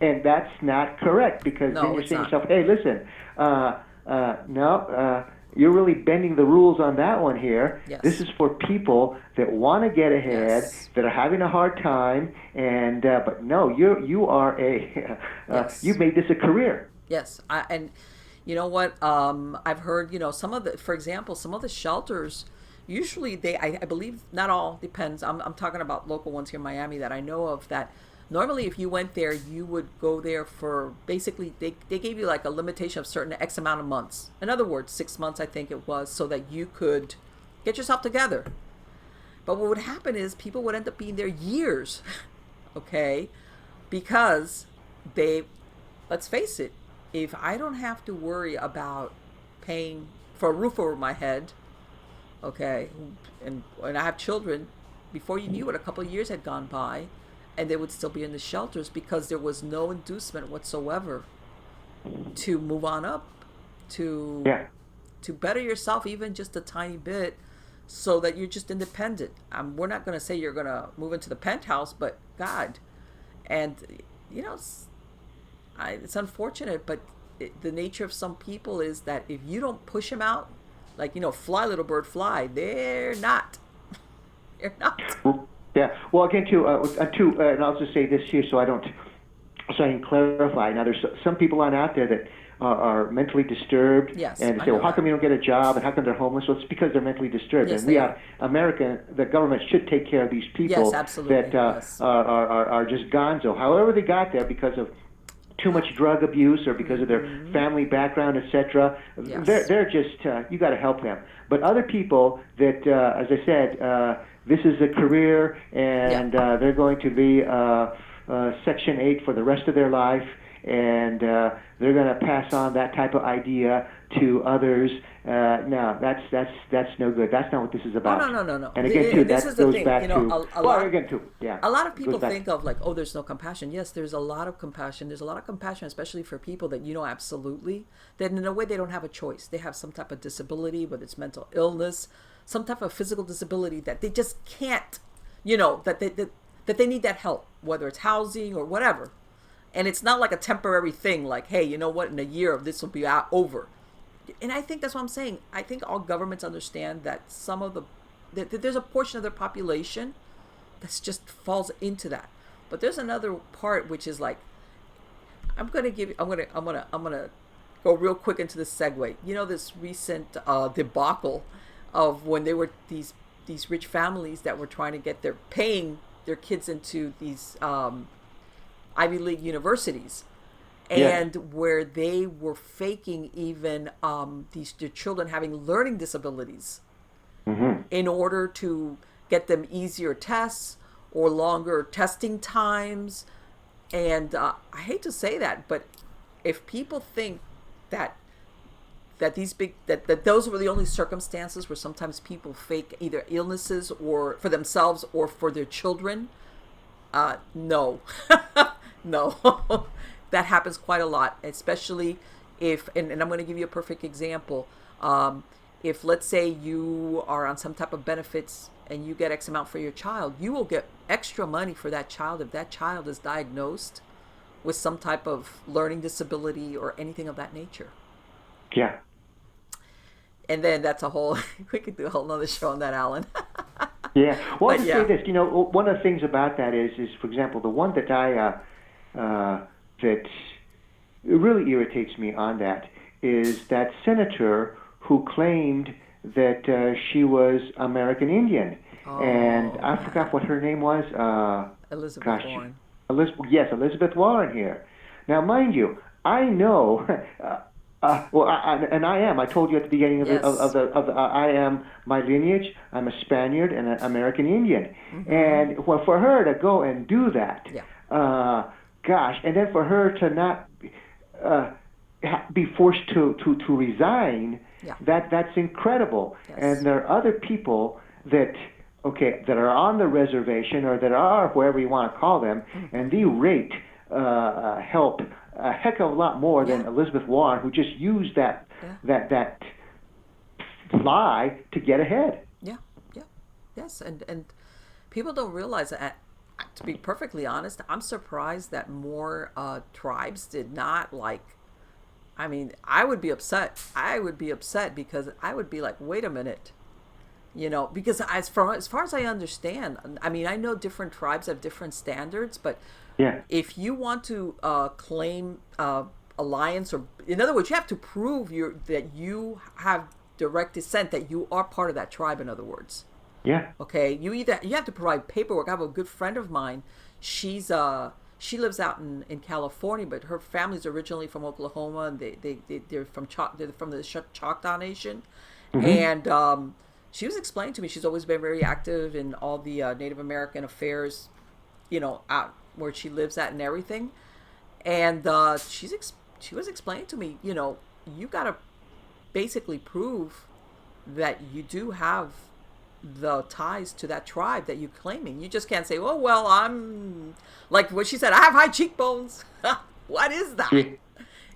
[SPEAKER 2] And that's not correct, because then you're saying to yourself, hey, listen, you're really bending the rules on that one here.
[SPEAKER 1] Yes.
[SPEAKER 2] This is for people that want to get ahead, that are having a hard time, and but no, you are you've made this a career.
[SPEAKER 1] Yes, and you know what? I've heard, some of for example, some of the shelters. Usually I believe, not all, depends. I'm talking about local ones here in Miami that I know of, that normally if you went there, you would go there for, basically, they gave you like a limitation of certain X amount of months. In other words, 6 months, I think it was, so that you could get yourself together. But what would happen is people would end up being there years, okay? Because let's face it, if I don't have to worry about paying for a roof over my head, okay, and I have children, before you knew it, a couple of years had gone by, and they would still be in the shelters because there was no inducement whatsoever to move on up, to better yourself even just a tiny bit, so that you're just independent. We're not going to say you're going to move into the penthouse, but God, and it's unfortunate, but the nature of some people is that if you don't push them out, like, fly, little bird, fly. They're not. They're not.
[SPEAKER 2] Yeah. Well, again, and I'll just say this here so I can clarify. Now, there's some people out there that are mentally disturbed.
[SPEAKER 1] Yes,
[SPEAKER 2] and they say, well, how come you don't get a job, and how come they're homeless? Well, it's because they're mentally disturbed.
[SPEAKER 1] Yes,
[SPEAKER 2] and America, the government should take care of these people that are just gonzo. However they got there, because of too much drug abuse or because of their family background, etc. They're just, you got to help them. But other people that, as I said, this is a career, and they're going to be Section 8 for the rest of their life, and they're going to pass on that type of idea to others. No, that's no good. That's not what this is about.
[SPEAKER 1] No.
[SPEAKER 2] And again, too, that goes back to...
[SPEAKER 1] A lot of people think of like, oh, there's no compassion. Yes, there's a lot of compassion. There's a lot of compassion, especially for people that absolutely, that in a way they don't have a choice. They have some type of disability, whether it's mental illness, some type of physical disability that they just can't, that they need that help, whether it's housing or whatever. And it's not like a temporary thing, like, hey, you know what, in a year this will be over. And I think that's what I'm saying. I think all governments understand that some of that there's a portion of their population that just falls into that. But there's another part which is like, I'm gonna go real quick into this segue. You know, this recent debacle of when they were these rich families that were trying to get paying their kids into these Ivy League universities, and where they were faking even their children having learning disabilities in order to get them easier tests or longer testing times. And I hate to say that, but if people think that those were the only circumstances where sometimes people fake either illnesses or for themselves or for their children, no. No. That happens quite a lot, especially if, and I'm going to give you a perfect example. If, let's say, you are on some type of benefits and you get X amount for your child, you will get extra money for that child if that child is diagnosed with some type of learning disability or anything of that nature.
[SPEAKER 2] Yeah.
[SPEAKER 1] And then that's a whole, we could do a whole nother show on that, Alan.
[SPEAKER 2] Yeah. Well, to say this, one of the things about that is for example, the one that that really irritates me on that is that senator who claimed that she was American Indian. And I forgot what her name was.
[SPEAKER 1] Elizabeth Warren.
[SPEAKER 2] Elizabeth Warren here. Now, mind you, I know, and I am. I told you at the beginning I am my lineage. I'm a Spaniard and an American Indian. And for her to go and do that, and then for her to not be forced to resign, that's incredible. Yes. And there are other people that are on the reservation or that are wherever you want to call them, and they rate help a heck of a lot more than Elizabeth Warren, who just used that lie to get ahead.
[SPEAKER 1] Yes, and people don't realize that. To be perfectly honest, I'm surprised that more tribes did not like. I mean, I would be upset. Because I would be like, wait a minute. Because as far as I understand, I mean, I know different tribes have different standards, but if you want to claim alliance, or in other words, you have to prove that you have direct descent, that you are part of that tribe. In other words, okay, you have to provide paperwork. I have a good friend of mine. She lives out in California, but her family's originally from Oklahoma, and they're from the Choctaw Nation, and she was explaining to me she's always been very active in all the Native American affairs, out where she lives at and everything. And she was explaining to me, you got to basically prove that you do have the ties to that tribe that you're claiming. You just can't say, oh, well, I'm, like what she said, I have high cheekbones. What is that?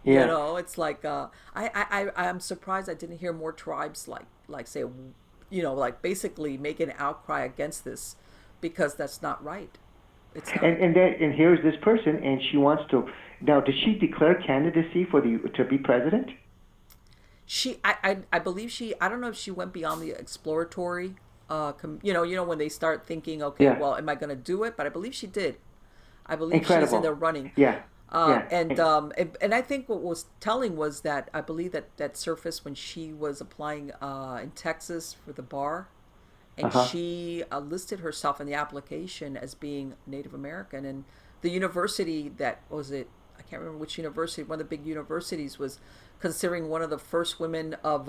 [SPEAKER 1] It's like, I'm surprised I didn't hear more tribes like say, like basically make an outcry against this, because that's not right. It's not.
[SPEAKER 2] And here's this person, and she wants to. Now, did she declare candidacy to be president?
[SPEAKER 1] I believe I don't know if she went beyond the exploratory. When they start thinking, okay, well, am I going to do it? But I believe she did. I believe
[SPEAKER 2] Incredible.
[SPEAKER 1] She's in the running. And I think what was telling was that I believe that surfaced when she was applying in Texas for the bar, and she listed herself in the application as being Native American, and the university that was it. I can't remember which university. One of the big universities was considering one of the first women of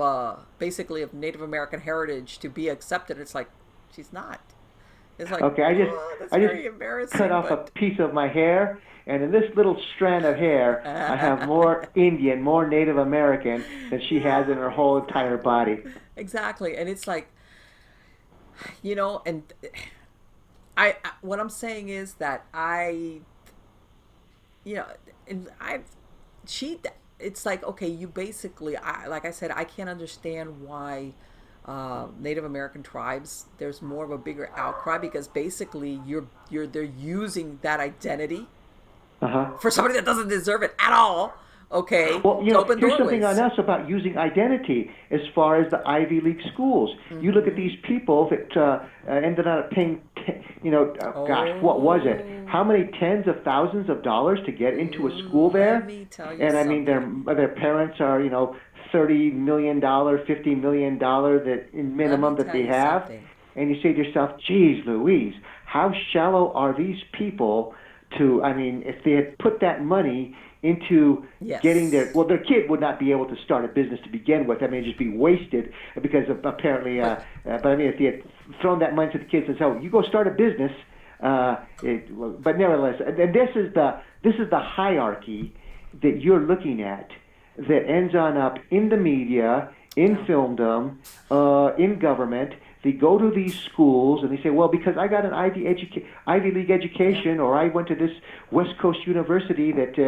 [SPEAKER 1] basically of Native American heritage to be accepted. It's like, she's not. It's like,
[SPEAKER 2] okay, I
[SPEAKER 1] very
[SPEAKER 2] just
[SPEAKER 1] embarrassing,
[SPEAKER 2] cut off a piece of my hair, and in this little strand of hair, I have more Indian, more Native American than she has in her whole entire body.
[SPEAKER 1] Exactly, and it's like, and I what I'm saying is that it's like, okay, you basically, like I said, I can't understand why Native American tribes, there's more of a bigger outcry, because basically they're using that identity for somebody that doesn't deserve it at all. Okay,
[SPEAKER 2] Well,
[SPEAKER 1] to open
[SPEAKER 2] here's
[SPEAKER 1] doorways.
[SPEAKER 2] something on us about using identity as far as the Ivy League schools. You look at these people that ended up paying, what was it? How many tens of thousands of dollars to get into a school there?
[SPEAKER 1] Let me tell you
[SPEAKER 2] And I
[SPEAKER 1] something.
[SPEAKER 2] mean, their parents are, $30 million, $50 million that in minimum that they have.
[SPEAKER 1] Something.
[SPEAKER 2] And you say to yourself, geez Louise, how shallow are these people to, I mean, if they had put that money into getting their kid would not be able to start a business to begin with. I mean, it'd just be wasted because of apparently, but I mean, if they had thrown that money to the kids and said, you go start a business, but nevertheless, and this is the hierarchy that you're looking at that ends on up in the media, in filmdom, in government. They go to these schools and they say, well, because I got an Ivy League education, or I went to this West Coast university that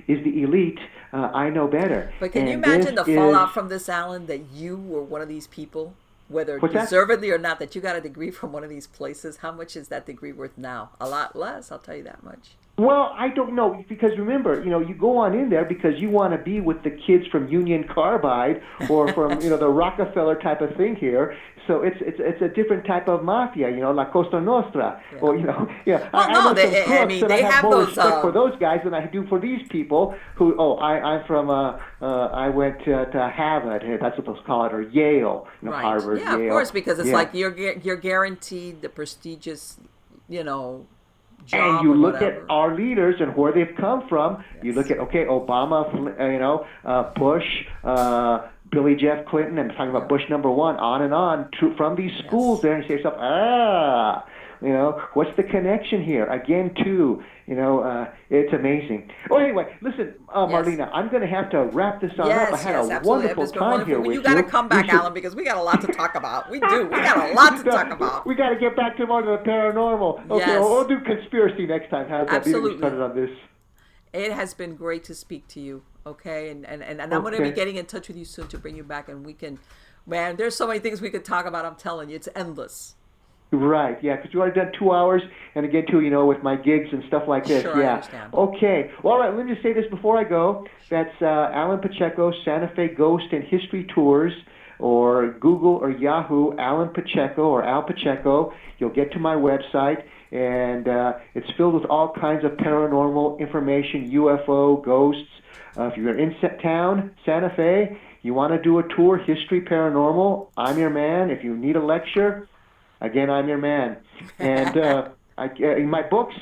[SPEAKER 2] is the elite, I know better.
[SPEAKER 1] But can you imagine the fallout from this, Alan, that you were one of these people, whether deservedly or not, that you got a degree from one of these places? How much is that degree worth now? A lot less, I'll tell you that much.
[SPEAKER 2] Well, I don't know, because remember, you go on in there because you want to be with the kids from Union Carbide or from, the Rockefeller type of thing here. So it's a different type of mafia, La Costa Nostra, or
[SPEAKER 1] Well,
[SPEAKER 2] I know some crooks, and I have more
[SPEAKER 1] those,
[SPEAKER 2] respect for those guys than I do for these people who, I'm from, I went to Harvard, that's what they'll call it, or Yale, Harvard,
[SPEAKER 1] Yale.
[SPEAKER 2] Of
[SPEAKER 1] course, because it's like you're guaranteed the prestigious, job.
[SPEAKER 2] And you look
[SPEAKER 1] whatever.
[SPEAKER 2] at our leaders and where they've come from. Yes. You look at, Obama, Bush, Billy Jeff Clinton, and talking about Bush number one, on and on, from these schools there, and you say to yourself, what's the connection here? Again, too, it's amazing. Oh, anyway, listen, Marlena, I'm going to have to wrap this on up. I had a wonderful time here with you.
[SPEAKER 1] You got to come back, Alan, because we got a lot to talk about. We do. We got a lot to talk about.
[SPEAKER 2] We got to get back to more of the paranormal. Okay, we'll do conspiracy next time. How's that?
[SPEAKER 1] Absolutely.
[SPEAKER 2] We started on this.
[SPEAKER 1] It has been great to speak to you. Okay, and I'm going to be getting in touch with you soon to bring you back, and we can, man, there's so many things we could talk about. I'm telling you, it's endless.
[SPEAKER 2] Right, yeah, because you already done 2 hours, and again, too, with my gigs and stuff like this.
[SPEAKER 1] Sure, I understand.
[SPEAKER 2] Okay. Well, all right, let me just say this before I go. That's Allan Pacheco, Santa Fe Ghost and History Tours, or Google or Yahoo, Allan Pacheco or Al Pacheco. You'll get to my website, and it's filled with all kinds of paranormal information, UFO, ghosts. If you're in town, Santa Fe, you want to do a tour, history, paranormal, I'm your man. If you need a lecture, again, I'm your man. And in my books,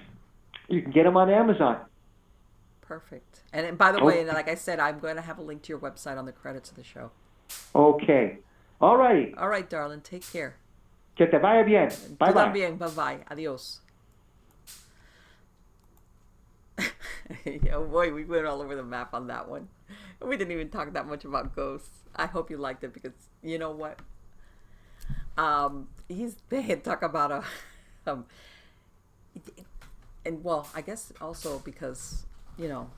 [SPEAKER 2] you can get them on Amazon.
[SPEAKER 1] Perfect. And by the way, like I said, I'm going to have a link to your website on the credits of the show.
[SPEAKER 2] Okay. All righty.
[SPEAKER 1] All right, darling. Take care.
[SPEAKER 2] Que te vaya bien. Bye-bye.
[SPEAKER 1] Tú también. Bye-bye. Adios. Oh boy, we went all over the map on that one. We didn't even talk that much about ghosts. I hope you liked it, because you know what? They had talk about and well, I guess also because, and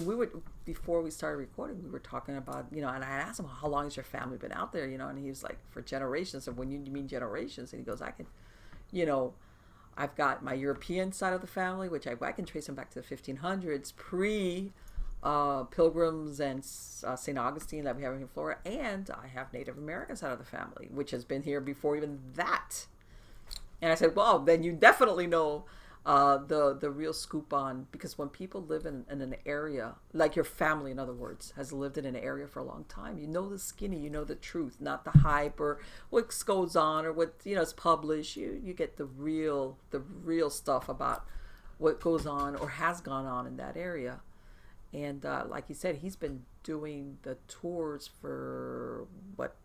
[SPEAKER 1] we would, before we started recording, we were talking about, and I asked him, how long has your family been out there, and he was like, for generations. And when you mean generations, and he goes, I can, I've got my European side of the family, which I can trace them back to the 1500s, Pilgrims and St. Augustine that we have in Florida, and I have Native American side of the family, which has been here before even that. And I said, well, then you definitely know the real scoop on, because when people live in an area, like your family, in other words, has lived in an area for a long time, you know the skinny, you know the truth, not the hype or what goes on or what is published. You get the real stuff about what goes on or has gone on in that area. And like he said, he's been doing the tours for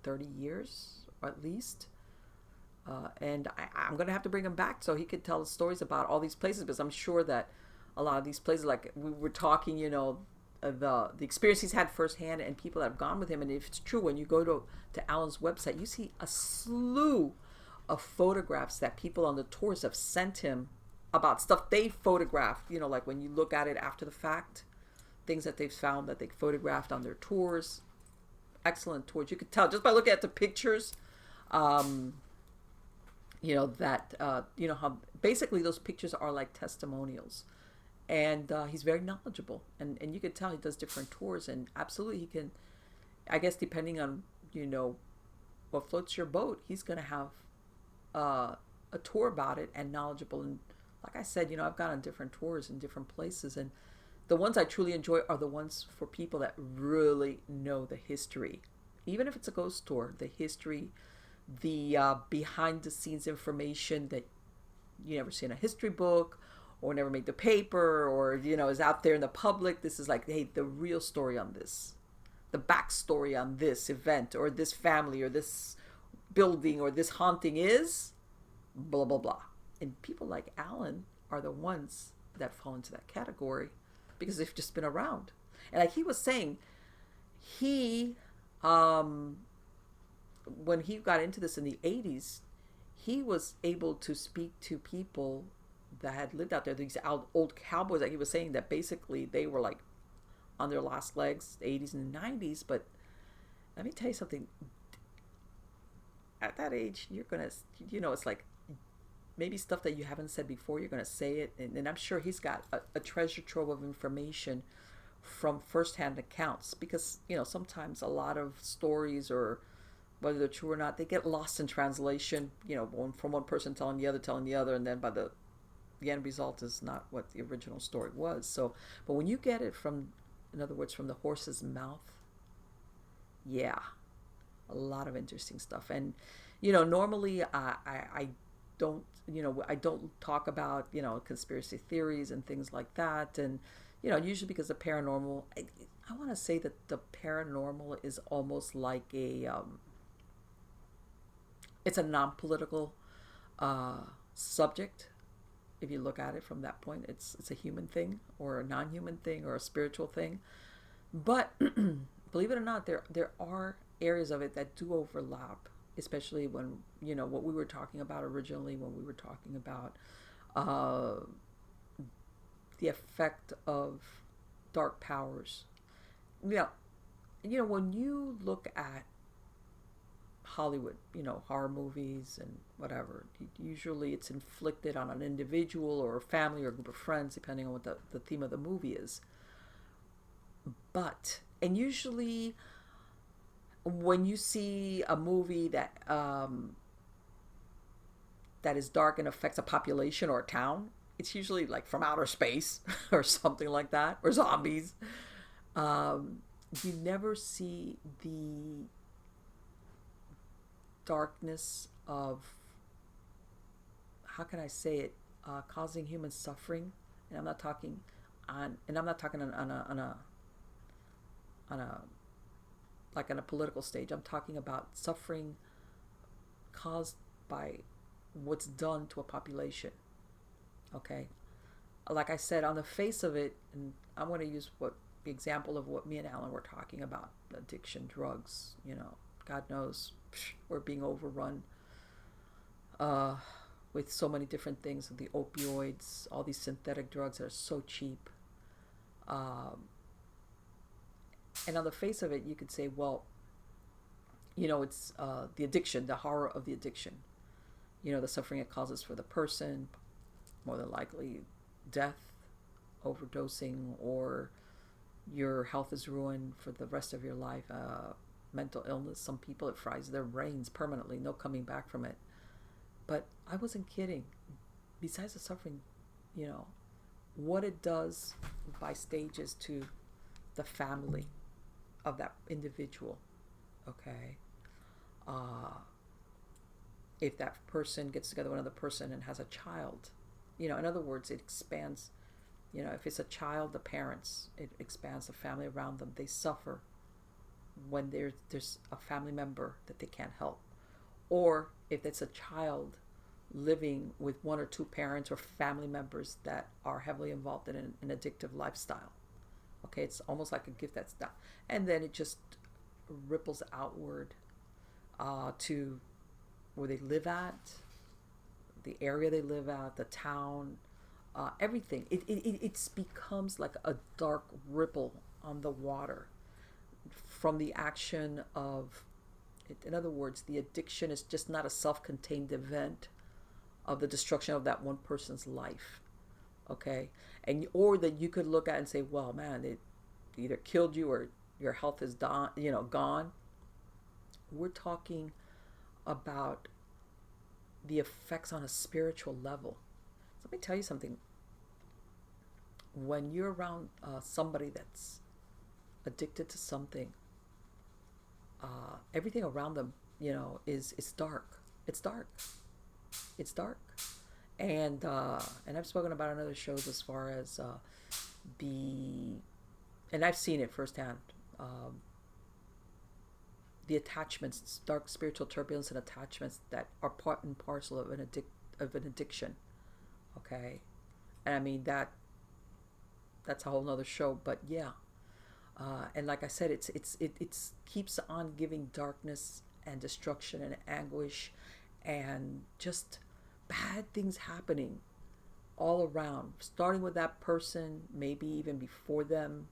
[SPEAKER 1] 30 years or at least. And I'm going to have to bring him back so he could tell us stories about all these places, because I'm sure that a lot of these places, like we were talking, the experience he's had firsthand and people that have gone with him. And if it's true, when you go to Alan's website, you see a slew of photographs that people on the tours have sent him about stuff they photographed, like when you look at it after the fact, things that they've found that they photographed on their tours. Excellent tours. You could tell just by looking at the pictures, how basically those pictures are like testimonials. And he's very knowledgeable, and you can tell he does different tours, and absolutely he can, I guess, depending on what floats your boat, he's going to have a tour about it and knowledgeable. And like I said, I've gone on different tours in different places, and the ones I truly enjoy are the ones for people that really know the history. Even if it's a ghost tour, the history, the behind the scenes information that you never see in a history book or never made the paper, or is out there in the public. This is like, hey, the real story on this, the backstory on this event or this family or this building or this haunting is blah blah blah. And people like Allan are the ones that fall into that category because they've just been around. And like he was saying, he when he got into this in the 80s, he was able to speak to people that had lived out there, these old cowboys, like he was saying, that basically they were like on their last legs, 80s and 90s. But let me tell you something, at that age, you're gonna, it's like maybe stuff that you haven't said before, you're gonna say it. And I'm sure he's got a treasure trove of information from firsthand accounts, because sometimes a lot of stories, or whether they're true or not, they get lost in translation, from one person telling the other, and then by the end result is not what the original story was. So, but when you get it from, in other words, from the horse's mouth, yeah, a lot of interesting stuff. And normally I don't I don't talk about conspiracy theories and things like that. And usually because the paranormal, I want to say that the paranormal is almost like it's a non-political subject. If you look at it from that point, it's a human thing or a non-human thing or a spiritual thing. But believe it or not, there are areas of it that do overlap, especially when what we were talking about originally, when we were talking about the effect of dark powers. When you look at Hollywood, horror movies and whatever, usually it's inflicted on an individual or a family or a group of friends, depending on what the theme of the movie is. And usually when you see a movie that is dark and affects a population or a town, it's usually like from outer space or something like that, or zombies. You never see the darkness of, how can I say it, causing human suffering. And I'm not talking on a political stage. I'm talking about suffering caused by what's done to a population. Okay, like I said, on the face of it, and I'm going to use the example of what me and Allan were talking about: addiction, drugs. God knows, we're being overrun with so many different things, the opioids, all these synthetic drugs that are so cheap. And on the face of it, you could say, well, it's the addiction, the horror of the addiction. The suffering it causes for the person, more than likely death, overdosing, or your health is ruined for the rest of your life. Mental illness, some people, it fries their brains permanently, no coming back from it. But I wasn't kidding. Besides the suffering, what it does by stages to the family of that individual. Okay, if that person gets together with another person and has a child, in other words, it expands. If it's a child, the parents, it expands the family around them. They suffer when there's a family member that they can't help. Or if it's a child living with one or two parents or family members that are heavily involved in an addictive lifestyle. Okay, it's almost like a gift that's done. And then it just ripples outward to where they live at, the area they live at, the town, everything. It becomes like a dark ripple on the water from the action of it. In other words, the addiction is just not a self-contained event of the destruction of that one person's life. Okay, and or that you could look at and say, well, man, it either killed you or your health is gone. We're talking about the effects on a spiritual level. So let me tell you something. When you're around somebody that's addicted to something, everything around them, is dark. It's dark. It's dark. And I've spoken about it on other shows as far as and I've seen it firsthand. The attachments, dark spiritual turbulence and attachments that are part and parcel of an addiction. Okay, and I mean that's a whole nother show. But yeah, and like I said, it keeps on giving darkness and destruction and anguish, and just bad things happening all around, starting with that person, maybe even before them,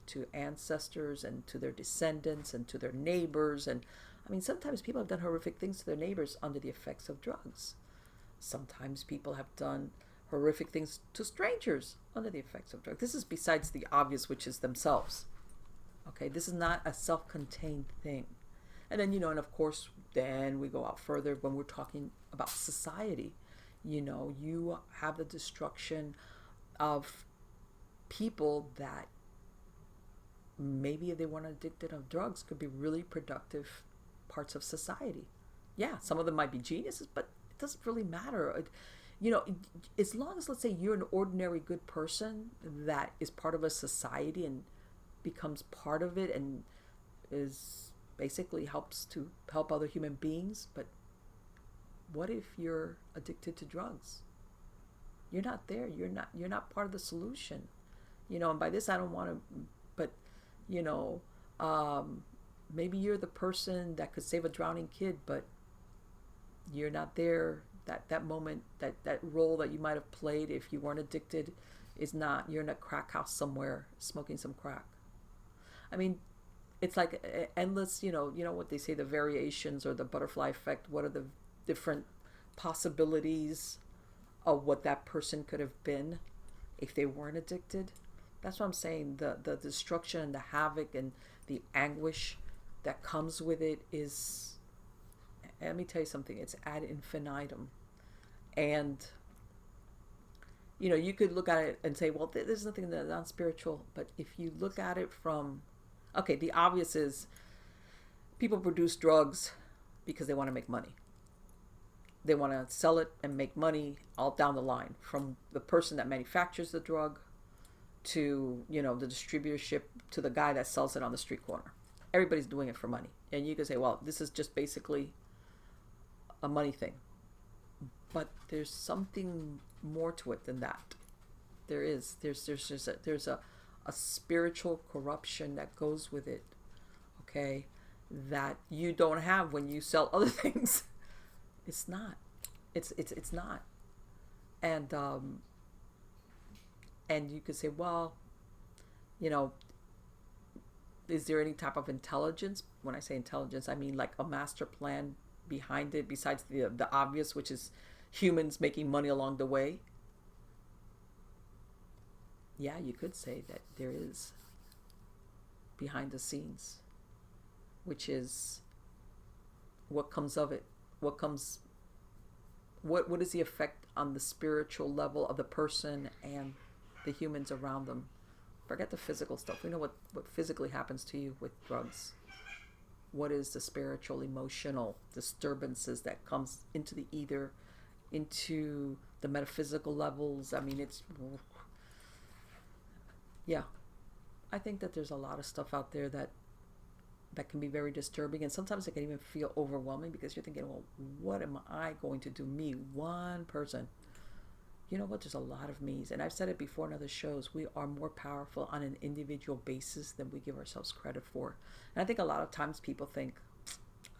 [SPEAKER 1] to ancestors and to their descendants and to their neighbors. And I mean, sometimes people have done horrific things to their neighbors under the effects of drugs. Sometimes people have done horrific things to strangers under the effects of drugs. This is besides the obvious, which is themselves. Okay, this is not a self-contained thing. And then, and of course, then we go out further when we're talking about society. You have the destruction of people that maybe if they weren't addicted of drugs could be really productive parts of society. Yeah, some of them might be geniuses, but it doesn't really matter. As long as, let's say, you're an ordinary good person that is part of a society and becomes part of it and is basically helps to help other human beings. But what if you're addicted to drugs? You're not there. You're not part of the solution. And by this I don't want to, but maybe you're the person that could save a drowning kid, but you're not there. That moment, that role that you might have played if you weren't addicted is not. You're in a crack house somewhere smoking some crack. I mean, it's like endless, what they say, the variations or the butterfly effect. What are the different possibilities of what that person could have been if they weren't addicted? That's what I'm saying. The destruction and the havoc and the anguish that comes with it is, let me tell you something, it's ad infinitum. And, you could look at it and say, well, there's nothing that's non-spiritual. But if you look at it from, okay, the obvious is people produce drugs because they want to make money. They want to sell it and make money all down the line, from the person that manufactures the drug to, the distributorship to the guy that sells it on the street corner. Everybody's doing it for money. And you can say, well, this is just basically a money thing. But there's something more to it than that. There's a spiritual corruption that goes with it, okay, that you don't have when you sell other things. It's not. It's not. And you could say, well, is there any type of intelligence? When I say intelligence, I mean like a master plan behind it, besides the obvious, which is humans making money along the way. Yeah, you could say that there is behind the scenes, which is what comes of it. What is the effect on the spiritual level of the person and the humans around them? Forget the physical stuff. We know what physically happens to you with drugs. What is the spiritual, emotional disturbances that comes into the ether, into the metaphysical levels? I mean, yeah. I think that there's a lot of stuff out there that can be very disturbing, and sometimes it can even feel overwhelming, because you're thinking, well, what am I going to do? Me, one person. You know what? There's a lot of me's, and I've said it before in other shows. We are more powerful on an individual basis than we give ourselves credit for. And I think a lot of times people think,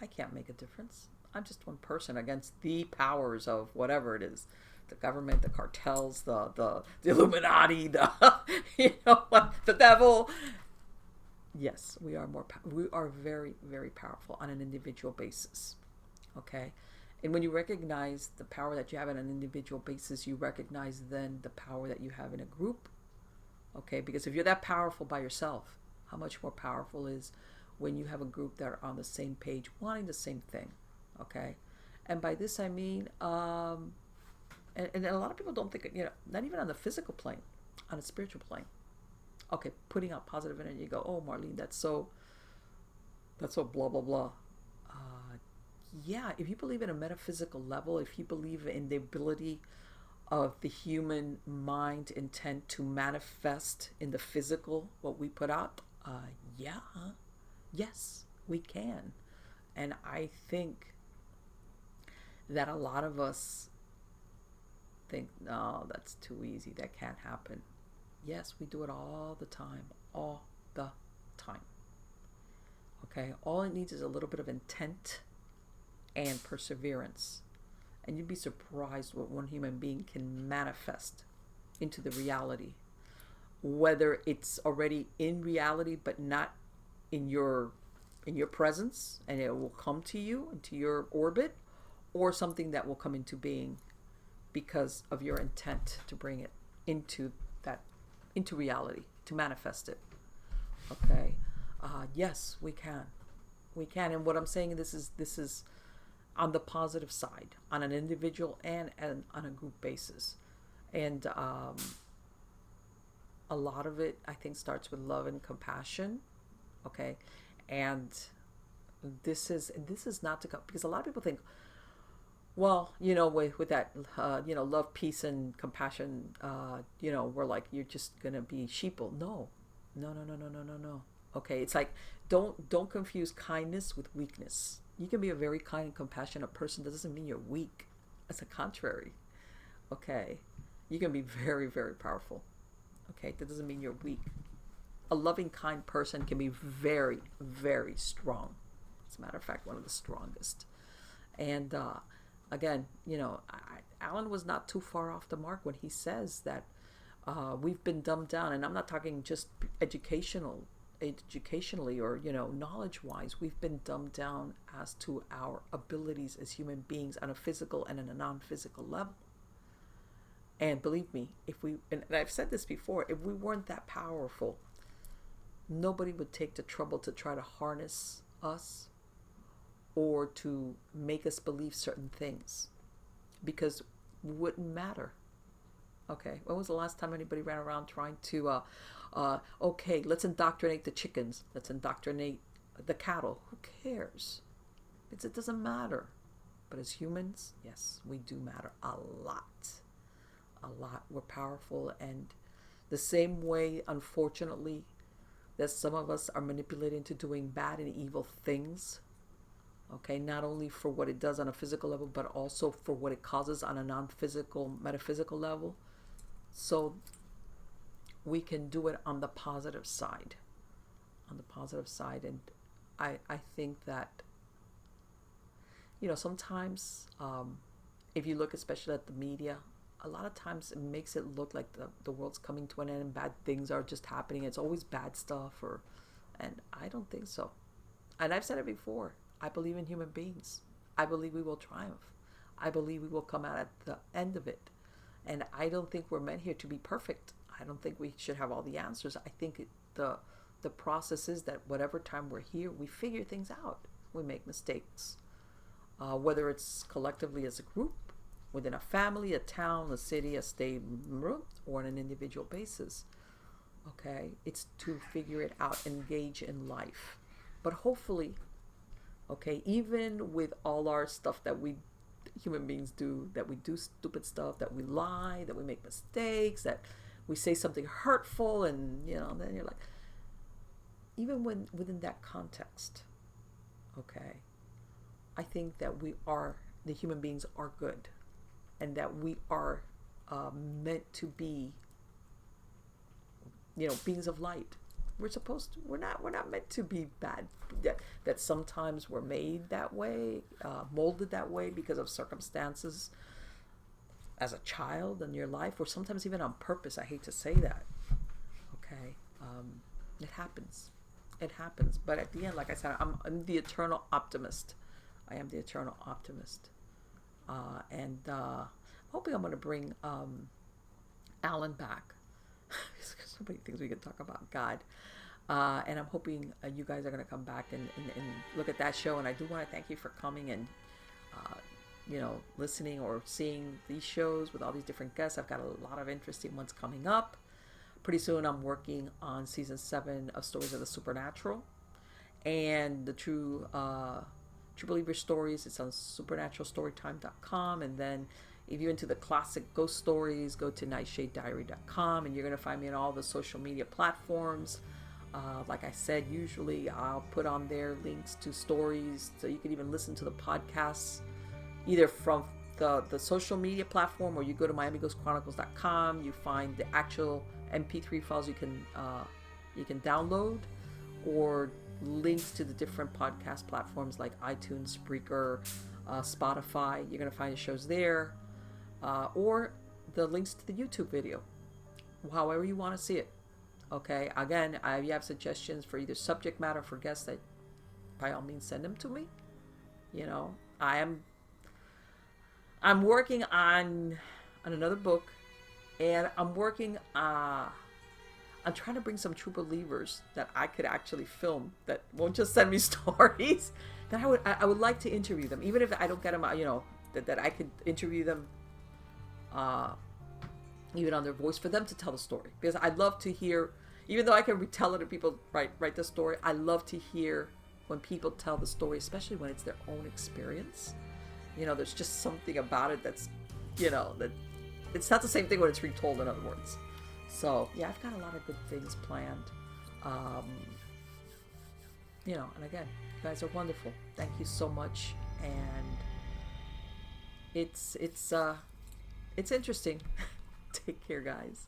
[SPEAKER 1] I can't make a difference. I'm just one person against the powers of whatever it is. The government, the cartels, the Illuminati, the devil. Yes, we are very, very powerful on an individual basis. Okay? And when you recognize the power that you have on an individual basis, you recognize then the power that you have in a group. Okay, because if you're that powerful by yourself, how much more powerful is when you have a group that are on the same page, wanting the same thing. Okay, and by this I mean, and a lot of people don't think, not even on the physical plane, on a spiritual plane. Okay, putting out positive energy. You go, oh, Marlene, that's so blah blah blah. Yeah, if you believe in a metaphysical level, if you believe in the ability of the human mind intent to manifest in the physical what we put out, yeah, yes, we can. And I think that a lot of us think, no, that's too easy, that can't happen. Yes, we do it all the time. Okay, all it needs is a little bit of intent and perseverance. And you'd be surprised what one human being can manifest into the reality. Whether it's already in reality but not in your presence, and it will come to you, into your orbit, or something that will come into being because of your intent to bring it into reality, to manifest it. Okay. Yes, we can. And what I'm saying, this is on the positive side, on an individual and on a group basis. And a lot of it, I think, starts with love and compassion. Okay. And this is not to come, because a lot of people think, well, with that, love, peace, and compassion, we're like, you're just going to be sheeple. No. Okay. It's like, don't confuse kindness with weakness. You can be a very kind and compassionate person. That doesn't mean you're weak. It's the contrary. Okay. You can be very, very powerful. Okay. That doesn't mean you're weak. A loving, kind person can be very, very strong. As a matter of fact, one of the strongest. And again, Allan was not too far off the mark when he says that we've been dumbed down. And I'm not talking just educationally or, knowledge-wise. We've been dumbed down as to our abilities as human beings on a physical and on a non-physical level. And believe me, and I've said this before, if we weren't that powerful, nobody would take the trouble to try to harness us or to make us believe certain things, because it wouldn't matter. Okay, when was the last time anybody ran around trying to, okay, let's indoctrinate the chickens, let's indoctrinate the cattle? Who cares? It doesn't matter. But as humans, yes, we do matter a lot. A lot. We're powerful, and the same way, unfortunately, that some of us are manipulated into doing bad and evil things, okay, not only for what it does on a physical level, but also for what it causes on a non-physical, metaphysical level. So we can do it on the positive side. And I think that, sometimes if you look especially at the media, a lot of times it makes it look like the world's coming to an end and bad things are just happening. It's always bad stuff, and I don't think so. And I've said it before. I believe in human beings. I believe we will triumph. I believe we will come out at the end of it. And I don't think we're meant here to be perfect. I don't think we should have all the answers. I think the process is that whatever time we're here, we figure things out. We make mistakes. Whether it's collectively as a group, within a family, a town, a city, a state, or on an individual basis. Okay? It's to figure it out, engage in life. But hopefully, okay, even with all our stuff that we human beings do, that we do stupid stuff, that we lie, that we make mistakes, that we say something hurtful, and then you're like, even within that context, okay, I think that the human beings are good, and that we are meant to be, beings of light. We're not meant to be bad. That sometimes we're made that way, molded that way because of circumstances as a child in your life, or sometimes even on purpose. I hate to say that. Okay, it happens. But at the end, like I said, I'm the eternal optimist. I am the eternal optimist. And hoping I'm going to bring Allan back. There's so many things we can talk about. God. And I'm hoping you guys are going to come back and look at that show. And I do want to thank you for coming and, listening or seeing these shows with all these different guests. I've got a lot of interesting ones coming up. Pretty soon I'm working on season 7 of Stories of the Supernatural. And the True Believer Stories, it's on supernaturalstorytime.com. And then if you're into the classic ghost stories, go to nightshadediary.com. And you're going to find me on all the social media platforms. Like I said, usually I'll put on there links to stories, so you can even listen to the podcasts either from the social media platform, or you go to miamighostchronicles.com. You find the actual MP3 files you can download, or links to the different podcast platforms like iTunes, Spreaker, Spotify. You're going to find the shows there, or the links to the YouTube video, however you want to see it. Okay, again, if you have suggestions for either subject matter for guests, that by all means send them to me. I'm working on another book, and I'm trying to bring some true believers that I could actually film, that won't just send me stories. That I would like to interview them, even if I don't get them, that I could interview them, even on their voice, for them to tell the story. Because I'd love to hear, even though I can retell it and people write the story, I love to hear when people tell the story, especially when it's their own experience. There's just something about it that's, that it's not the same thing when it's retold, in other words. So, yeah, I've got a lot of good things planned. And again, you guys are wonderful. Thank you so much. And it's interesting. Take care, guys.